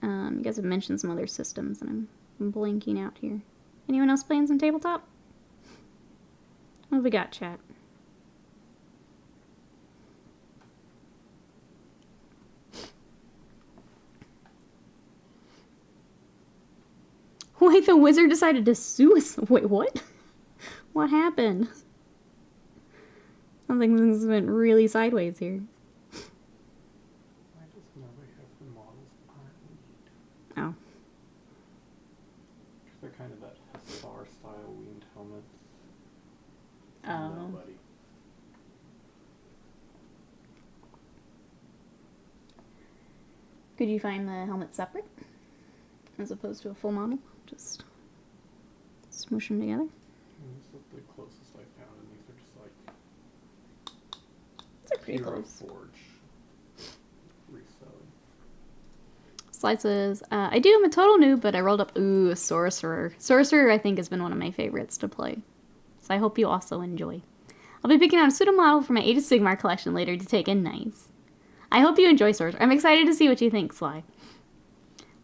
you guys have mentioned some other systems, and I'm blanking out here. Anyone else playing some tabletop? What have we got, chat? Wait, the wizard decided to suicide. Wait, what? What happened? Something things went really sideways here. I just know they have the models apparently. Oh. They're kind of that Hussar style winged helmets. Oh. Nobody. Could you find the helmet separate? As opposed to a full model? Just smoosh them together? This is the closest I found, and these are just like These are pretty Hero close. Forge reselling. Slide says, I do, I'm a total noob, but I rolled up, a Sorcerer. Sorcerer, I think, has been one of my favorites to play. So I hope you also enjoy. I'll be picking out a pseudo model for my Age of Sigmar collection later to take in nice. I hope you enjoy Sorcerer. I'm excited to see what you think, Sly.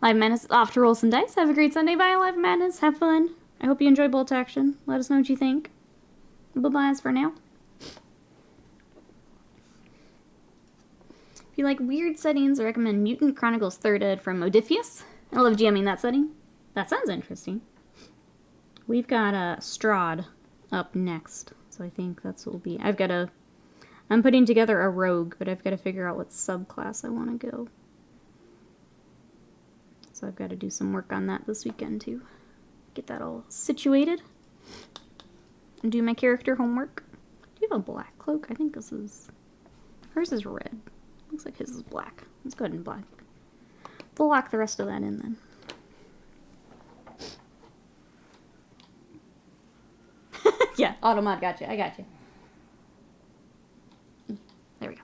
Live Madness is off to roll some dice. Have a great Sunday. Bye, Live Madness. Have fun. I hope you enjoy Bolt Action. Let us know what you think. Bye-bye for now. If you like weird settings, I recommend Mutant Chronicles 3rd Ed from Modiphius. I love GMing that setting. That sounds interesting. We've got Strahd up next, so I think that's what will be. I'm putting together a rogue, but I've got to figure out what subclass I want to go. So I've got to do some work on that this weekend too. Get that all situated. And do my character homework. Do you have a black cloak? I think this is... Hers is red. Looks like his is black. Let's go ahead and black. We'll lock the rest of that in then. Yeah, Automod got you. I got you. There we go.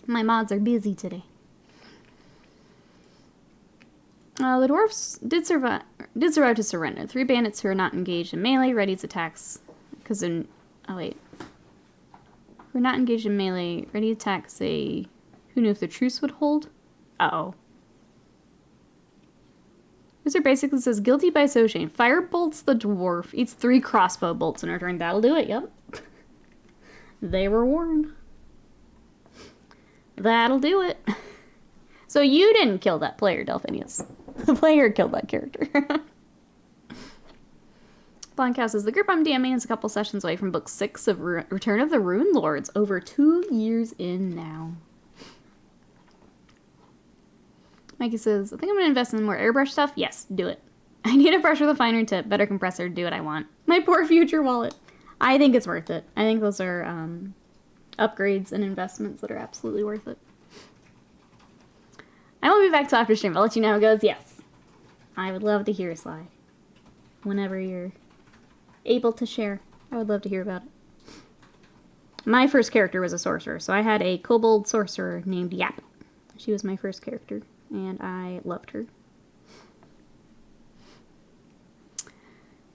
My mods are busy today. The dwarfs did survive to surrender. 3 bandits who are not engaged in melee ready to attacks. Because in... Oh, wait. We're not engaged in melee. Ready to attack, say... Who knew if the truce would hold? Uh-oh. Wizard basically says, guilty by association. Fire bolts the dwarf. Eats 3 crossbow bolts in her turn. That'll do it, yep. They were warned. That'll do it. So you didn't kill that player, Delphinius. The player killed that character. Blindcast says, the group I'm DMing is a couple sessions away from book 6 of Return of the Rune Lords. Over 2 years in now. Mikey says, I think I'm going to invest in more airbrush stuff. Yes, do it. I need a brush with a finer tip, better compressor, do what I want. My poor future wallet. I think it's worth it. I think those are upgrades and investments that are absolutely worth it. I won't be back till after stream. I'll let you know how it goes. Yes. I would love to hear, Sly. Whenever you're able to share. I would love to hear about it. My first character was a sorcerer, so I had a kobold sorcerer named Yap. She was my first character, and I loved her.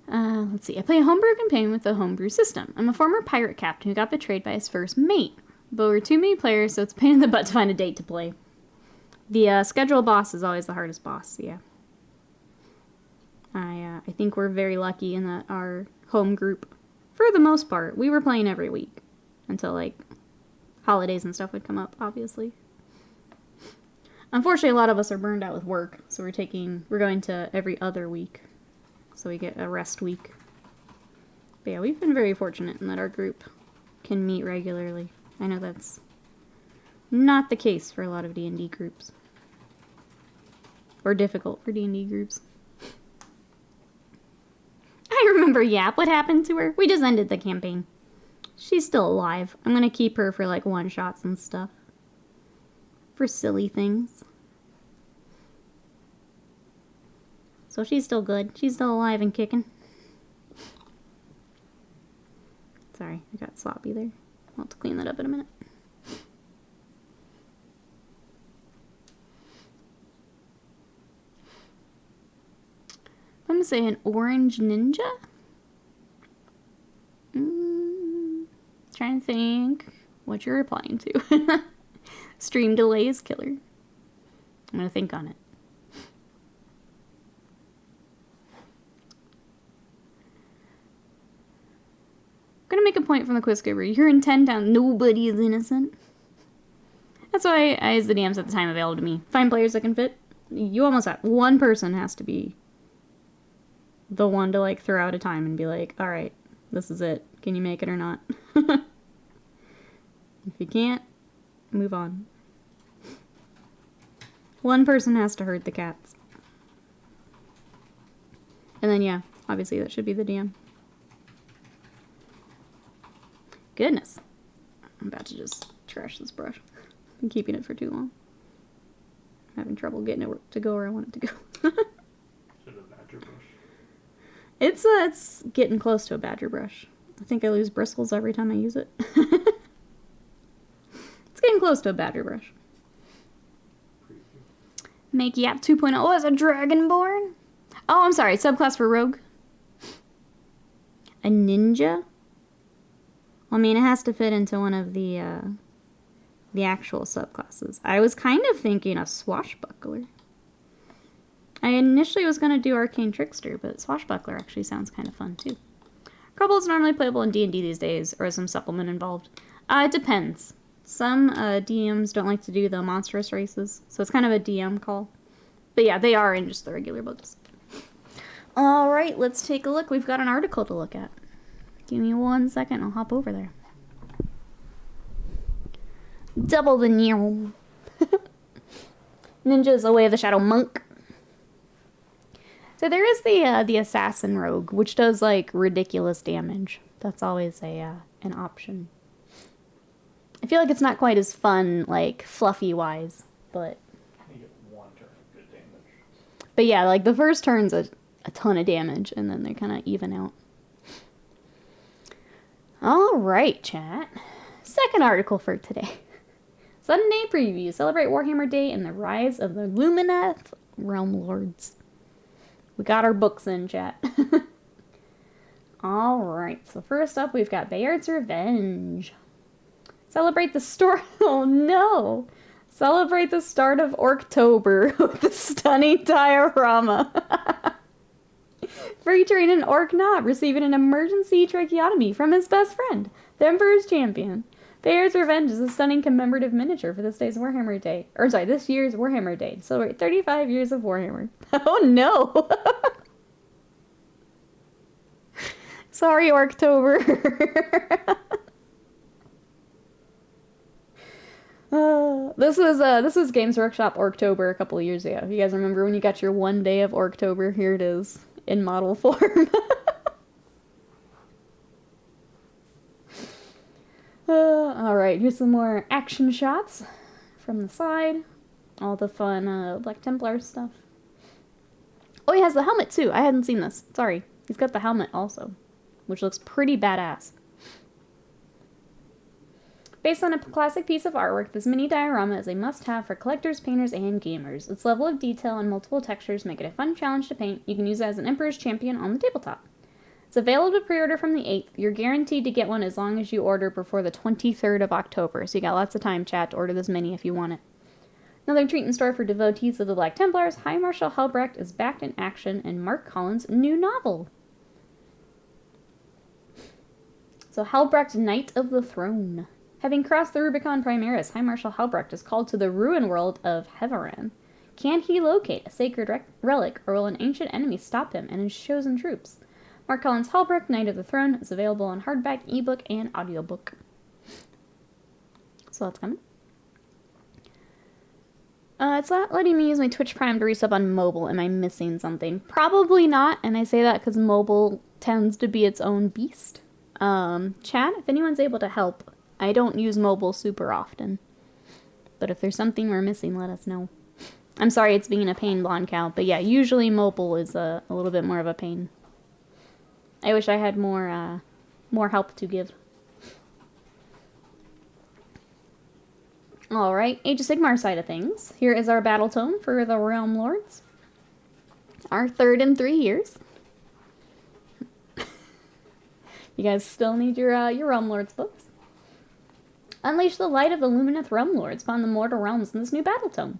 Let's see. I play a homebrew campaign with a homebrew system. I'm a former pirate captain who got betrayed by his first mate. But we're too many players, so it's a pain in the butt to find a date to play. The schedule boss is always the hardest boss, yeah. I think we're very lucky in that our home group, for the most part, we were playing every week. Until, like, holidays and stuff would come up, obviously. Unfortunately, a lot of us are burned out with work, so we're going to every other week. So we get a rest week. But yeah, we've been very fortunate in that our group can meet regularly. I know that's not the case for a lot of D&D groups. Or difficult for D&D groups. I Remember Yap? What happened to her? We just ended the campaign. She's still alive. I'm gonna keep her for like one-shots and stuff. For silly things. So she's still good. She's still alive and kicking. Sorry, I got sloppy there. I'll have to clean that up in a minute. I'm gonna say an orange ninja. Trying to think what you're replying to. Stream delays killer. I'm gonna think on it. I'm gonna make a point from the quiz giver. You're in 10 down. Nobody is innocent. That's why I, as the DMs at the time available to me, find players that can fit. You almost have one person has to be the one to like throw out a time and be like, all right, this is it. Can you make it or not? If you can't, move on. One person has to herd the cats. And then, yeah, obviously that should be the DM. Goodness. I'm about to just trash this brush. I've been keeping it for too long. I'm having trouble getting it to go where I want it to go. Is it a badger brush? It's getting close to a badger brush. I think I lose bristles every time I use it. It's getting close to a badger brush. Make Yap 2.0 as a dragonborn? Oh, I'm sorry. Subclass for rogue. A ninja? Well, I mean, it has to fit into one of the actual subclasses. I was kind of thinking of swashbuckler. I initially was going to do arcane trickster, but swashbuckler actually sounds kind of fun too. Kobold is normally playable in D&D these days, or is some supplement involved? It depends. Some DMs don't like to do the monstrous races, so it's kind of a DM call. But yeah, they are in just the regular books. Alright, let's take a look. We've got an article to look at. Give me 1 second, I'll hop over there. Double the Nero. Ninja's Away of the Shadow Monk. So there is the assassin rogue, which does like ridiculous damage. That's always an option. I feel like it's not quite as fun, like fluffy wise, but You get one turn of good damage. but yeah, like the first turn's a ton of damage, and then they kind of even out. All right, chat. Second article for today. Sunday preview. Celebrate Warhammer Day and the rise of the Lumineth Realm Lords. We got our books in, chat. Alright, so first up we've got Bayard's Revenge. Celebrate the start... Oh no! Celebrate the start of Orktober with the stunning diorama. Featuring an Orc Knob receiving an emergency tracheotomy from his best friend, the Emperor's Champion. Bayard's Revenge is a stunning commemorative miniature for this year's Warhammer Day to celebrate 35 years of Warhammer. Oh no! Sorry, Orktober. This was Games Workshop Orktober a couple of years ago. You guys remember when you got your one day of Orktober? Here it is in model form. Alright, here's some more action shots from the side. All the fun Black Templar stuff. Oh, he has the helmet too. I hadn't seen this. Sorry. He's got the helmet also, which looks pretty badass. Based on a classic piece of artwork, this mini diorama is a must-have for collectors, painters, and gamers. Its level of detail and multiple textures make it a fun challenge to paint. You can use it as an Emperor's Champion on the tabletop. It's available to pre-order from the 8th. You're guaranteed to get one as long as you order before the 23rd of October, so you got lots of time, chat, to order this mini if you want it. Another treat in store for devotees of the Black Templars, High Marshal Helbrecht is back in action in Mark Collins' new novel. So Helbrecht, Knight of the Throne. Having crossed the Rubicon Primaris, High Marshal Helbrecht is called to the ruin world of Heveran. Can he locate a sacred relic, or will an ancient enemy stop him and his chosen troops? Mark Collins' Helbrecht, Knight of the Throne is available on hardback, ebook, and audiobook. So that's coming. It's not letting me use my Twitch Prime to resub on mobile. Am I missing something? Probably not, and I say that because mobile tends to be its own beast. Chat, if anyone's able to help, I don't use mobile super often. But if there's something we're missing, let us know. I'm sorry it's being a pain, Blonde Cow, but yeah, usually mobile is a little bit more of a pain. I wish I had more help to give. Alright, Age of Sigmar side of things. Here is our battle tome for the Realm Lords. Our third in 3 years. You guys still need your Realm Lords books. Unleash the light of the Lumineth Realm Lords upon the mortal realms in this new battle tome.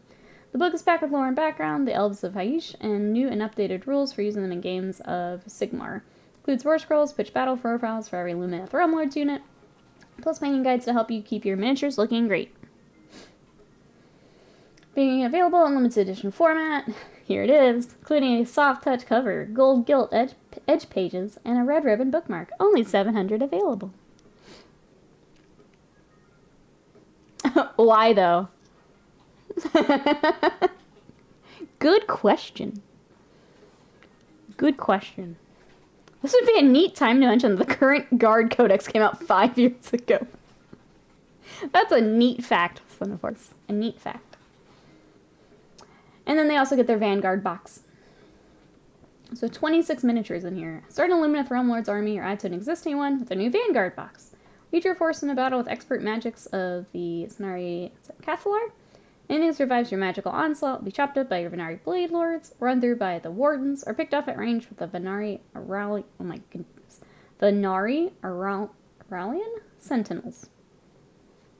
The book is packed with lore and background, the Elves of Haish, and new and updated rules for using them in games of Sigmar. Includes war scrolls, pitch battle profiles for every Lumineth Realm Lords unit, plus painting guides to help you keep your miniatures looking great. Being available in limited edition format, here it is, including a soft touch cover, gold gilt edge pages, and a red ribbon bookmark. Only 700 available. Why though? Good question. Good question. This would be a neat time to mention the current Guard Codex came out 5 years ago. That's a neat fact, Son of Horse. A neat fact. And then they also get their Vanguard box. So 26 miniatures in here. Start a Lumineth Realm Lord's army or add to an existing one with a new Vanguard box. Lead your force in a battle with expert magics of the Cenari Cathalar. Anything that survives your magical onslaught will be chopped up by your Venari Blade Lords, run through by the Wardens, or picked off at range with the Venari Auralian... Oh my goodness. Venari Auralian Sentinels.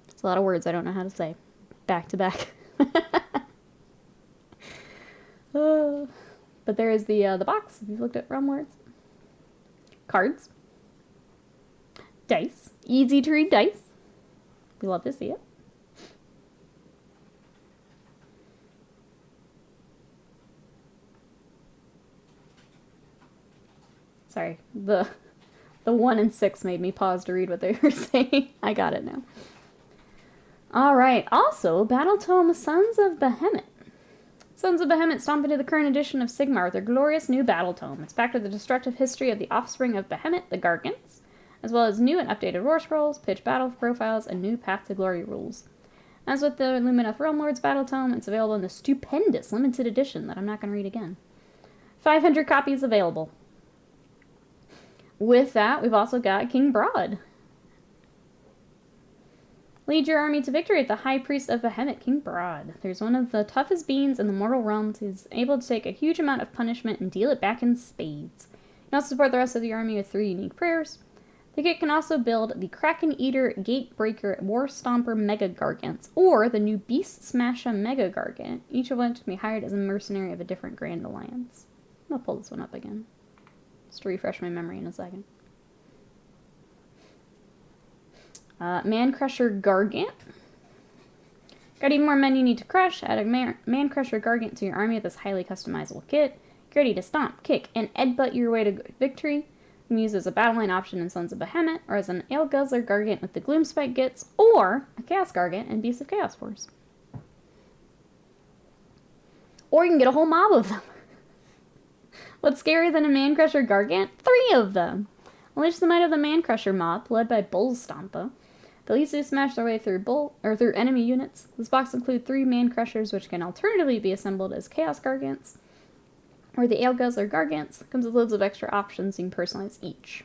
It's a lot of words I don't know how to say. Back to back. But there is the box, if you've looked at Realm Lords. Cards. Dice. Easy to read dice. We love to see it. Sorry, the 1 and 6 made me pause to read what they were saying. I got it now. Alright, also, Battle Tome Sons of Behemoth. Sons of Behemoth stomp into the current edition of Sigmar with their glorious new battle tome. It's packed with the destructive history of the offspring of Behemoth, the Gargants, as well as new and updated war scrolls, pitch battle profiles, and new Path to Glory rules. As with the Lumineth Realm Lords battle tome, it's available in the stupendous limited edition that I'm not going to read again. 500 copies available. With that, we've also got King Broad. Lead your army to victory at the High Priest of Behemoth, King Broad. There's one of the toughest beings in the mortal realms who's able to take a huge amount of punishment and deal it back in spades. You can also support the rest of the army with 3 unique prayers. The kit can also build the Kraken Eater, Gatebreaker, War Stomper Mega Gargants, or the new Beast Smasher Mega Gargant, each of which can be hired as a mercenary of a different Grand Alliance. I'm gonna pull this one up again, just to refresh my memory in a second. Man Crusher Gargant. Got even more men you need to crush. Add a Man Crusher Gargant to your army with this highly customizable kit. Get ready to stomp, kick, and headbutt your way to victory. You can use as a battle line option in Sons of Behemoth, or as an Ale Guzzler Gargant with the Gloomspike Gits, or a Chaos Gargant in Beasts of Chaos Force. Or you can get a whole mob of them. What's scarier than a Man Crusher Gargant? 3 of them! Unleash the might of the Man Crusher mob, led by Bull Stompa. They'll easily smash their way through enemy units. This box includes 3 Man Crushers, which can alternatively be assembled as Chaos Gargants, or the Ale Guzzler Gargants. Comes with loads of extra options you can personalize each.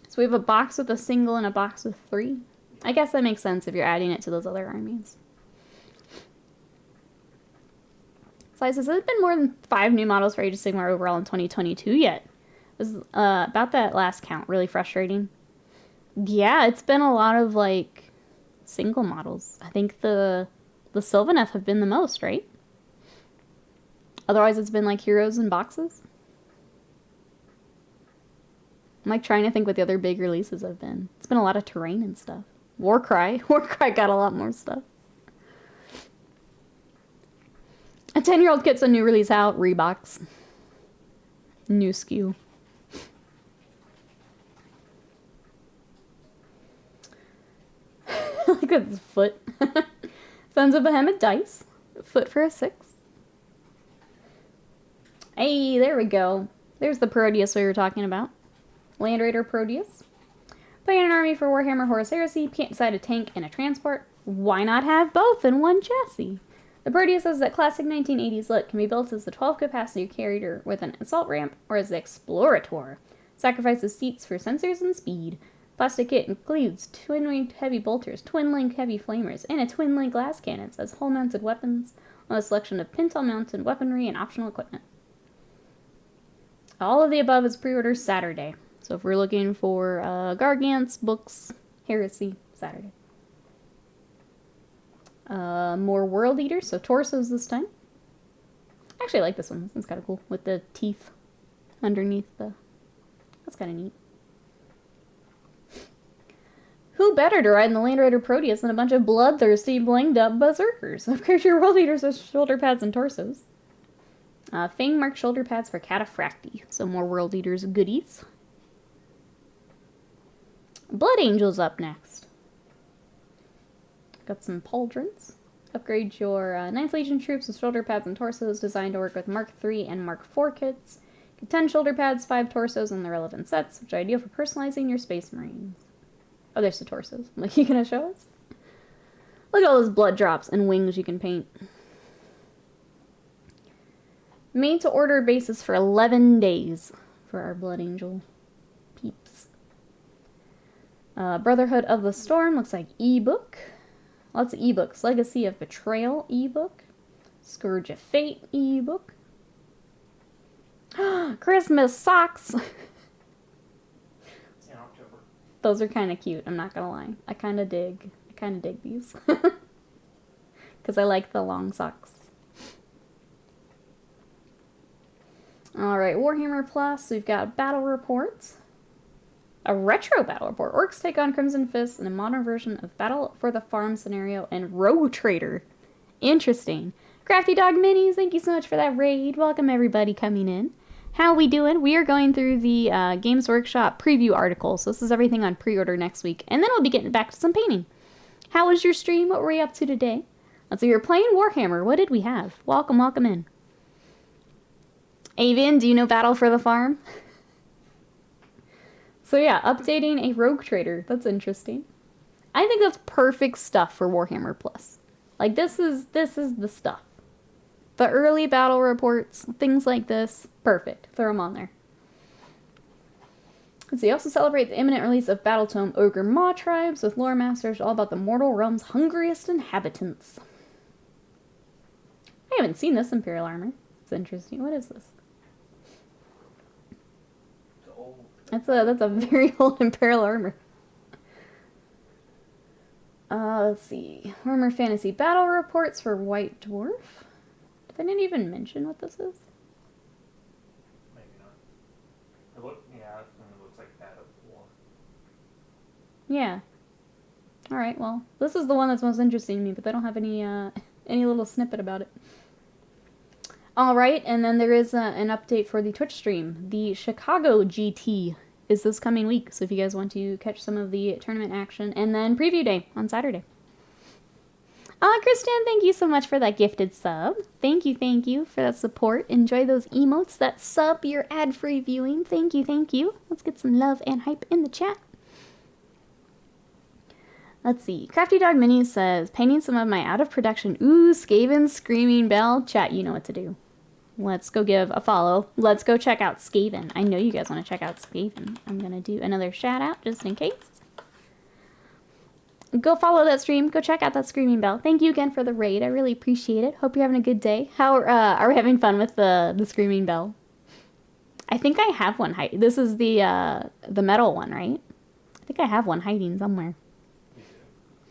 So we have a box with a single and a box with 3. I guess that makes sense if you're adding it to those other armies. Slices, there's been more than 5 new models for Age of Sigmar overall in 2022 yet. It was about that last count really frustrating. Yeah, it's been a lot of like single models. I think the Sylvaneth have been the most, right? Otherwise it's been like heroes and boxes. I'm like trying to think what the other big releases have been. It's been a lot of terrain and stuff. Warcry got a lot more stuff. A 10-year-old gets a new release out, Rebox. New SKU. Look at this foot. Sons of Behemoth dice. Foot for a 6. Hey, there we go. There's the Proteus we were talking about. Land Raider Proteus. Playing an army for Warhammer Horus Heresy, can't decide a tank and a transport. Why not have both in one chassis? The Proteus has that classic 1980s look, can be built as the 12 capacity carrier with an assault ramp or as the Explorator. Sacrifices seats for sensors and speed. Plastic kit includes twin-winged heavy bolters, twin-link heavy flamers, and a twin-link glass cannons as hull-mounted weapons, on a selection of pintle-mounted weaponry and optional equipment. All of the above is pre-order Saturday. So if we're looking for Gargants, books, Heresy, Saturday. More World Eaters, so torsos this time. Actually, I like this one. This one's kind of cool with the teeth underneath the... That's kind of neat. Who better to ride in the Land Raider Proteus than a bunch of bloodthirsty, blinged-up berserkers? Upgrade your World Eaters with shoulder pads and torsos. Fang-marked shoulder pads for Cataphracti, so more World Eaters goodies. Blood Angels up next. Got some pauldrons. Upgrade your 9th Legion troops with shoulder pads and torsos designed to work with Mark III and Mark IV kits. Get 10 shoulder pads, 5 torsos in the relevant sets, which are ideal for personalizing your Space Marines. Oh, there's the torsos. Like, you gonna show us? Look at all those blood drops and wings you can paint. Made to order basis for 11 days for our Blood Angel peeps. Brotherhood of the Storm looks like ebook. Lots of ebooks. Legacy of Betrayal ebook. Scourge of Fate ebook. Christmas socks. In October. Those are kind of cute, I'm not gonna lie. I kind of dig these. Because I like the long socks. Alright, Warhammer Plus, we've got battle reports. A retro battle report. Orcs take on Crimson Fist in a modern version of Battle for the Farm scenario and Rogue Trader. Interesting. Crafty Dog Minis, thank you so much for that raid. Welcome everybody coming in. How we doing? We are going through the Games Workshop preview article. So this is everything on pre-order next week. And then we'll be getting back to some painting. How was your stream? What were you up to today? Let's see, you're playing Warhammer. What did we have? Welcome, welcome in. Avian, do you know Battle for the Farm? So yeah, updating a Rogue Trader. That's interesting. I think that's perfect stuff for Warhammer Plus. Like, this is the stuff. The early battle reports, things like this, perfect. Throw them on there. Let's see, also celebrate the imminent release of Battletome Ogre Maw Tribes with lore masters all about the mortal realm's hungriest inhabitants. I haven't seen this Imperial armor. It's interesting. What is this? That's a very old Imperial armor. Let's see. Warhammer Fantasy Battle Reports for White Dwarf. Did they not even mention what this is? Maybe not. Yeah, it looks like that of war. Yeah. Alright, well, this is the one that's most interesting to me, but they don't have any little snippet about it. Alright, and then there is an update for the Twitch stream. The Chicago GT is this coming week, so if you guys want to catch some of the tournament action, and then preview day on Saturday. Kristen, thank you so much for that gifted sub. Thank you for that support. Enjoy those emotes, that sub, your ad-free viewing. Thank you. Let's get some love and hype in the chat. Let's see. Crafty Dog Mini says, painting some of my out-of-production, Skaven Screaming Bell. Chat, you know what to do. Let's go give a follow. Let's go check out Skaven. I know you guys want to check out Skaven. I'm going to do another shout out just in case. Go follow that stream. Go check out that Screaming Bell. Thank you again for the raid. I really appreciate it. Hope you're having a good day. How are we having fun with the Screaming Bell? I think I have one hiding. This is the metal one, right? I think I have one hiding somewhere. You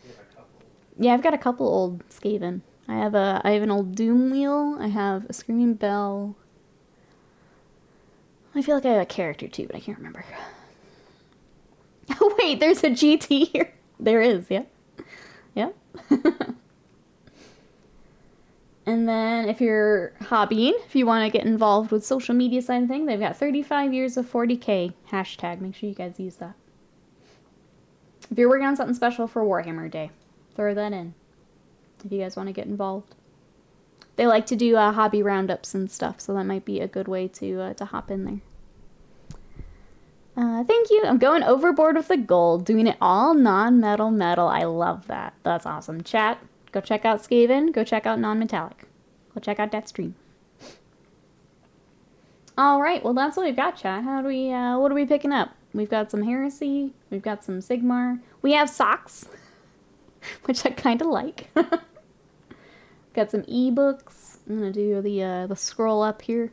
have a couple. Yeah, I've got a couple old Skaven. I have an old Doom Wheel. I have a Screaming Bell. I feel like I have a character too, but I can't remember. Oh wait, there's a GT here. There is, yeah. Yeah. And then if you're hobbying, if you want to get involved with social media side of thing, they've got 35 years of 40K hashtag. Make sure you guys use that. If you're working on something special for Warhammer Day, throw that in. If you guys want to get involved. They like to do hobby roundups and stuff, so that might be a good way to hop in there. Thank you. I'm going overboard with the gold, doing it all non-metal metal. I love that. That's awesome. Chat, go check out Skaven. Go check out non-metallic. Go check out that stream. All right. Well, that's what we've got, chat. How do we? What are we picking up? We've got some Heresy. We've got some Sigmar. We have socks, which I kind of like. Got some ebooks. I'm gonna do the scroll up here.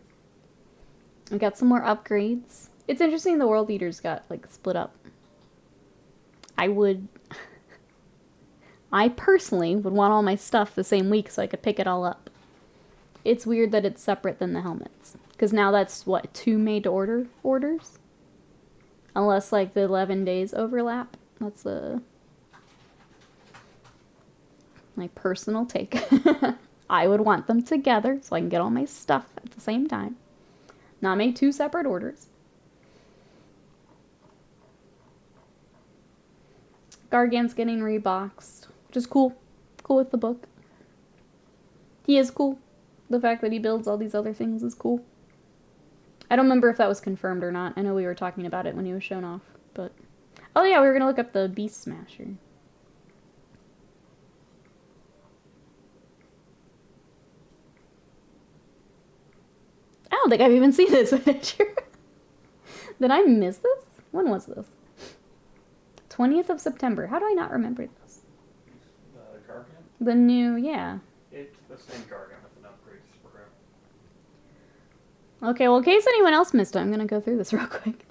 We got some more upgrades. It's interesting the World Eaters got, like, split up. I personally would want all my stuff the same week so I could pick it all up. It's weird that it's separate than the helmets. Because now that's, what, 2 made-to-order orders? Unless, like, the 11 days overlap. That's my personal take. I would want them together so I can get all my stuff at the same time. Not make 2 separate orders. Gargant's getting reboxed, which is cool. Cool with the book. He is cool. The fact that he builds all these other things is cool. I don't remember if that was confirmed or not. I know we were talking about it when he was shown off, but... Oh yeah, we were gonna look up the Beast Smasher. I don't think I've even seen this picture. Did I miss this? When was this? 20th of September. How do I not remember this? The Gargant? The new, yeah. It's the same Gargant with an upgrades program. Okay, well, in case anyone else missed it, I'm going to go through this real quick.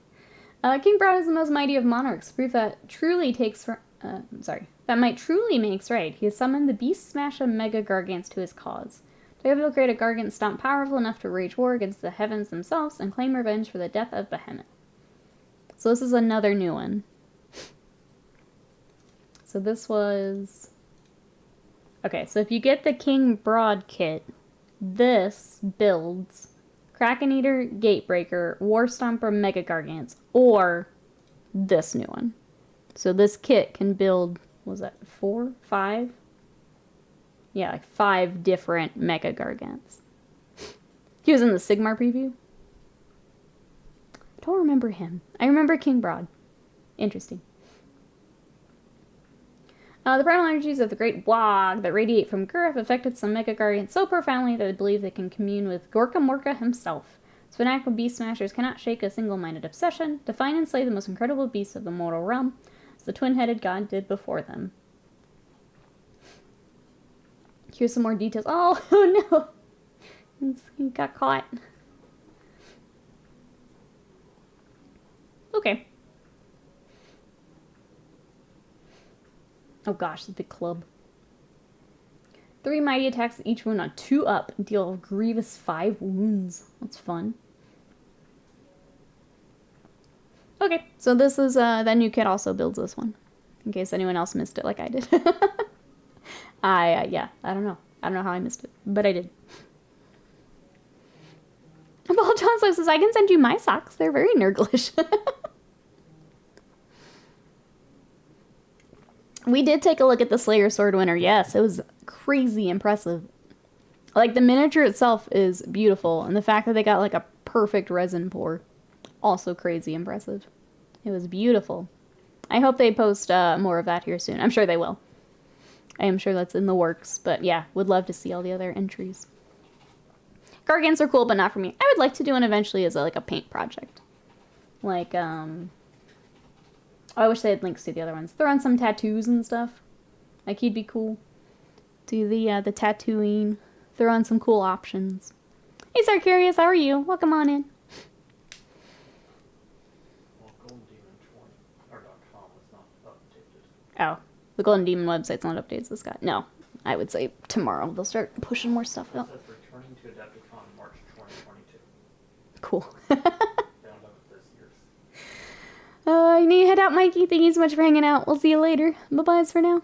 King Brown is the most mighty of monarchs. Proof that truly takes... that might truly makes right. He has summoned the Beast Smasher Mega Gargants to his cause. Together will create a Gargant stomp powerful enough to wage war against the heavens themselves and claim revenge for the death of Behemoth. So this is another new one. So this was... Okay, so if you get the King Broad kit, this builds Kraken Eater, Gatebreaker, War Stomper, Mega Gargants, or this new one. So this kit can build, what was that, 4? 5? Yeah, like 5 different Mega Gargants. He was in the Sigmar preview. I don't remember him. I remember King Broad. Interesting. The primal energies of the Great Wog that radiate from Gur have affected some Mega Guardians so profoundly that they believe they can commune with Gorka Morka himself. His fanatical beast smashers cannot shake a single-minded obsession, define and slay the most incredible beasts of the mortal realm, as the twin-headed god did before them. Here's some more details. Oh, oh no! He got caught. Okay. Oh gosh, the big club. 3 mighty attacks, each wound on 2 up, and deal grievous 5 wounds. That's fun. Okay, so this is, that new kit also builds this one. In case anyone else missed it like I did. Yeah, I don't know. I don't know how I missed it, but I did. Paul Johnson says, I can send you my socks. They're very nurglish. We did take a look at the Slayer Sword winner. Yes, it was crazy impressive. Like, the miniature itself is beautiful, and the fact that they got, like, a perfect resin pour, also crazy impressive. It was beautiful. I hope they post more of that here soon. I'm sure they will. I am sure that's in the works, but yeah, would love to see all the other entries. Gargants are cool, but not for me. I would like to do one eventually as like a paint project. Like, I wish they had links to the other ones. Throw on some tattoos and stuff. Like, he'd be cool. Do the tattooing. Throw on some cool options. Hey, Sarkarius, how are you? Welcome on in. Well, GoldenDemon.com is not updated. Oh, the Golden Demon website's not updated, so Scott. No, I would say tomorrow they'll start pushing more stuff out. It says returning to Adepticon March 2022. Cool. Down up this year's. I need to head out, Mikey. Thank you so much for hanging out. We'll see you later. Bye-byes for now.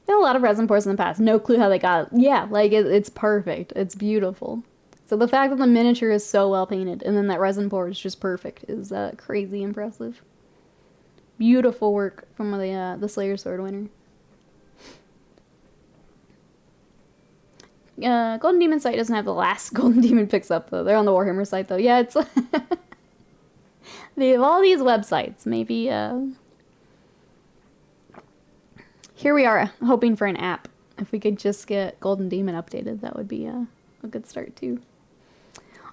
Been a lot of resin pours in the past. No clue how they got it. Yeah, like, it's perfect. It's beautiful. So the fact that the miniature is so well painted, and then that resin pour is just perfect, is crazy impressive. Beautiful work from the Slayer Sword winner. Golden Demon site doesn't have the last Golden Demon picks up, though. They're on the Warhammer site, though. Yeah, it's... they have all these websites. Maybe, Here we are, hoping for an app. If we could just get Golden Demon updated, that would be a good start, too.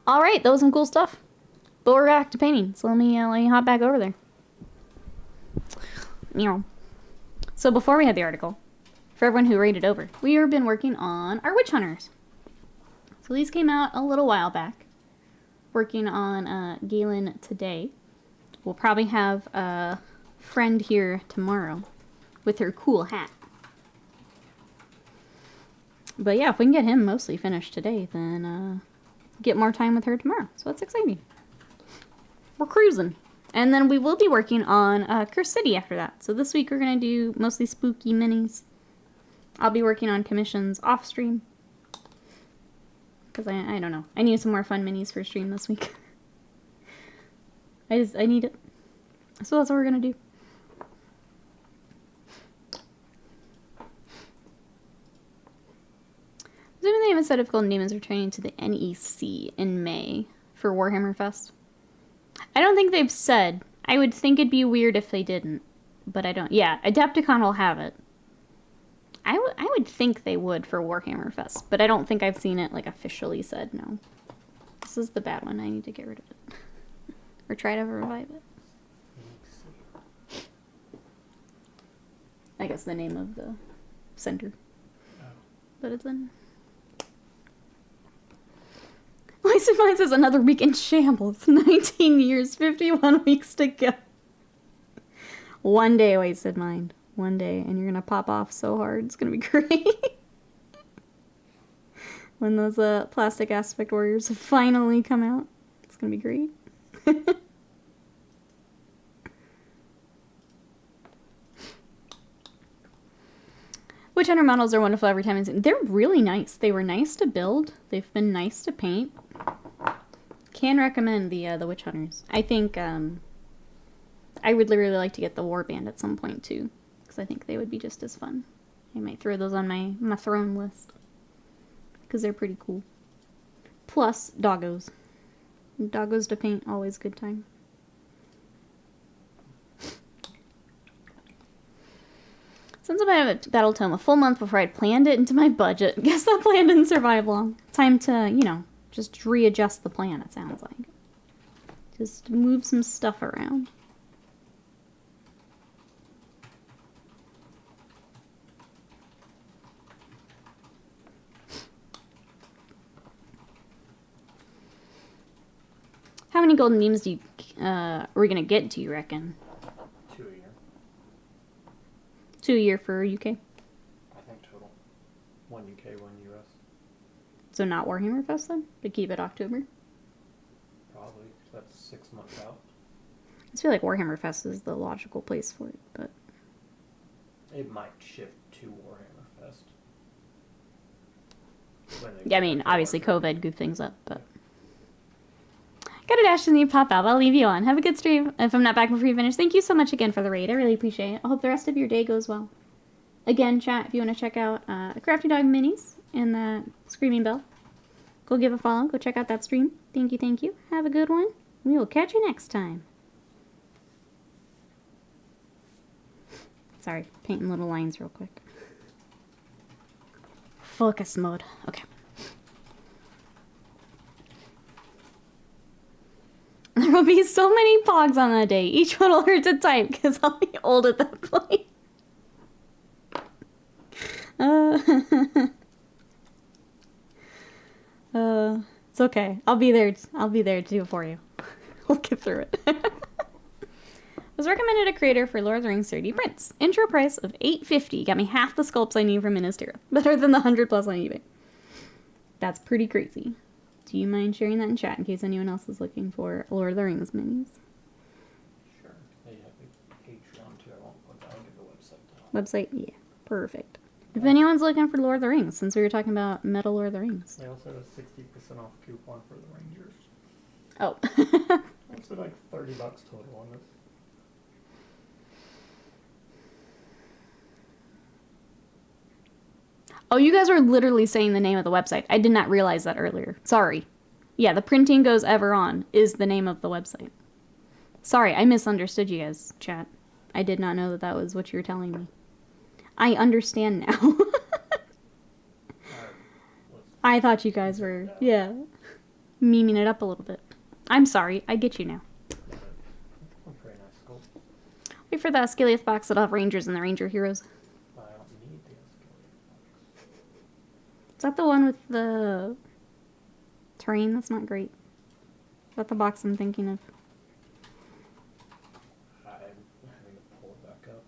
Alright, that was some cool stuff. But we're back to painting, so let me hop back over there. So before we had the article, for everyone who read it over, we have been working on our Witch Hunters. So these came out a little while back. Working on Galen today. We'll probably have a friend here tomorrow with her cool hat. But yeah, if we can get him mostly finished today, then get more time with her tomorrow. So that's exciting. We're cruising. And then we will be working on Curse City after that. So this week we're going to do mostly spooky minis. I'll be working on commissions off stream. Because I don't know. I need some more fun minis for stream this week. I need it. So that's what we're going to do. Assuming they have a set of Golden Demons returning to the NEC in May for Warhammer Fest. I don't think they've said. I would think it'd be weird if they didn't. But I don't. Yeah, Adepticon will have it. I would think they would for Warhammer Fest. But I don't think I've seen it, like, officially said no. This is the bad one. I need to get rid of it. Or try to revive it. I guess the name of the center. That it's in. Wasted Mind says another week in shambles. 19 years, 51 weeks to go. One day, Wasted Mind. One day, and you're gonna pop off so hard. It's gonna be great. When those plastic aspect warriors finally come out, it's gonna be great. Witch Hunter models are wonderful every time. They're really nice. They were nice to build. They've been nice to paint. Can recommend the Witch Hunters. I think I would really like to get the Warband at some point too, because I think they would be just as fun. I might throw those on my throne list because they're pretty cool. Plus doggos. Doggos to paint, always good time. Since I have a Battle Tome a full month before I'd planned it into my budget, guess that plan didn't survive long. Time to, you know, just readjust the plan, it sounds like. Just move some stuff around. How many golden memes do you, are we gonna get, do you reckon? 2 a year. 2 a year for UK? I think total. 1 UK, 1 US. So not Warhammer Fest then? To keep it October? Probably. That's 6 months out. I just feel like Warhammer Fest is the logical place for it, but... It might shift to Warhammer Fest. Yeah, I mean, obviously COVID goofed things up, but... Gotta dash to need pop out. I'll leave you on. Have a good stream. If I'm not back before you finish, thank you so much again for the raid. I really appreciate it. I hope the rest of your day goes well. Again, chat, if you want to check out Crafty Dog Minis and that Screaming Bell, go give a follow. Go check out that stream. Thank you, thank you. Have a good one. We will catch you next time. Sorry, painting little lines real quick. Focus mode. Okay. There will be so many pogs on that day. Each one will hurt to type because I'll be old at that point. It's okay. I'll be there. I'll be there to do it for you. We'll get through it. Was recommended a creator for Lord of the Rings 3D prints. Intro price of $8.50 got me half the sculpts I need from Minas Tirith. Better than the 100 plus on eBay. That's pretty crazy. Do you mind sharing that in chat in case anyone else is looking for Lord of the Rings minis? Sure. They have a Patreon too. I won't put that. I'll give the website down. Website? Yeah. Perfect. If anyone's looking for Lord of the Rings, since we were talking about Metal Lord of the Rings. They also have a 60% off coupon for the Rangers. Oh. It's like $30 total on this. Oh, you guys were literally saying the name of the website. I did not realize that earlier. Sorry. Yeah, the Printing Goes Ever On is the name of the website. Sorry, I misunderstood you guys, chat. I did not know that that was what you were telling me. I understand now. I thought you guys were, yeah, memeing it up a little bit. I'm sorry, I get you now. Very nice sculpt. Wait for the Asciliath box that'll have Rangers and the Ranger Heroes. I don't need the Asciliath. Is that the one with the terrain? That's not great. Is that the box I'm thinking of? I'm having to pull it back up.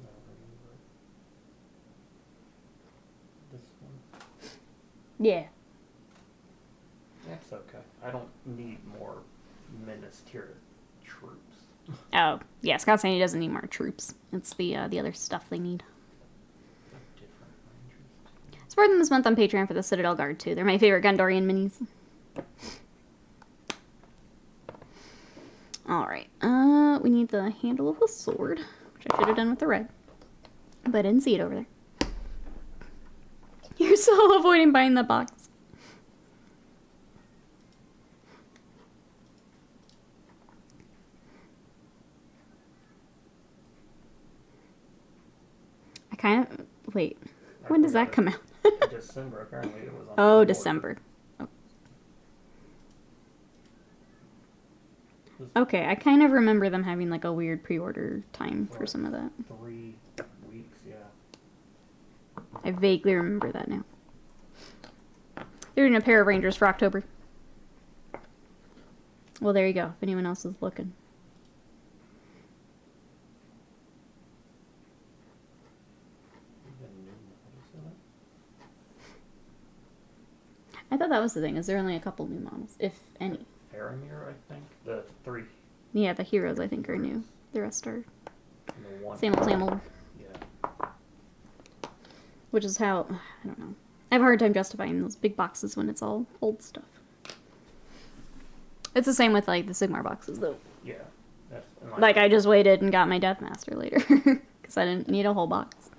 I don't remember it. This one. Yeah. That's okay. I don't need more Minas Tirith troops. Oh, yeah, Scott's saying he doesn't need more troops. It's the other stuff they need. Different rangers. Support them this month on Patreon for the Citadel Guard, too. They're my favorite Gondorian minis. Alright, we need the handle of the sword, which I should have done with the red. But I didn't see it over there. You're so avoiding buying that box. I kind of... Wait. When does that come out? December, apparently it was on Oh, pre-order. December. Oh. Okay, I kind of remember them having like a weird pre-order time for some of that. 3 weeks, yeah. I vaguely remember that now. They're doing a pair of Rangers for October. Well, there you go, if anyone else is looking. I thought that was the thing, is there only a couple new models, if any. Faramir, I think. The 3. Yeah, the heroes I think are new. The rest are And the 1. same old. Yeah. Which is how, I don't know. I have a hard time justifying those big boxes when it's all old stuff. It's the same with like the Sigmar boxes though. Yeah. That's, and Like I just waited and got my Deathmaster later. Because I didn't need a whole box.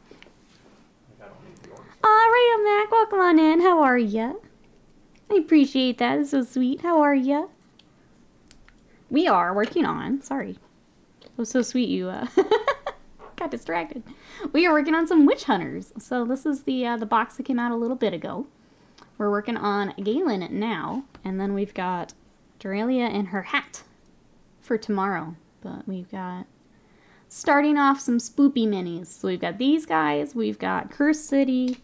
I don't need the order. Alright, Mac, welcome on in. How are ya? I appreciate that. It's so sweet. How are ya? We are working on. Sorry. It was so sweet you got distracted. We are working on some Witch Hunters. So this is the box that came out a little bit ago. We're working on Galen now. And then we've got Doralia and her hat for tomorrow. But we've got starting off some spoopy minis. So we've got these guys. We've got Cursed City.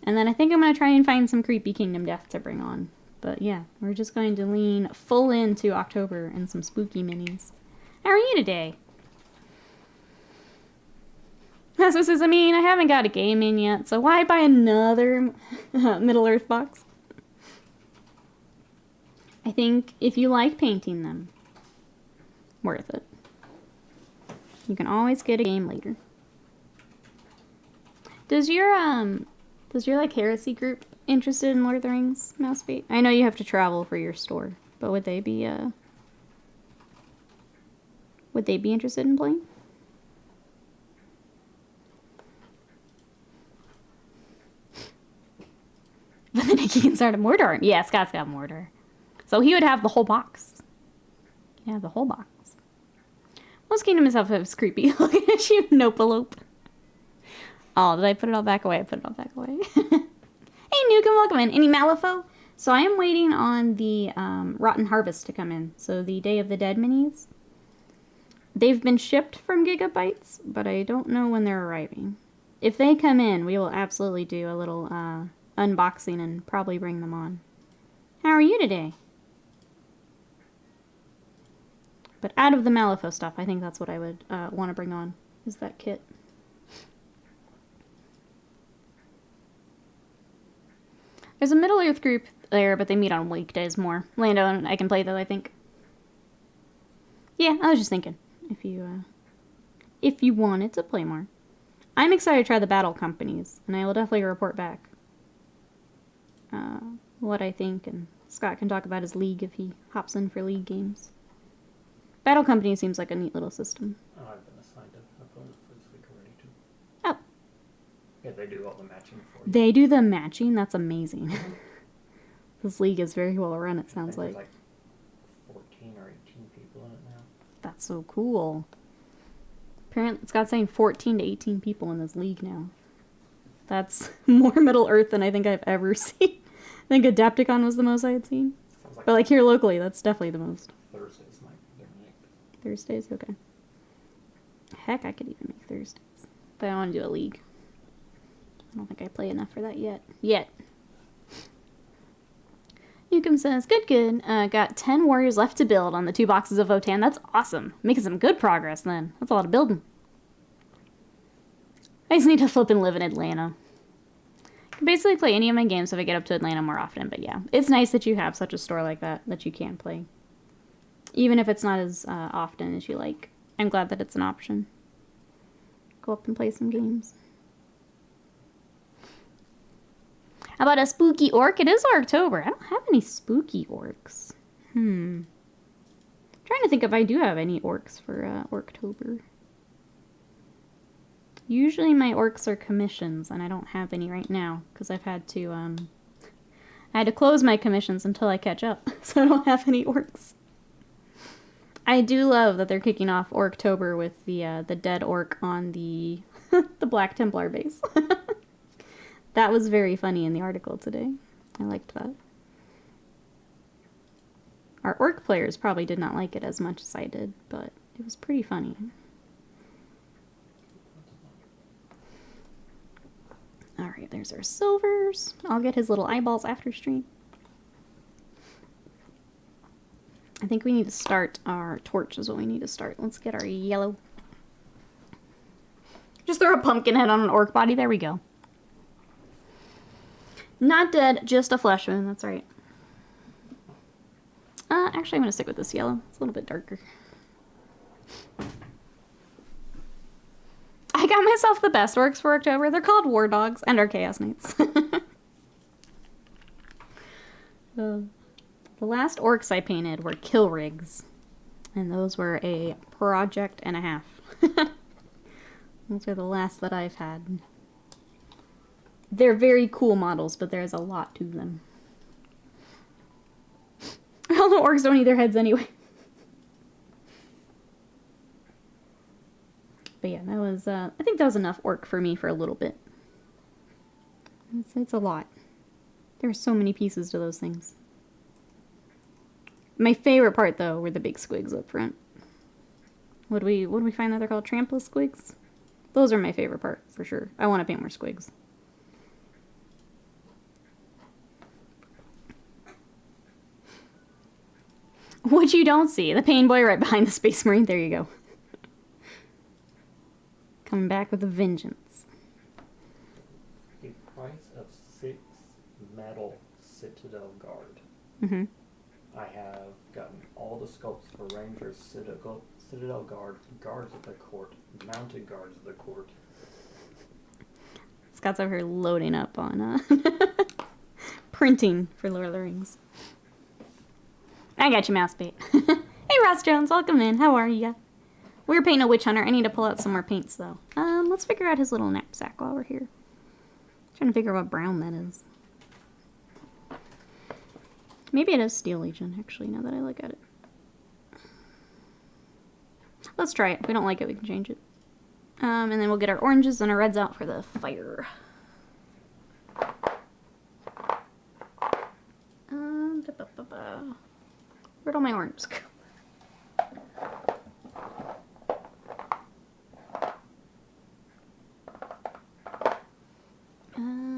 And then I think I'm going to try and find some creepy Kingdom Death to bring on. But yeah, we're just going to lean full into October and some spooky minis. How are you today? That's what says, I mean, I haven't got a game in yet, so why buy another Middle-earth box? I think if you like painting them, worth it. You can always get a game later. Does your like heresy group interested in Lord of the Rings, Mousebait? I know you have to travel for your store, but would they be interested in playing? But then he can start a Mordor. Yeah, Scott's got Mordor. So he would have the whole box. Yeah, the whole box. Most Kingdom itself is creepy. Looking at you, Nopalope. Oh, did I put it all back away? I put it all back away. Hey, Nukem, welcome in. Any Malifaux? So I am waiting on the Rotten Harvest to come in. So the Day of the Dead minis. They've been shipped from Gigabytes, but I don't know when they're arriving. If they come in, we will absolutely do a little unboxing and probably bring them on. How are you today? But out of the Malifaux stuff, I think that's what I would want to bring on, is that kit. There's a Middle-earth group there, but they meet on weekdays more. Lando and I can play, though, I think. Yeah, I was just thinking, if you wanted to play more. I'm excited to try the battle companies, and I will definitely report back what I think, and Scott can talk about his League if he hops in for League games. Battle company seems like a neat little system. Oh, I've been assigned an opponent for this week already, too. Oh. Yeah, they do all the matching for you. They do the matching? That's amazing. This league is very well run, it sounds like. There's like 14 or 18 people in it now. That's so cool. Apparently, Scott's saying 14 to 18 people in this league now. That's more Middle Earth than I think I've ever seen. I think Adepticon was the most I had seen. But like here locally, that's definitely the most. Thursdays might be their night. Thursdays? Okay. Heck, I could even make Thursdays. But I want to do a league. I don't think I play enough for that yet. Newcomb says, good. Got 10 warriors left to build on the 2 boxes of Votan. That's awesome. Making some good progress then. That's a lot of building. I just need to flip and live in Atlanta. I can basically play any of my games if I get up to Atlanta more often, but yeah. It's nice that you have such a store like that you can play. Even if it's not as often as you like. I'm glad that it's an option. Go up and play some games. How about a spooky orc? It is Orctober. I don't have any spooky orcs. Trying to think if I do have any orcs for Orctober. Usually my orcs are commissions, and I don't have any right now because I've had to I had to close my commissions until I catch up, so I don't have any orcs. I do love that they're kicking off Orctober with the dead orc on the the Black Templar base. That was very funny in the article today. I liked that. Our orc players probably did not like it as much as I did, but it was pretty funny. Alright, there's our silvers. I'll get his little eyeballs after stream. I think we need to start our torch is what we need to start. Let's get our yellow. Just throw a pumpkin head on an orc body. There we go. Not dead, just a flesh wound. That's right. Actually, I'm going to stick with this yellow. It's a little bit darker. I got myself the best orcs for October. They're called War Dogs and our Chaos Knights. The last orcs I painted were kill rigs. And those were a project and a half. Those are the last that I've had. They're very cool models, but there's a lot to them. All the orcs don't eat their heads anyway. But yeah, that was, I think that was enough orc for me for a little bit. It's a lot. There are so many pieces to those things. My favorite part, though, were the big squigs up front. What do we find that they're called? Trampless squigs? Those are my favorite part, for sure. I want to paint more squigs. What you don't see, the pain boy right behind the Space Marine. There you go. Coming back with a vengeance. The price of 6 metal Citadel Guard. Mm-hmm. I have gotten all the sculpts for Rangers, Citadel Guard, Guards of the Court, Mounted Guards of the Court. Scott's over here loading up on printing for Lord of the Rings. I got you, mouse bait. Hey, Ross Jones, welcome in. How are ya? We're painting a Witch Hunter. I need to pull out some more paints, though. Let's figure out his little knapsack while we're here. Trying to figure out what brown that is. Maybe it is Steel Legion, actually, now that I look at it. Let's try it. If we don't like it, we can change it. And then we'll get our oranges and our reds out for the fire. Where'd all my oranges go?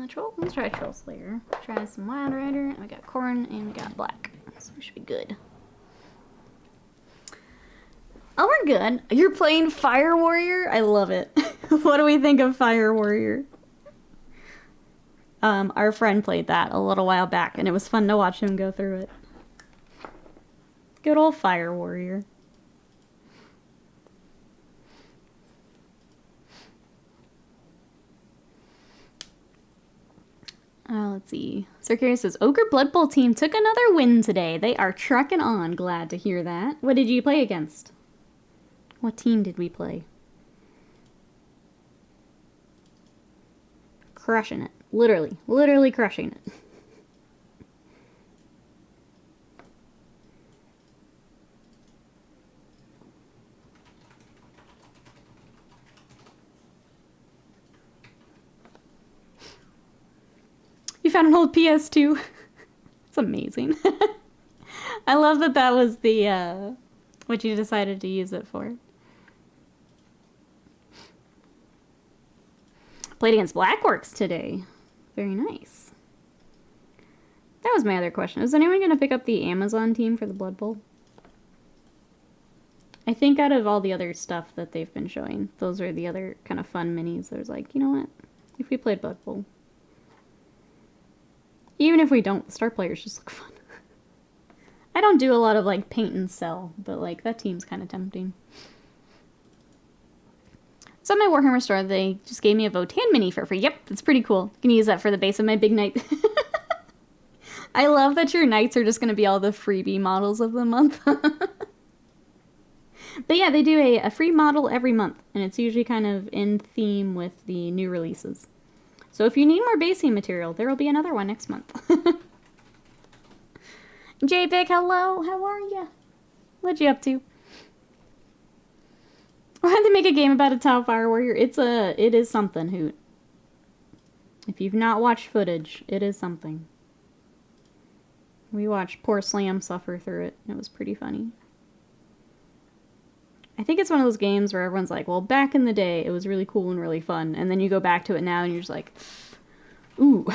Troll. Let's try Troll Slayer. Try some Wild Rider. And we got Corn and we got Black. So we should be good. Oh, we're good. You're playing Fire Warrior? I love it. What do we think of Fire Warrior? Our friend played that a little while back, and it was fun to watch him go through it. Good old Fire Warrior. Let's see. Sir Curious says, Ogre Blood Bowl team took another win today. They are trucking on. Glad to hear that. What did you play against? What team did we play? crushing it. Literally crushing it. You found an old PS2. It's amazing. I love that that was the, what you decided to use it for. Played against Blackworks today. Very nice. That was my other question. Is anyone going to pick up the Amazon team for the Blood Bowl? I think out of all the other stuff that they've been showing, those are the other kind of fun minis. There's like, you know what? If we played Blood Bowl. Even if we don't, the star players just look fun. I don't do a lot of like paint and sell, but like that team's kind of tempting. So at my Warhammer store, they just gave me a Votan mini for free. Yep, it's pretty cool. You can use that for the base of my big knight. I love that your knights are just going to be all the freebie models of the month. But yeah, they do a free model every month, and it's usually kind of in theme with the new releases. So if you need more basing material, there will be another one next month. JPEG, hello, how are ya? What you up to? Why did they make a game about a Tau Fire Warrior? It is something, Hoot. If you've not watched footage, it is something. We watched poor Slam suffer through it. It was pretty funny. I think it's one of those games where everyone's like, well, back in the day, it was really cool and really fun. And then you go back to it now and you're just like, ooh.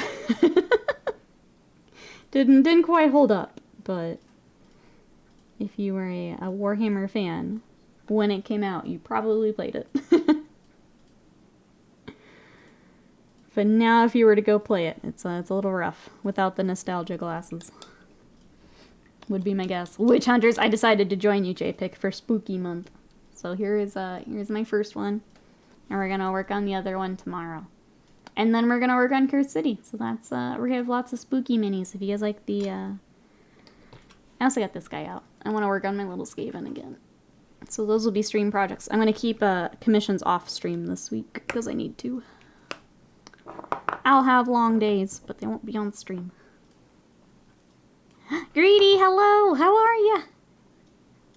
Didn't quite hold up. But if you were a Warhammer fan, when it came out, you probably played it. But now if you were to go play it, it's a little rough without the nostalgia glasses. Would be my guess. Witch Hunters, I decided to join you, JPIC, for Spooky Month. So here's my first one. And we're gonna work on the other one tomorrow. And then we're gonna work on Curse City. So that's we're gonna have lots of spooky minis. If you guys like the I also got this guy out. I wanna work on my little Skaven again. So those will be stream projects. I'm gonna keep commissions off stream this week because I need to. I'll have long days, but they won't be on stream. Greedy, hello! How are ya?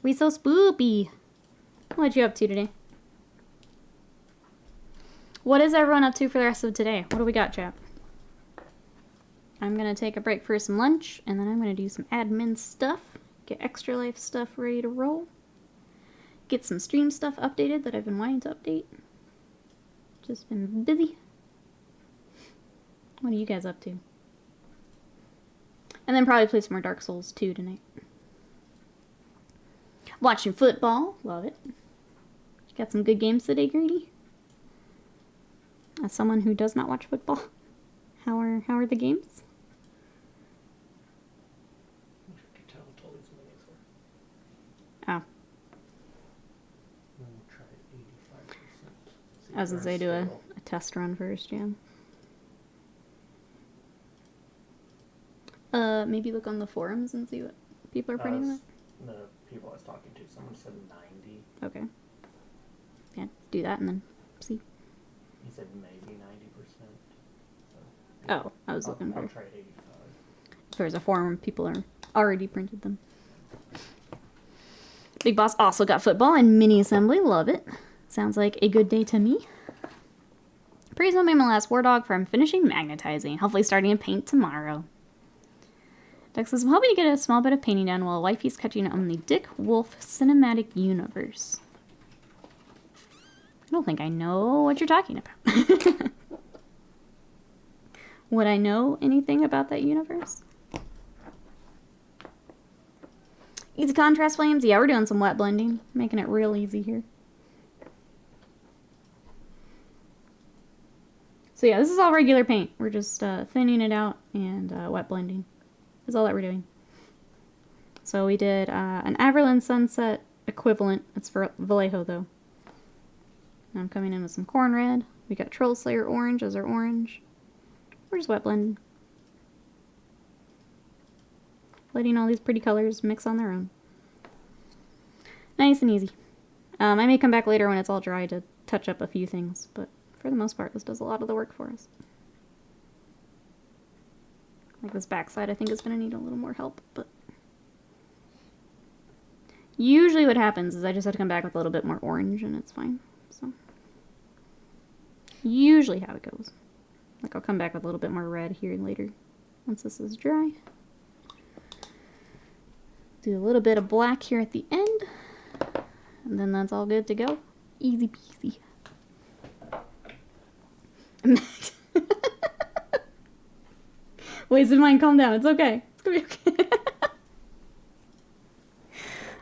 We so spoopy. What you up to today? What is everyone up to for the rest of today? What do we got, chap? I'm gonna take a break for some lunch, and then I'm gonna do some admin stuff. Get Extra Life stuff ready to roll. Get some stream stuff updated that I've been wanting to update. Just been busy. What are you guys up to? And then probably play some more Dark Souls 2 tonight. Watching football. Love it. Got some good games today, Greedy? As someone who does not watch football, how are the games? Oh. I was gonna say do a test run first, yeah. Maybe look on the forums and see what people are printing with. The people I was talking to, someone said 90. Okay. Yeah, do that and then see. He said maybe 90%. So, oh, I was looking for. I'll try 85. If there's a forum, people are already printed them. Big Boss also got football and mini assembly. Love it. Sounds like a good day to me. Praise my last War Dog from finishing magnetizing. Hopefully starting to paint tomorrow. Dex says, I'm hoping to get a small bit of painting done while wifey's catching on the Dick Wolf cinematic universe. I don't think I know what you're talking about. Would I know anything about that universe? Easy contrast flames. Yeah, we're doing some wet blending. Making it real easy here. So yeah, this is all regular paint. We're just thinning it out and wet blending. Is all that we're doing. So we did an Averland Sunset equivalent. It's for Vallejo though. And I'm coming in with some corn red. We got Troll Slayer orange as our orange. We're just wet blending. Letting all these pretty colors mix on their own. Nice and easy. I may come back later when it's all dry to touch up a few things, but for the most part this does a lot of the work for us. Like this backside, I think is going to need a little more help, but usually what happens is I just have to come back with a little bit more orange and it's fine. So usually how it goes. Like I'll come back with a little bit more red here later once this is dry. Do a little bit of black here at the end, and then that's all good to go. Easy peasy. Wasted mine, calm down. It's okay. It's gonna be okay.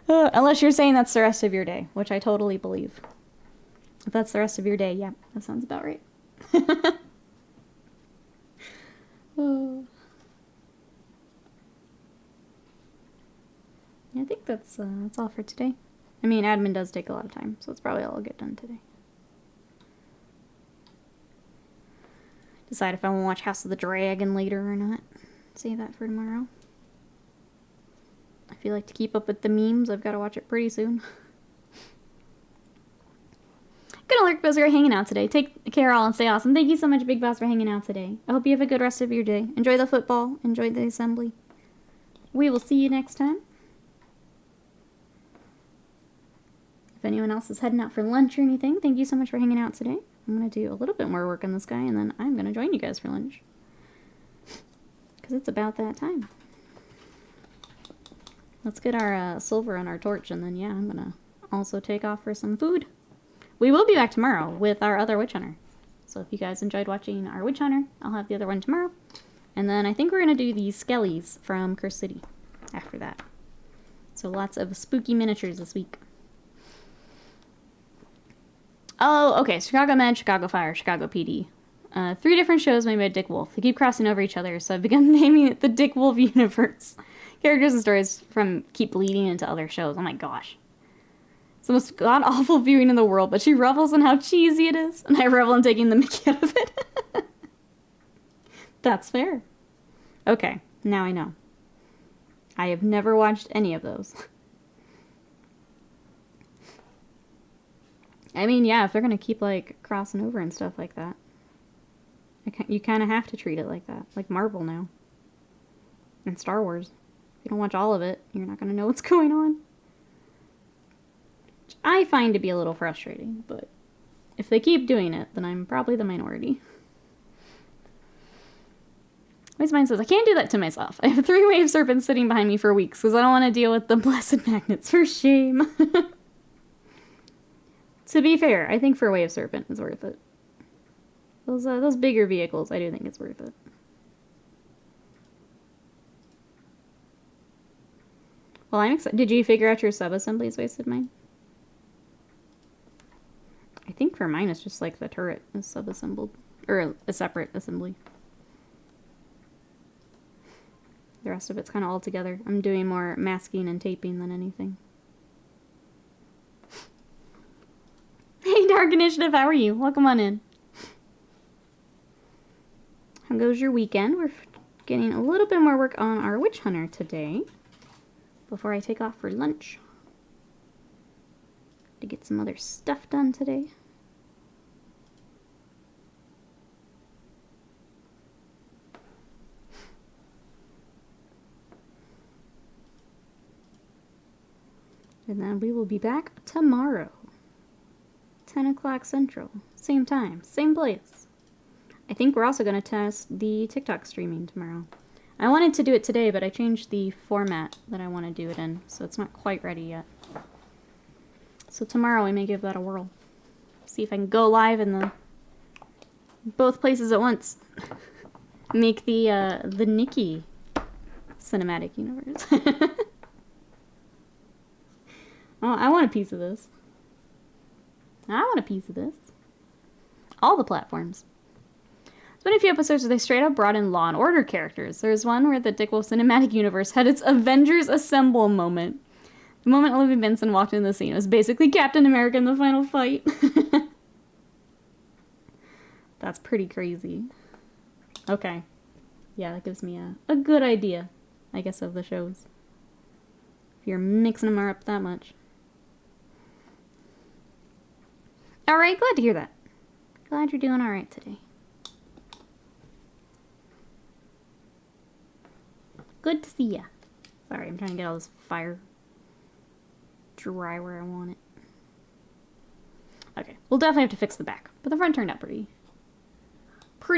Unless you're saying that's the rest of your day, which I totally believe. If that's the rest of your day, yeah, that sounds about right. Oh. Yeah, I think that's all for today. I mean, admin does take a lot of time, so it's probably all I'll get done today. Decide if I want to watch House of the Dragon later or not. Save that for tomorrow. I feel like to keep up with the memes, I've got to watch it pretty soon. Good alert, Buzzer, hanging out today. Take care all and stay awesome. Thank you so much, Big Boss, for hanging out today. I hope you have a good rest of your day. Enjoy the football. Enjoy the assembly. We will see you next time. If anyone else is heading out for lunch or anything, thank you so much for hanging out today. I'm going to do a little bit more work on this guy, and then I'm going to join you guys for lunch. Because it's about that time. Let's get our silver on our torch, and then, yeah, I'm going to also take off for some food. We will be back tomorrow with our other Witch Hunter. So if you guys enjoyed watching our Witch Hunter, I'll have the other one tomorrow. And then I think we're going to do the Skellies from Curse City after that. So lots of spooky miniatures this week. Oh, okay. Chicago Med, Chicago Fire, Chicago PD. 3 different shows made by Dick Wolf. They keep crossing over each other, so I've begun naming it the Dick Wolf universe. Characters and stories from keep bleeding into other shows. Oh my gosh. It's the most god-awful viewing in the world, but she revels in how cheesy it is, and I revel in taking the mickey out of it. That's fair. Okay, now I know. I have never watched any of those. I mean, yeah, if they're gonna keep, like, crossing over and stuff like that, you kind of have to treat it like that. Like Marvel now. And Star Wars. If you don't watch all of it, you're not gonna know what's going on. Which I find to be a little frustrating, but if they keep doing it, then I'm probably the minority. Wise Mind says, I can't do that to myself. I have 3 wave serpents sitting behind me for weeks because I don't want to deal with the blessed magnets. For shame. To be fair, I think for a wave serpent it's worth it. Those bigger vehicles, I do think it's worth it. Well, I'm excited. Did you figure out your sub-assemblies, Wasted Mind? I think for mine it's just like the turret is sub-assembled. Or a separate assembly. The rest of it's kind of all together. I'm doing more masking and taping than anything. Hey, Dark Initiative, how are you? Welcome on in. How goes your weekend? We're getting a little bit more work on our Witch Hunter today. Before I take off for lunch. To get some other stuff done today. And then we will be back tomorrow. 10 o'clock Central. Same time, same place. I think we're also going to test the TikTok streaming tomorrow. I wanted to do it today, but I changed the format that I want to do it in, so it's not quite ready yet. So tomorrow we may give that a whirl. See if I can go live in both places at once. Make the Nikki cinematic universe. Oh, I want a piece of this. I want a piece of this. All the platforms. There's been a few episodes where they straight up brought in Law and Order characters. There's one where the Dick Wolf cinematic universe had its Avengers Assemble moment. The moment Olivia Benson walked into the scene was basically Captain America in the final fight. That's pretty crazy. Okay. Yeah, that gives me a good idea, I guess, of the shows. If you're mixing them up that much. Alright, glad to hear that. Glad you're doing alright today. Good to see ya. Sorry, I'm trying to get all this fire dry where I want it. Okay, we'll definitely have to fix the back, but the front turned out pretty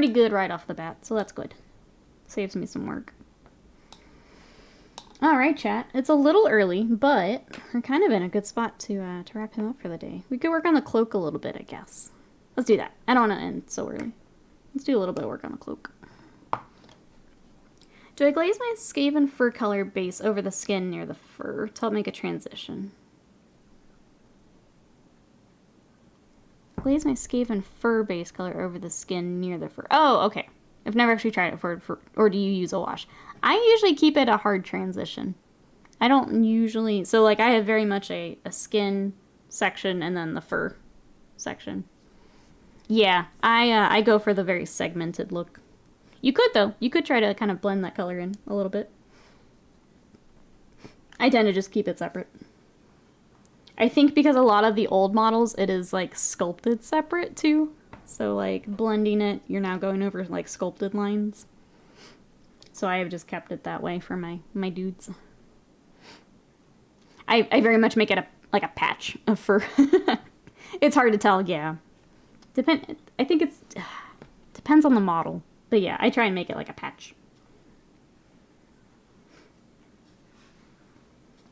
good right off the bat, so that's good. Saves me some work. Alright, chat. It's a little early, but we're kind of in a good spot to wrap him up for the day. We could work on the cloak a little bit, I guess. Let's do that. I don't want to end so early. Let's do a little bit of work on the cloak. Do I glaze my Skaven fur color base over the skin near the fur to help make a transition? Glaze my Skaven fur base color over the skin near the fur. Oh, okay. I've never actually tried it for or do you use a wash? I usually keep it a hard transition. I don't usually, so like I have very much a skin section and then the fur section. Yeah, I go for the very segmented look. You could though. You could try to kind of blend that color in a little bit. I tend to just keep it separate. I think because a lot of the old models, it is like sculpted separate too. So like blending it, you're now going over like sculpted lines. So I have just kept it that way for my dudes. I very much make it like a patch of fur. It's hard to tell, yeah. I think it's depends on the model. But yeah, I try and make it like a patch.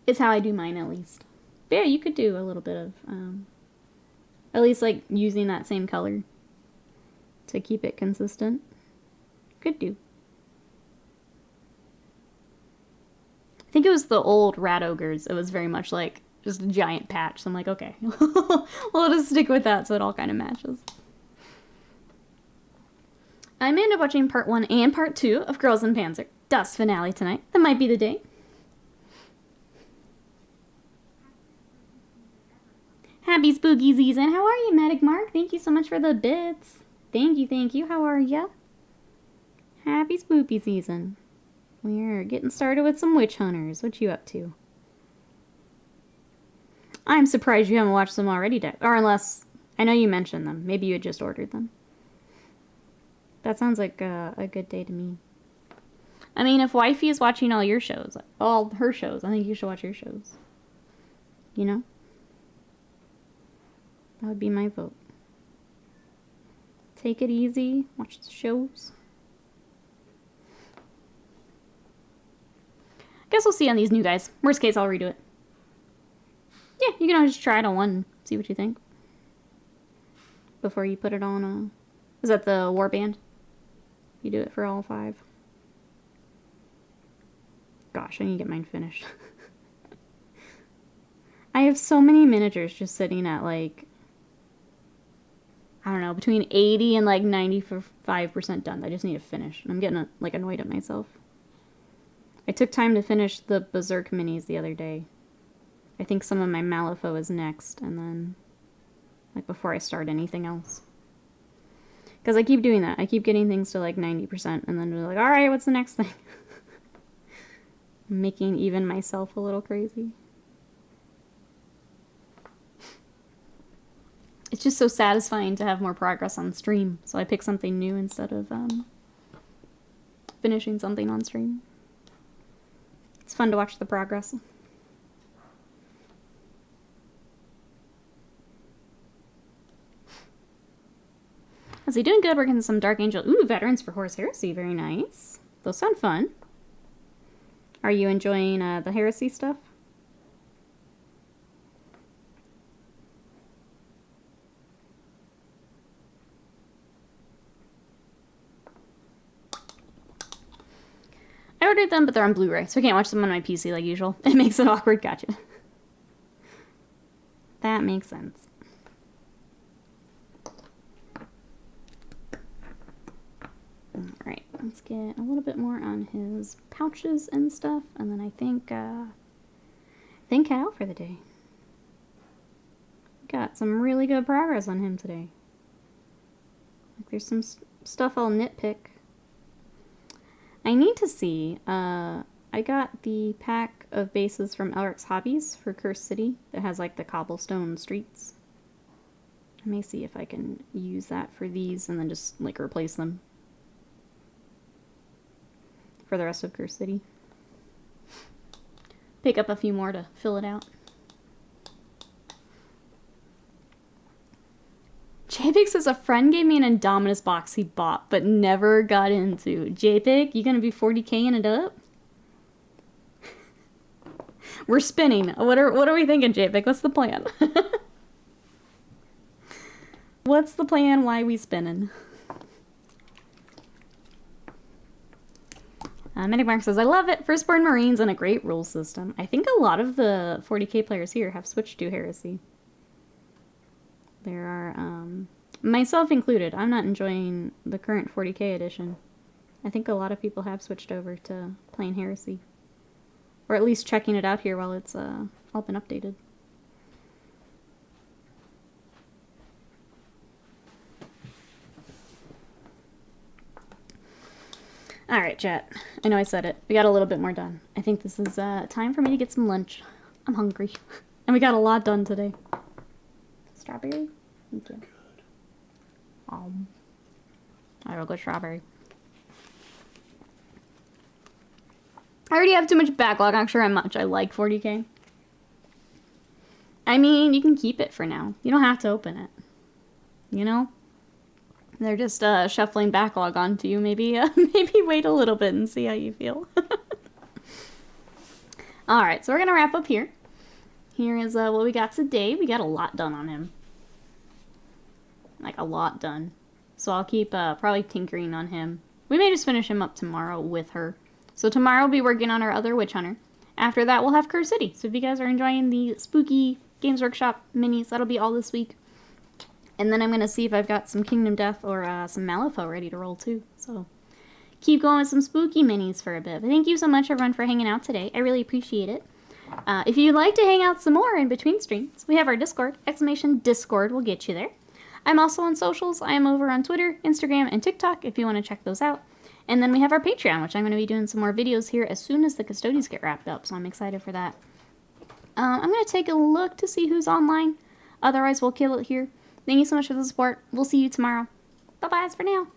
It's how I do mine at least. But yeah, you could do a little bit of at least like using that same color to keep it consistent. Could do. I think it was the old rat ogres. It was very much like just a giant patch. So I'm like, okay, we'll just stick with that so it all kind of matches. I may end up watching part 1 and part 2 of Girls in Panzer. Dust finale tonight. That might be the day. Happy spooky season. How are you, Medic Mark? Thank you so much for the bits. Thank you, thank you. How are ya? Happy spooky season. We're getting started with some witch hunters. What you up to? I'm surprised you haven't watched them already, or unless I know you mentioned them. Maybe you had just ordered them. That sounds like a good day to me. I mean, if Wifey is watching all your shows, all her shows, I think you should watch your shows. You know? That would be my vote. Take it easy. Watch the shows. Guess we'll see on these new guys. Worst case, I'll redo it. Yeah, you can always try it on one and see what you think. Before you put it on is that the warband? You do it for all 5. Gosh, I need to get mine finished. I have so many miniatures just sitting at like, I don't know, between 80 and like 95% done. I just need to finish. I'm getting like annoyed at myself. I took time to finish the Berserk minis the other day. I think some of my Malifaux is next, and then like before I start anything else. Because I keep doing that. I keep getting things to like 90%, and then we're like, alright, what's the next thing? I'm making even myself a little crazy. It's just so satisfying to have more progress on stream, so I pick something new instead of finishing something on stream. It's fun to watch the progress. Is he doing good? Working some Dark Angel. Ooh, Veterans for Horus Heresy. Very nice. Those sound fun. Are you enjoying the Heresy stuff? I ordered them, but they're on Blu-ray, so I can't watch them on my PC like usual. It makes it awkward. Gotcha. That makes sense. Alright, let's get a little bit more on his pouches and stuff, and then I think head out for the day. Got some really good progress on him today. Like there's some stuff I'll nitpick. I need to see, I got the pack of bases from Elric's Hobbies for Cursed City that has like the cobblestone streets. I may see if I can use that for these and then just like replace them for the rest of Cursed City. pick up a few more to fill it out. JPIC says a friend gave me an Indominus box he bought but never got into. JPIC, you gonna be 40K-ing it up? We're spinning. What are we thinking, JPIC? What's the plan? What's the plan? Why we spinning? Medimark says, I love it. Firstborn Marines and a great rule system. I think a lot of the 40K players here have switched to Heresy. There are, myself included, I'm not enjoying the current 40K edition. I think a lot of people have switched over to playing Heresy. Or at least checking it out here while it's all been updated. Alright, chat. I know I said it. We got a little bit more done. I think this is time for me to get some lunch. I'm hungry. And we got a lot done today. Strawberry? Thank you. I will go strawberry. I already have too much backlog. Not sure how much I like 40K. I mean, you can keep it for now. You don't have to open it. You know? They're just shuffling backlog onto you. Maybe maybe wait a little bit and see how you feel. Alright, so we're going to wrap up here. Here is what we got today. We got a lot done on him. Like, a lot done. So I'll keep probably tinkering on him. We may just finish him up tomorrow with her. So tomorrow we'll be working on our other Witch Hunter. After that, we'll have Curse City. So if you guys are enjoying the spooky Games Workshop minis, that'll be all this week. And then I'm going to see if I've got some Kingdom Death or some Malifaux ready to roll too. So keep going with some spooky minis for a bit. But thank you so much, everyone, for hanging out today. I really appreciate it. If you'd like to hang out some more in between streams, we have our Discord. !Discord will get you there. I'm also on socials. I am over on Twitter, Instagram, and TikTok if you want to check those out. And then we have our Patreon, which I'm going to be doing some more videos here as soon as the Custodies get wrapped up. So I'm excited for that. I'm going to take a look to see who's online. Otherwise, we'll kill it here. Thank you so much for the support. We'll see you tomorrow. Bye-bye for now.